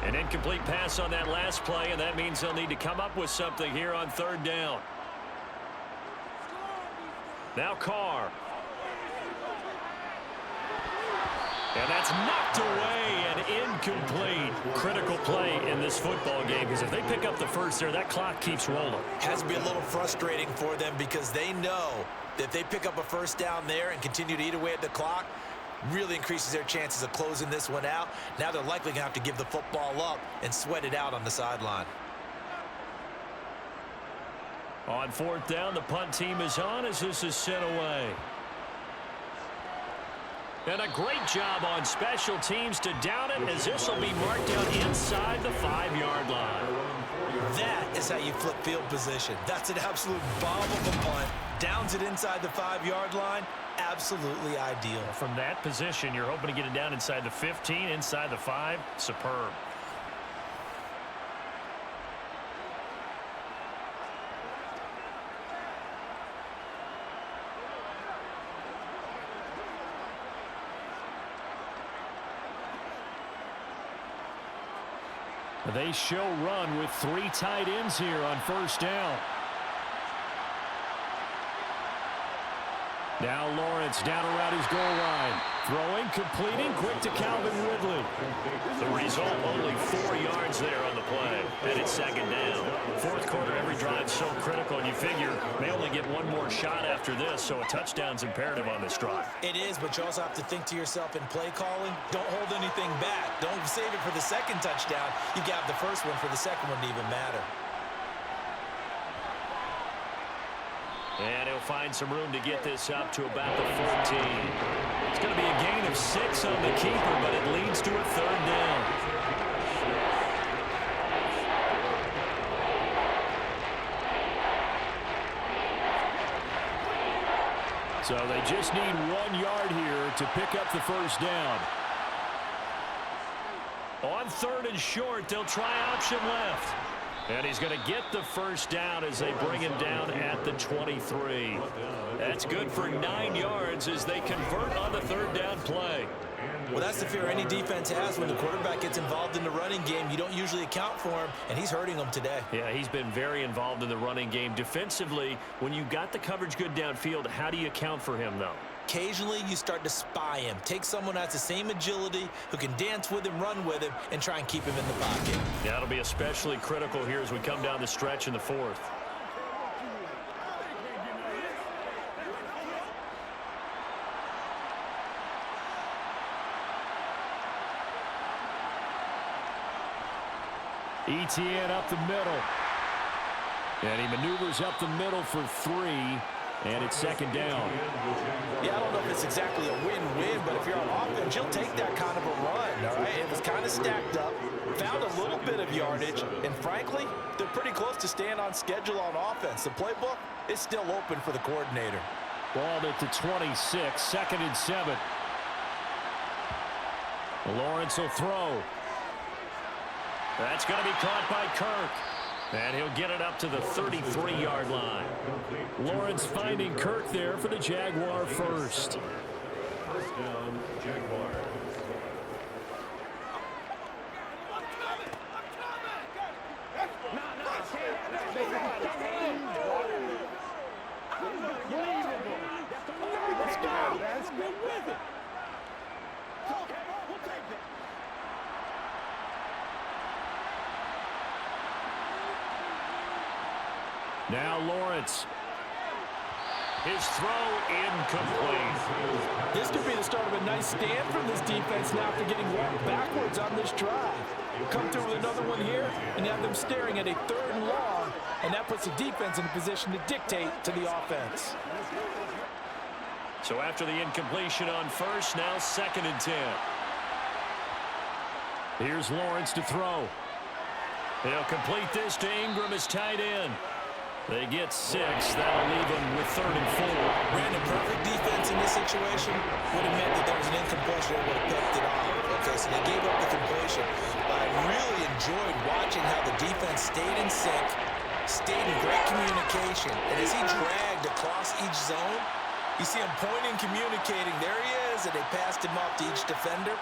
B: An incomplete pass on that last play, and that means they'll need to come up with something here on 3rd down. Now Carr. And that's knocked away and incomplete. Critical play in this football game because if they pick up the first there, that clock keeps rolling.
C: Has to be a little frustrating for them because they know that if they pick up a first down there and continue to eat away at the clock, really increases their chances of closing this one out. Now they're likely going to have to give the football up and sweat it out on the sideline.
B: On 4th down, the punt team is on as this is sent away. And a great job on special teams to down it as this will be marked down inside the 5-yard line.
C: That is how you flip field position. That's an absolute bomb of a punt. Downs it inside the 5-yard line. Absolutely ideal.
B: From that position, you're hoping to get it down inside the 15, inside the 5. Superb.
D: They show run with 3 tight ends here on first down. Now Lawrence down around his goal line. Throwing, completing, quick to Calvin Ridley.
B: The result, only 4 yards there on the play. And it's second down. Fourth quarter, every drive so critical, and you figure they only get one more shot after this, so a touchdown's imperative on this drive.
C: It is, but you also have to think to yourself in play calling, don't hold anything back. Don't save it for the second touchdown. You got the first one for the second one to even matter.
B: And he'll find some room to get this up to about the 14. It's going to be a gain of 6 on the keeper, but it leads to a third down.
D: So they just need 1 yard here to pick up the first down.
B: On third and short, they'll try option left. And he's going to get the first down as they bring him down at the 23. That's good for 9 yards as they convert on the third down play.
C: Well, that's the fear any defense has when the quarterback gets involved in the running game. You don't usually account for him, and he's hurting them today.
B: Yeah, he's been very involved in the running game. Defensively, when you got the coverage good downfield, how do you account for him, though?
C: Occasionally, you start to spy him. Take someone who has the same agility, who can dance with him, run with him, and try and keep him in the pocket.
B: Yeah, that'll be especially critical here as we come down the stretch in the fourth.
D: ETN up the middle. And he maneuvers up the middle for 3. And it's second down.
C: Yeah, I don't know if it's exactly a win-win, but if you're on offense, you'll take that kind of a run, all right? It was kind of stacked up, found a little bit of yardage, and frankly, they're pretty close to staying on schedule on offense. The playbook is still open for the coordinator.
D: Balled at the 26, second and 7. Lawrence will throw.
B: That's going to be caught by Kirk. And he'll get it up to the 33-yard line.
D: Lawrence finding Kirk there for the Jaguar first.
G: First down, Jaguars.
H: Let's go. Let's go with it. Okay, we'll take that.
D: Now Lawrence.
B: His throw incomplete.
C: This could be the start of a nice stand from this defense now after getting walked backwards on this drive. Come through with another one here and have them staring at a third and long, and that puts the defense in a position to dictate to the offense.
B: So after the incompletion on first, now second and 10.
D: Here's Lawrence to throw.
B: He'll complete this to Ingram as tight end. They get 6. That'll leave them with third and 4.
C: Brandon, perfect defense in this situation would have meant that there was an incompletion that would have picked it off. Okay, so they gave up the completion. But I really enjoyed watching how the defense stayed in sync, stayed in great communication. And as he dragged across each zone, you see him pointing, communicating. There he is, and they passed him off to each defender.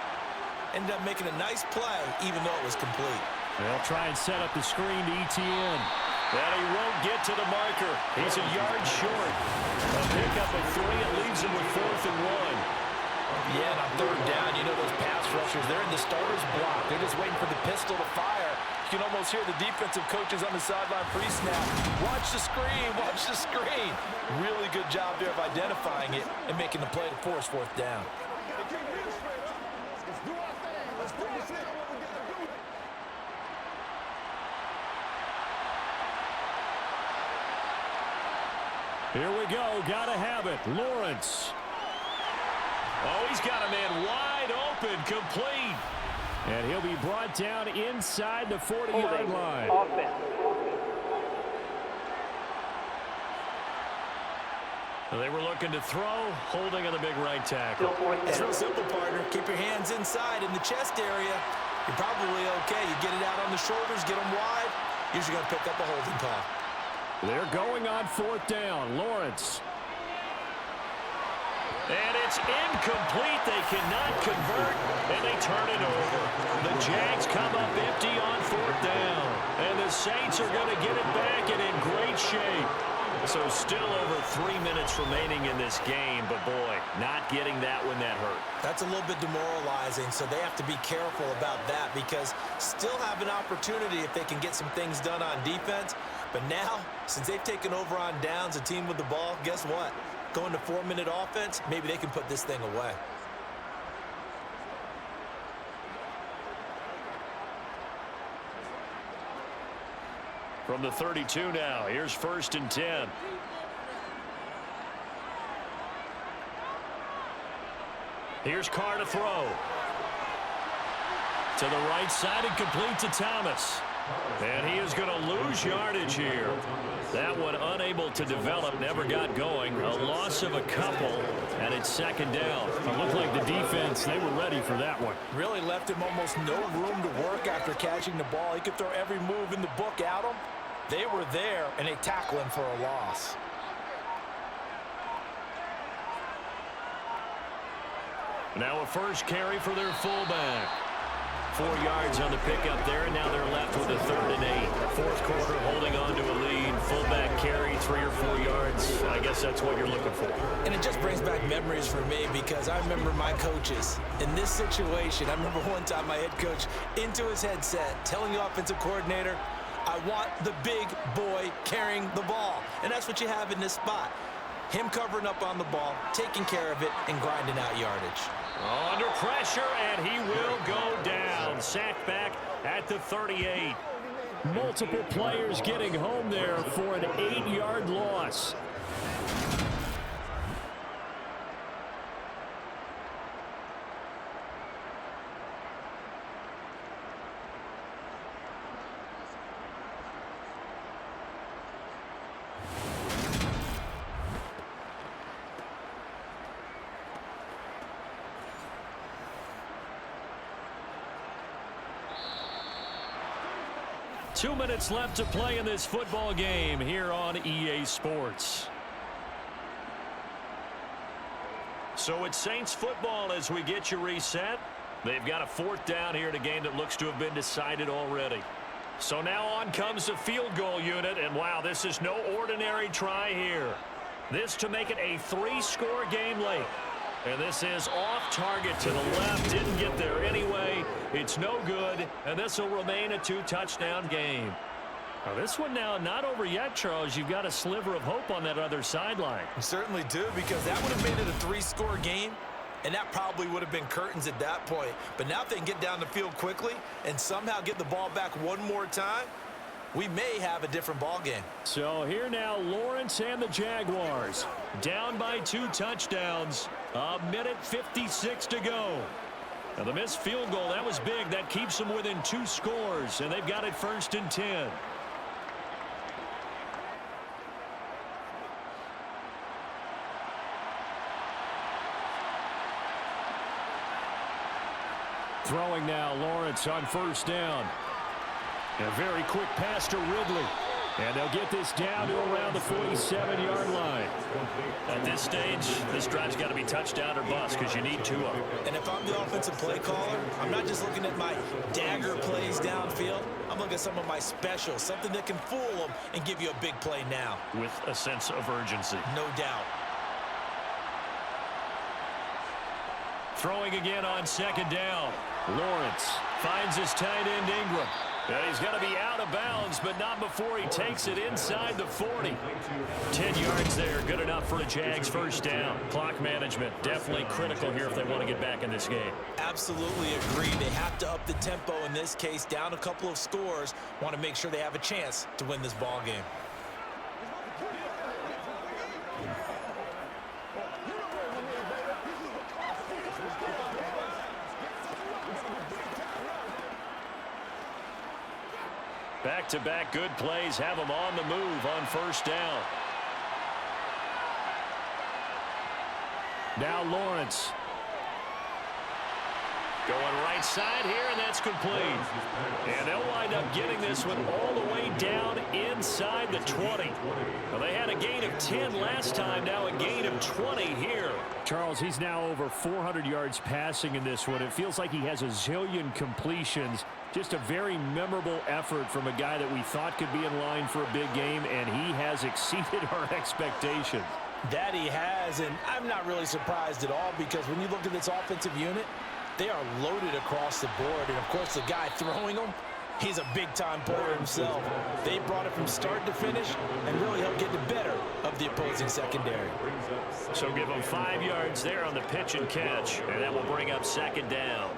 C: Ended up making a nice play, even though it was complete.
D: They'll try and set up the screen to ETN.
B: And he won't get to the marker. He's a yard short. A pickup of 3. It leaves him with 4th and 1.
C: Yeah, and on third down, you know those pass rushers, they're in the starter's block. They're just waiting for the pistol to fire. You can almost hear the defensive coaches on the sideline pre-snap. Watch the screen, watch the screen. Really good job there of identifying it and making the play to force 4th down.
D: Here we go. Gotta have it. Lawrence.
B: Oh, he's got a man wide open, complete.
D: And he'll be brought down inside the 40-yard line.
E: Offense.
B: They were looking to throw, holding on the big right tackle.
E: Still 4th
C: It's
E: down.
C: real simple, partner. Keep your hands inside in the chest area. You're probably okay. You get it out on the shoulders, get them wide. Usually going to pick up a holding call.
D: They're going on 4th down. Lawrence.
B: And it's incomplete. They cannot convert, and they turn it over. The Jags come up empty on 4th down. And the Saints are going to get it back and in great shape. So still over 3 minutes remaining in this game, but boy, not getting that when that hurt.
C: That's a little bit demoralizing, so they have to be careful about that because still have an opportunity if they can get some things done on defense. But now, since they've taken over on downs, a team with the ball, guess what? Going to 4-minute offense, maybe they can put this thing away.
B: From the 32 now, here's 1st and 10. Here's Carr to throw. To the right side and complete to Thomas. And he is going to lose yardage here. That one unable to develop, never got going. A loss of a couple, and it's 2nd down.
D: It looked like the defense, they were ready for that one.
C: Really left him almost no room to work after catching the ball. He could throw every move in the book at him. They were there, and they tackle him for a loss.
B: Now a first carry for their fullback. 4 yards on the pickup there, and now they're left with a 3rd and 8. 4th quarter, holding on to a lead. Fullback carry, 3 or 4 yards. I guess that's what you're looking for.
C: And it just brings back memories for me because I remember my coaches in this situation. I remember one time my head coach into his headset telling the offensive coordinator, I want the big boy carrying the ball. And that's what you have in this spot. Him covering up on the ball, taking care of it, and grinding out yardage.
B: Under pressure, and he will go down. Sacked back at the 38.
D: Multiple players getting home there for an 8-yard loss.
B: Two minutes left to play in this football game here on EA Sports. So it's Saints football as we get you reset. They've got a 4th down here in a game that looks to have been decided already. So now on comes the field goal unit, and wow, this is no ordinary try here. This to make it a 3-score game late. And this is off target to the left. Didn't get there anyway. It's no good. And this will remain a 2-touchdown game.
D: Now this one now not over yet, Charles. You've got a sliver of hope on that other sideline.
C: You certainly do, because that would have made it a 3-score game. And that probably would have been curtains at that point. But now if they can get down the field quickly and somehow get the ball back one more time, we may have a different ball game.
D: So here now, Lawrence and the Jaguars
B: Down by 2 touchdowns. A minute 56 to go. Now the missed field goal, that was big. That keeps them within 2 scores, and they've got it 1st and 10.
D: throwing now. Lawrence on 1st down. A very quick pass to Ridley. And they'll get this down to around the 47-yard line.
B: At this stage, this drive's got to be touchdown or bust because you need 2 of them.
C: And if I'm the offensive play caller, I'm not just looking at my dagger plays downfield. I'm looking at some of my specials, something that can fool them and give you a big play now.
B: With a sense of urgency.
C: No doubt.
B: Throwing again on 2nd down.
D: Lawrence
B: finds his tight end Ingram. He's going to be out of bounds, but not before he takes it inside the 40. 10 yards there, good enough for a Jags 1st down. Clock management definitely critical here if they want to get back in this game.
C: Absolutely agree. They have to up the tempo in this case, down a couple of scores. Want to make sure they have a chance to win this ball game.
B: Back-to-back good plays have them on the move on 1st down.
D: Now Lawrence.
B: Going right side here, and that's complete. And they'll wind up getting this one all the way down inside the 20. Well, they had a gain of 10 last time, now a gain of 20 here.
D: Charles, he's now over 400 yards passing in this one. It feels like he has a zillion completions. Just a very memorable effort from a guy that we thought could be in line for a big game, and he has exceeded our expectations.
C: That he has, and I'm not really surprised at all because when you look at this offensive unit, they are loaded across the board. And, of course, the guy throwing them, he's a big-time player himself. They brought it from start to finish and really helped get the better of the opposing secondary.
B: So give them 5 yards there on the pitch and catch, and that will bring up second down.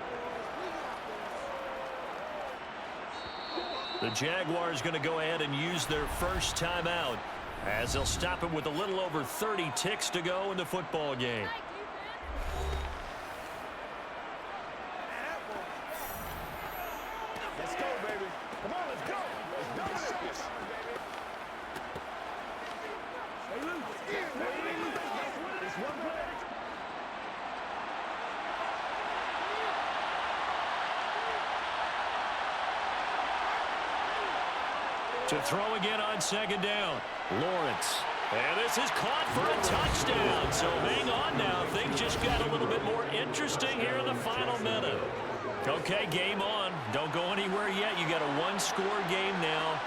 B: The Jaguars going to go ahead and use their first timeout as they'll stop it with a little over 30 ticks to go in the football game.
H: Let's go, baby. Come on, let's go. Let's do this. Stay loose. Stay loose. It's one play.
B: To throw again on second down. Lawrence. And this is caught for a touchdown. So hang on now. Things just got a little bit more interesting here in the final minute. Okay, game on. Don't go anywhere yet. You got a one-score game now.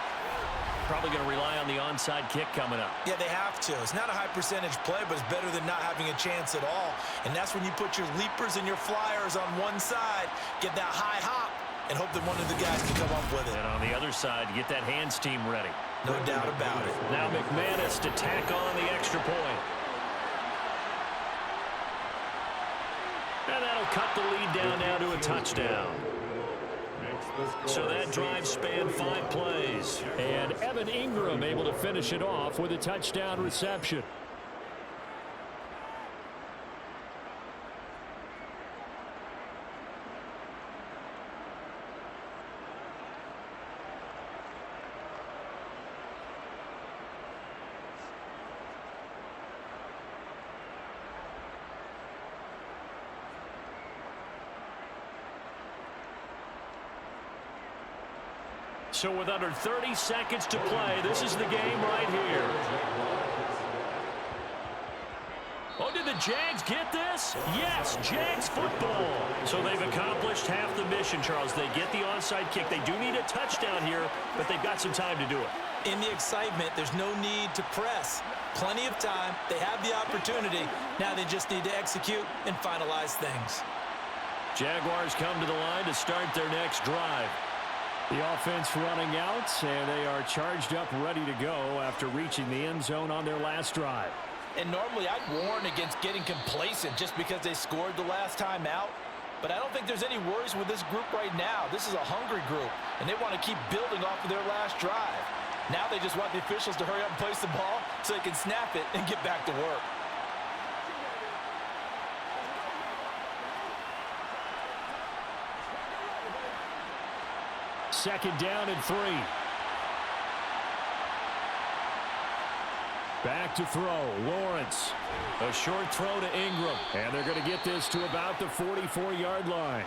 B: Probably going to rely on the onside kick coming up.
C: Yeah, they have to. It's not a high-percentage play, but it's better than not having a chance at all. And that's when you put your leapers and your flyers on one side, get that high hop, and hope that one of the guys can come up with it.
B: And on the other side, get that hands team ready.
C: No doubt about it.
B: Now McManus to tack on the extra point. And that'll cut the lead down now to a touchdown. So that drive spanned 5 plays.
D: And Evan Ingram able to finish it off with a touchdown reception.
B: So with under 30 seconds to play, this is the game right here. Oh, did the Jags get this? Yes, Jags football. So they've accomplished half the mission, Charles. They get the onside kick. They do need a touchdown here, but they've got some time to do it.
C: In the excitement, there's no need to press. Plenty of time. They have the opportunity. Now they just need to execute and finalize things.
B: Jaguars come to the line to start their next drive.
D: The offense running out, and they are charged up, ready to go after reaching the end zone on their last drive.
C: And normally I'd warn against getting complacent just because they scored the last time out. But I don't think there's any worries with this group right now. This is a hungry group, and they want to keep building off of their last drive. Now they just want the officials to hurry up and place the ball so they can snap it and get back to work.
D: Second down and 3. Back to throw. Lawrence.
B: A short throw to Ingram.
D: And they're going to get this to about the 44-yard line.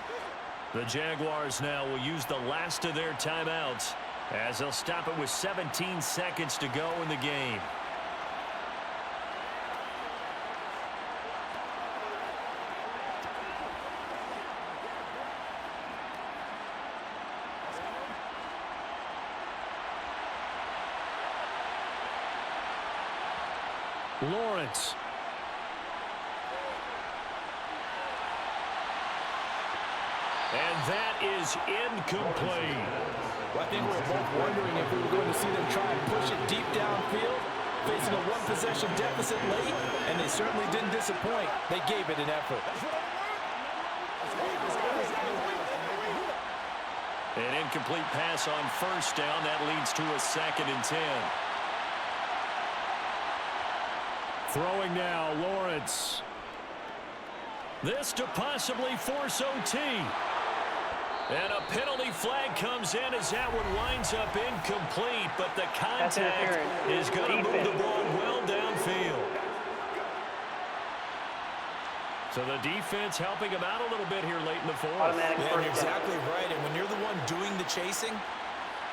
B: The Jaguars now will use the last of their timeouts as they'll stop it with 17 seconds to go in the game.
D: Lawrence.
B: And that is incomplete.
C: Well, I think we were both wondering if we were going to see them try and push it deep downfield, facing a one-possession deficit late, and they certainly didn't disappoint. They gave it an effort.
B: An incomplete pass on first down. That leads to a 2nd and 10.
D: Throwing now, Lawrence.
B: This to possibly force OT. And a penalty flag comes in as that one winds up incomplete, but the contact is going to move the ball well downfield. So the defense helping him out a little bit here late in the fourth.
E: Automatic
C: Yeah,
E: first
C: you're
E: down.
C: exactly right. And when you're the one doing the chasing,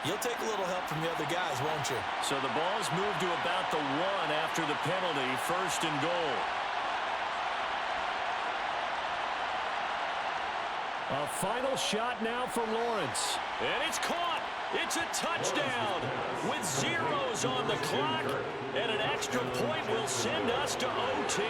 C: you'll take a little help from the other guys, won't you?
B: So the ball's moved to about the 1 after the penalty, 1st and goal.
D: A final shot now for Lawrence.
B: And it's caught. It's a touchdown with zeros on the clock. And an extra point will send us to OT.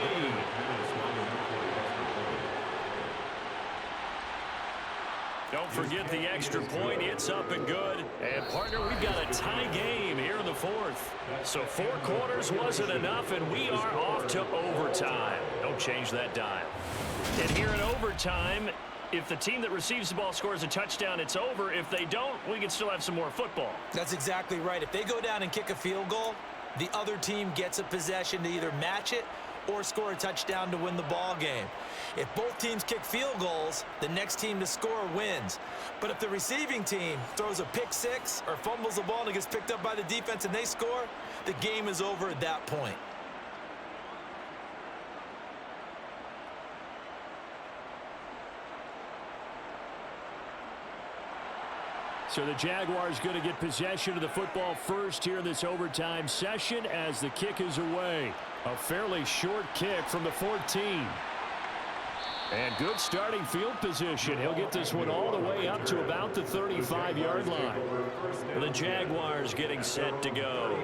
B: Don't forget the extra point. It's up and good. And, partner, we've got a tie game here in the fourth. So 4 quarters wasn't enough, and we are off to overtime. Don't change that dial. And here in overtime, if the team that receives the ball scores a touchdown, it's over. If they don't, we can still have some more football.
C: That's exactly right. If they go down and kick a field goal, the other team gets a possession to either match it or score a touchdown to win the ball game. If both teams kick field goals, the next team to score wins. But if the receiving team throws a pick six or fumbles the ball and it gets picked up by the defense and they score, the game is over at that point.
D: So the Jaguars going to get possession of the football first here in this overtime session as the kick is away. A fairly short kick from the 14. And good starting field position. He'll get this one all the way up to about the 35-yard line.
B: The Jaguars getting set to go.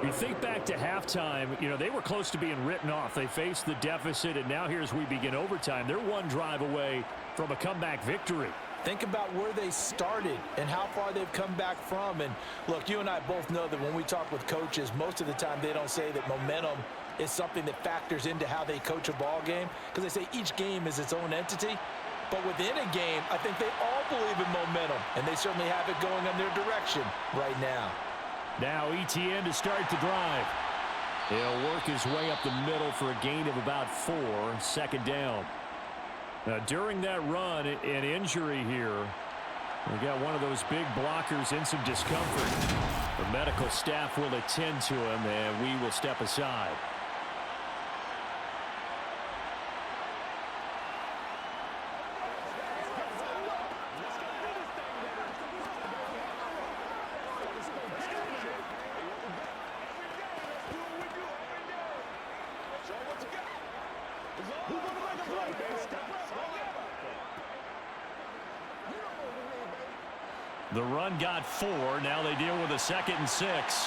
D: You think back to halftime, you know, they were close to being written off. They faced the deficit, and now here's we begin overtime. They're one drive away from a comeback victory.
C: Think about where they started and how far they've come back from. And look, you and I both know that when we talk with coaches, most of the time they don't say that momentum is something that factors into how they coach a ball game, because they say each game is its own entity. But within a game, I think they all believe in momentum, and they certainly have it going in their direction right now.
D: Now Etienne to start the drive. He'll work his way up the middle for a gain of about 4, 2nd down. Now, during that run, an injury here. We got one of those big blockers in some discomfort. The medical staff will attend to him, and we will step aside.
B: The run got 4. Now they deal with a 2nd and 6.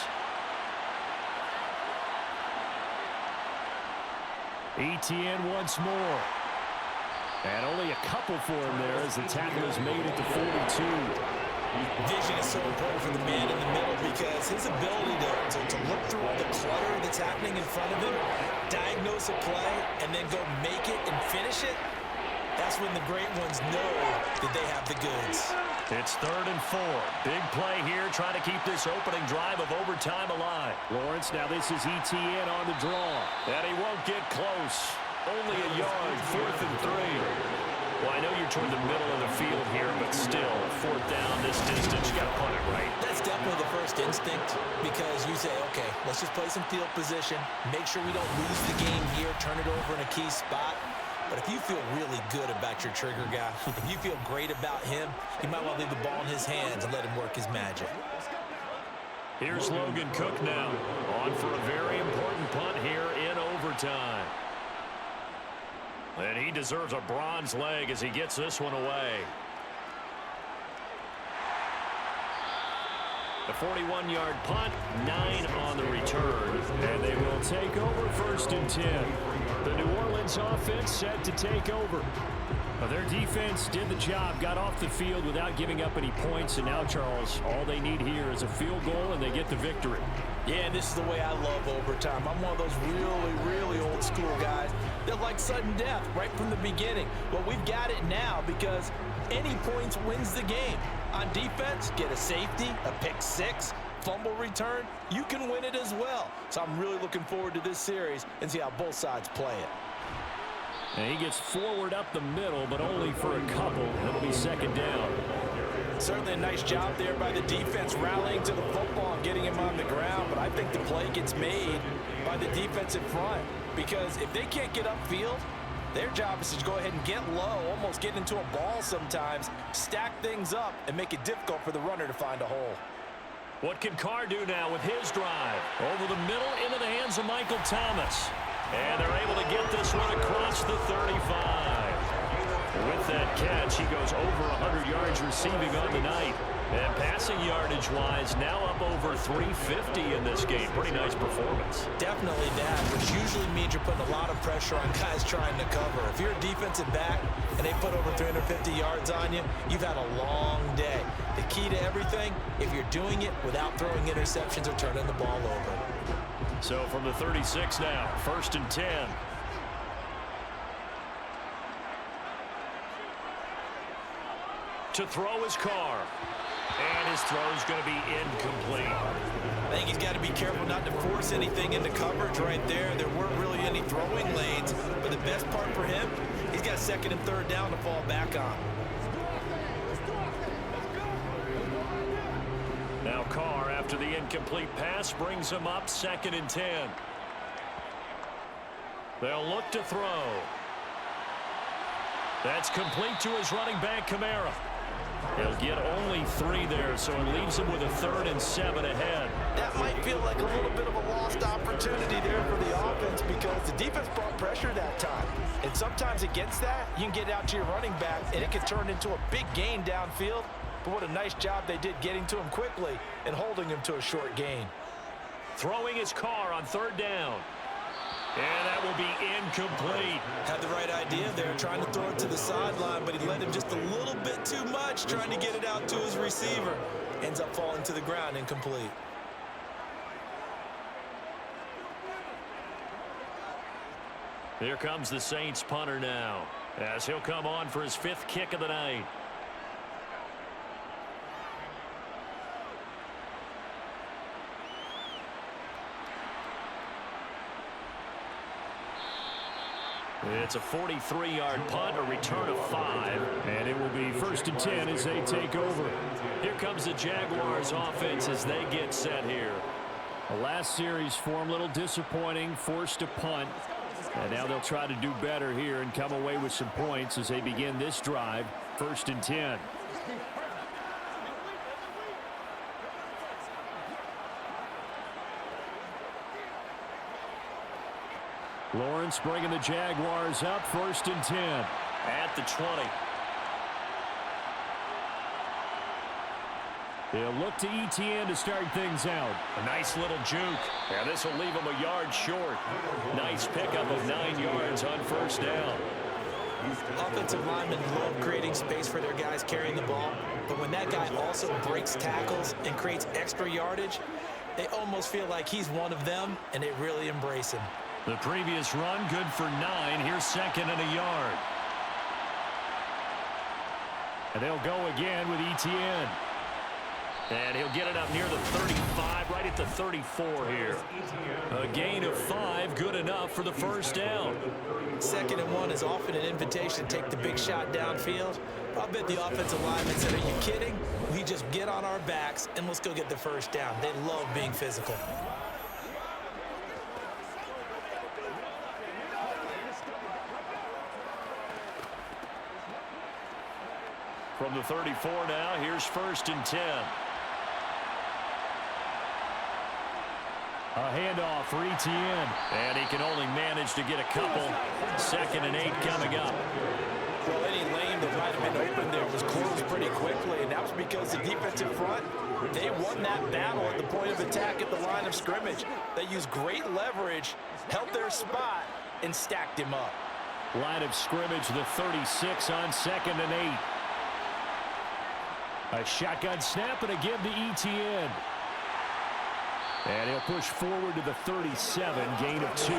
D: Etienne once more. And only a couple for him there as the tackle is made at the 42.
C: Vision is so important for the man in the middle, because his ability to look through all the clutter that's happening in front of him, diagnose a play, and then go make it and finish it, that's when the great ones know that they have the goods.
B: It's 3rd and 4. Big play here, trying to keep this opening drive of overtime alive.
D: Lawrence, now this is Etienne on the draw.
B: And he won't get close. Only a yard, 4th and 3. Well, I know you're toward the middle of the field here, but still, 4th down this distance, you got to punt it, right?
C: That's definitely the first instinct, because you say, okay, let's just play some field position, make sure we don't lose the game here, turn it over in a key spot. But if you feel really good about your trigger guy, if you feel great about him, you might want to leave the ball in his hands and let him work his magic.
B: Here's Logan Cook now, on for a very important punt here in overtime. And he deserves a bronze leg as he gets this one away. The 41-yard punt, 9 on the return.
D: And they will take over 1st and 10. The New Orleans offense set to take over. Well, their defense did the job, got off the field without giving up any points, and now, Charles, all they need here is a field goal, and they get the victory.
C: Yeah, this is the way I love overtime. I'm one of those really old school guys that like sudden death right from the beginning. Well, we've got it now, because any points wins the game. On defense, get a safety, a pick six, fumble return, you can win it as well. So I'm really looking forward to this series and see how both sides play it.
D: And he gets forward up the middle, but only for a couple. It'll be 2nd down.
C: Certainly a nice job there by the defense rallying to the football and getting him on the ground, but I think the play gets made by the defensive front, because if they can't get upfield, Their job is to go ahead and get low, almost get into a ball sometimes, stack things up, and make it difficult for the runner to find a hole.
B: What can Carr do now with his drive? Over the middle, into the hands of Michael Thomas. And they're able to get this one across the 35. With that catch, he goes over 100 yards receiving on the night. And passing yardage-wise, now up over 350 in this game. Pretty nice performance.
C: Definitely that, which usually means you're putting a lot of pressure on guys trying to cover. If you're a defensive back and they put over 350 yards on you, you've had a long day. The key to everything, if you're doing it without throwing interceptions or turning the ball over.
B: So from the 36 now, 1st and 10. To throw his Carr. And his throw is going to be incomplete.
C: I think he's got to be careful not to force anything into coverage right there. There weren't really any throwing lanes. But the best part for him, he's got 2nd and 3rd down to fall back on.
B: Now Carr, after the incomplete pass, brings him up 2nd and 10. They'll look to throw. That's complete to his running back, Kamara. He'll get only 3 there, so it leaves him with a 3rd and 7 ahead.
C: That might feel like a little bit of a lost opportunity there for the offense because the defense brought pressure that time. And sometimes against that, you can get out to your running back, and it can turn into a big gain downfield. But what a nice job they did getting to him quickly and holding him to a short gain.
B: Throwing his Carr on 3rd down. And that will be incomplete.
C: Had the right idea there, trying to throw it to the sideline, but he led him just a little bit too much, trying to get it out to his receiver. Ends up falling to the ground, incomplete.
B: Here comes the Saints punter now, as he'll come on for his 5th kick of the night. It's a 43-yard punt, a return of 5.
D: And it will be 1st and 10 as they take over.
B: Here comes the Jaguars offense as they get set here.
D: The last series for them, a little disappointing, forced a punt. And now they'll try to do better here and come away with some points as they begin this drive, 1st and 10. Lawrence bringing the Jaguars up, 1st and 10.
B: At the 20.
D: They'll look to ETN to start things out.
B: A nice little juke. Yeah, this will leave him a yard short. Nice pickup of 9 yards on 1st down.
C: Offensive linemen love creating space for their guys carrying the ball, but when that guy also breaks tackles and creates extra yardage, they almost feel like he's one of them, and they really embrace him.
B: The previous run, good for 9. Here's 2nd and a yard.
D: And they'll go again with ETN.
B: And he'll get it up near the 35, right at the 34 here. A gain of 5, good enough for the 1st down.
C: 2nd and 1 is often an invitation to take the big shot downfield. I bet the offensive lineman said, are you kidding? We just get on our backs and let's go get the 1st down. They love being physical.
B: From the 34 now, here's 1st and 10.
D: A handoff for ETN.
B: And he can only manage to get a couple. 2nd and 8 coming up.
C: Well, any lane that might have been open there was closed pretty quickly, and that was because the defensive front, they won that battle at the point of attack at the line of scrimmage. They used great leverage, held their spot, and stacked him up.
D: Line of scrimmage, the 36 on 2nd and 8. A shotgun snap and a give to ETN. And he'll push forward to the 37, gain of 2.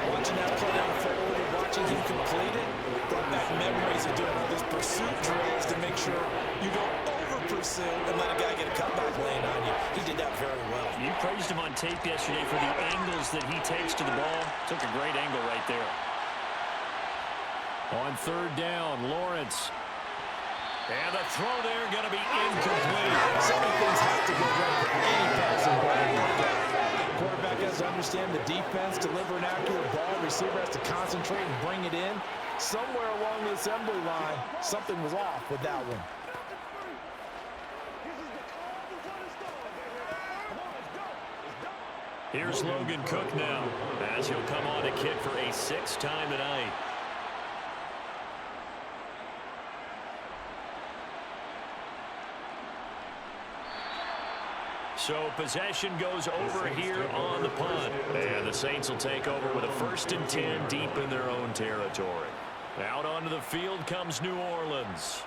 C: Watching that play unfold and watching him complete it, brought back memories of doing all these pursuit drills to make sure you don't over-pursue and let a guy get a cutback lane on you. He did that very well.
B: You praised him on tape yesterday for the angles that he takes to the ball. Took a great angle right there.
D: On 3rd down, Lawrence.
B: And the throw there going to be incomplete.
C: So many things have to go right for any passing play. Quarterback has to understand the defense, deliver an accurate ball, receiver has to concentrate and bring it in. Somewhere along the assembly line, something was off with that one.
B: Here's Logan Cook now, as he'll come on to kick for a sixth time tonight. So possession goes over here on the punt. And the Saints will take over with a 1st and 10 deep in their own territory. Out onto the field comes New Orleans.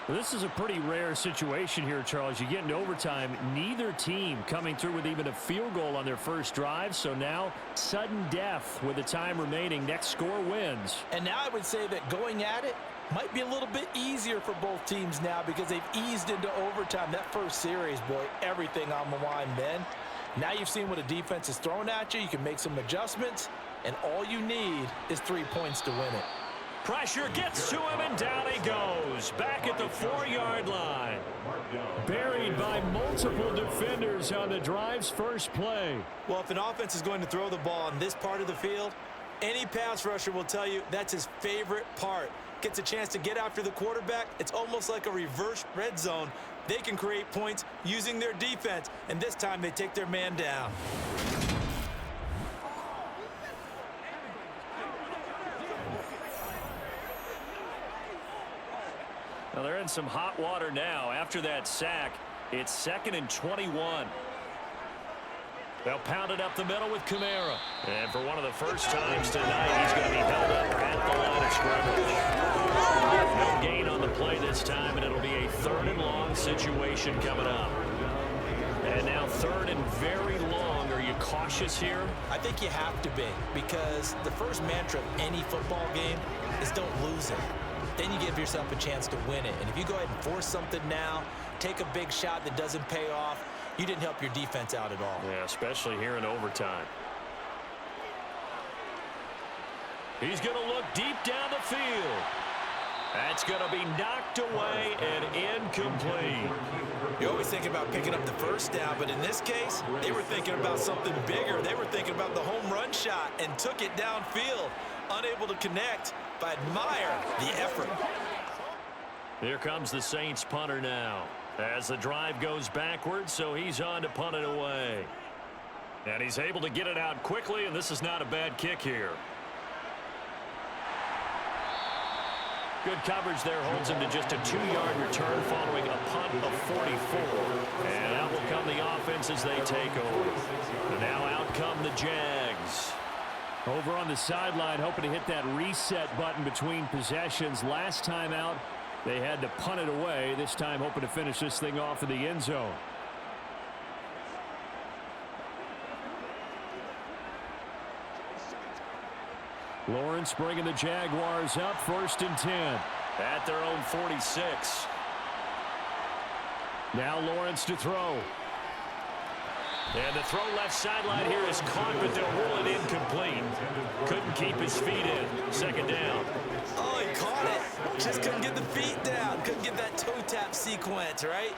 D: Well, this is a pretty rare situation here, Charles. You get into overtime, neither team coming through with even a field goal on their first drive. So now, sudden death with the time remaining. Next score wins.
C: And now I would say that going at it might be a little bit easier for both teams now because they've eased into overtime. That first series, boy, everything on the line then. Now you've seen what a defense is throwing at you. You can make some adjustments, and all you need is 3 points to win it.
B: Pressure gets to him, and down he goes. Back at the 4-yard line.
D: Buried by multiple defenders on the drive's first play.
C: Well, if an offense is going to throw the ball on this part of the field, any pass rusher will tell you that's his favorite part. Gets a chance to get after the quarterback. It's almost like a reverse red zone. They can create points using their defense, and this time they take their man down.
B: Well, they're in some hot water now. After that sack, it's 2nd and 21. They'll pound it up the middle with Kamara. And for one of the first times tonight, he's going to be held up at the line of scrimmage. No gain on the play this time, and it'll be a 3rd and long situation coming up. And now 3rd and very long. Are you cautious here?
C: I think you have to be, because the first mantra of any football game is don't lose it. Then you give yourself a chance to win it. And if you go ahead and force something now, take a big shot that doesn't pay off, you didn't help your defense out at all.
B: Yeah, especially here in overtime. He's going to look deep down the field. That's going to be knocked away and incomplete.
C: You always think about picking up the first down, but in this case, they were thinking about something bigger. They were thinking about the home run shot and took it downfield. Unable to connect, but admire the effort.
B: Here comes the Saints punter now as the drive goes backwards, so he's on to punt it away. And he's able to get it out quickly, and this is not a bad kick here. Good coverage there holds him to just a 2-yard return following a punt of 44. And out will come the offense as they take over. And now out come the Jags.
D: Over on the sideline, hoping to hit that reset button between possessions. Last time out, they had to punt it away. This time hoping to finish this thing off in the end zone. Lawrence bringing the Jaguars up, 1st and 10.
B: At their own 46.
D: Now Lawrence to throw.
B: And the throw left sideline here is caught, but they'll rule it incomplete. Couldn't keep his feet in. 2nd down.
C: Oh, he caught it. Just couldn't get the feet down. Couldn't get that toe tap sequence, right?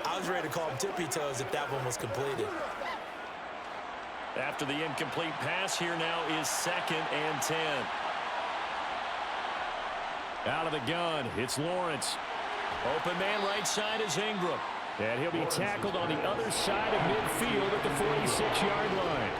C: I was ready to call him tippy toes if that one was completed.
B: After the incomplete pass, here now is 2nd and 10.
D: Out of the gun, it's Lawrence.
B: Open man right side is Ingram.
D: And he'll be tackled on the other side of midfield at the 46-yard line.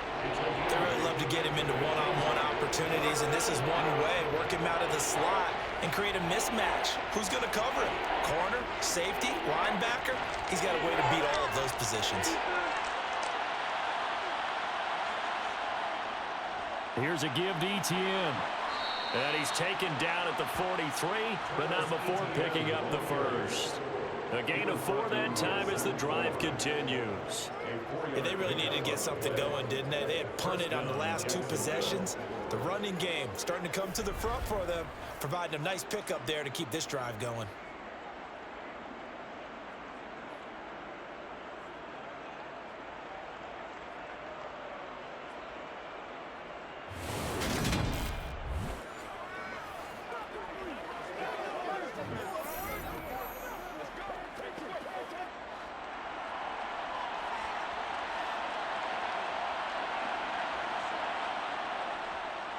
C: They really love to get him into one-on-one opportunities, and this is one way. Work him out of the slot and create a mismatch. Who's going to cover him? Corner, safety, linebacker? He's got a way to beat all of those positions.
D: Here's a give to Etienne.
B: And he's taken down at the 43, but not before picking up the first. A gain of 4 that time as the drive continues.
C: Yeah, they really needed to get something going, didn't they? They had punted on the last 2 possessions. The running game starting to come to the front for them, providing a nice pickup there to keep this drive going.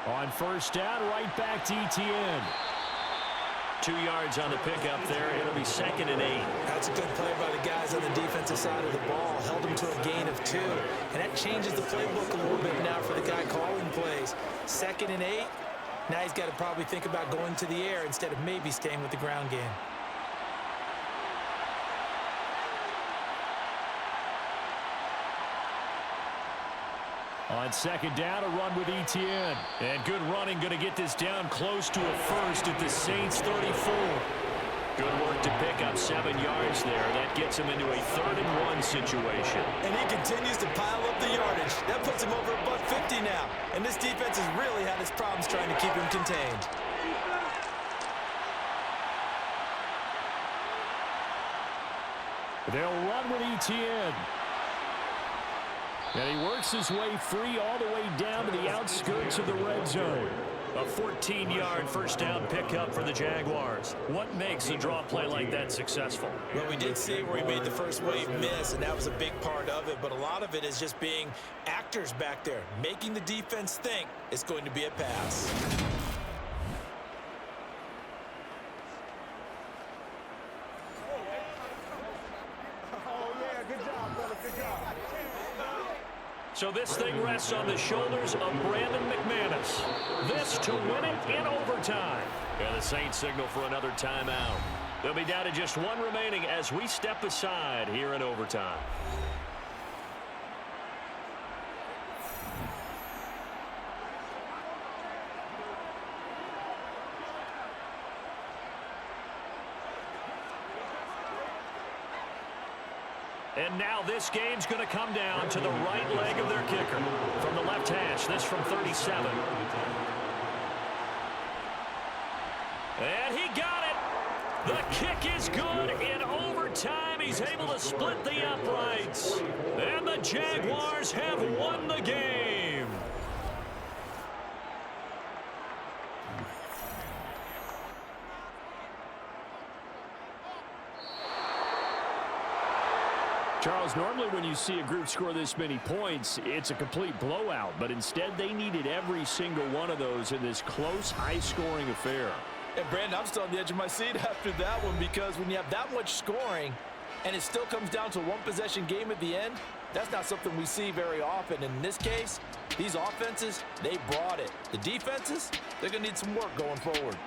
D: On first down, right back to ETN.
B: 2 yards on the pickup there. It'll be 2nd and 8.
C: That's a good play by the guys on the defensive side of the ball. Held them to a gain of 2. And that changes the playbook a little bit now for the guy calling plays. 2nd and 8. Now he's got to probably think about going to the air instead of maybe staying with the ground game.
D: On 2nd down, a run with ETN. And good running, going to get this down close to a first at the Saints 34.
B: Good work to pick up 7 yards there. That gets him into a 3rd and 1 situation.
C: And he continues to pile up the yardage. That puts him over about 50 now. And this defense has really had its problems trying to keep him contained.
D: They'll run with ETN. And he works his way free all the way down to the outskirts of the red zone.
B: A 14-yard first down pickup for the Jaguars. What makes a draw play like that successful?
C: Well, we did see where he made the first wave miss, and that was a big part of it. But a lot of it is just being actors back there, making the defense think it's going to be a pass.
B: So this thing rests on the shoulders of Brandon McManus. This to win it in overtime. And the Saints signal for another timeout. They'll be down to just 1 remaining as we step aside here in overtime. And now this game's going to come down to the right leg of their kicker. From the left hash, this from 37. And he got it. The kick is good in overtime. He's able to split the uprights. And the Jaguars have won the game.
D: Charles, normally when you see a group score this many points, it's a complete blowout. But instead, they needed every single one of those in this close, high-scoring affair.
C: And, Brandon, I'm still on the edge of my seat after that one because when you have that much scoring and it still comes down to a one-possession game at the end, that's not something we see very often. In this case, these offenses, they brought it. The defenses, they're going to need some work going forward.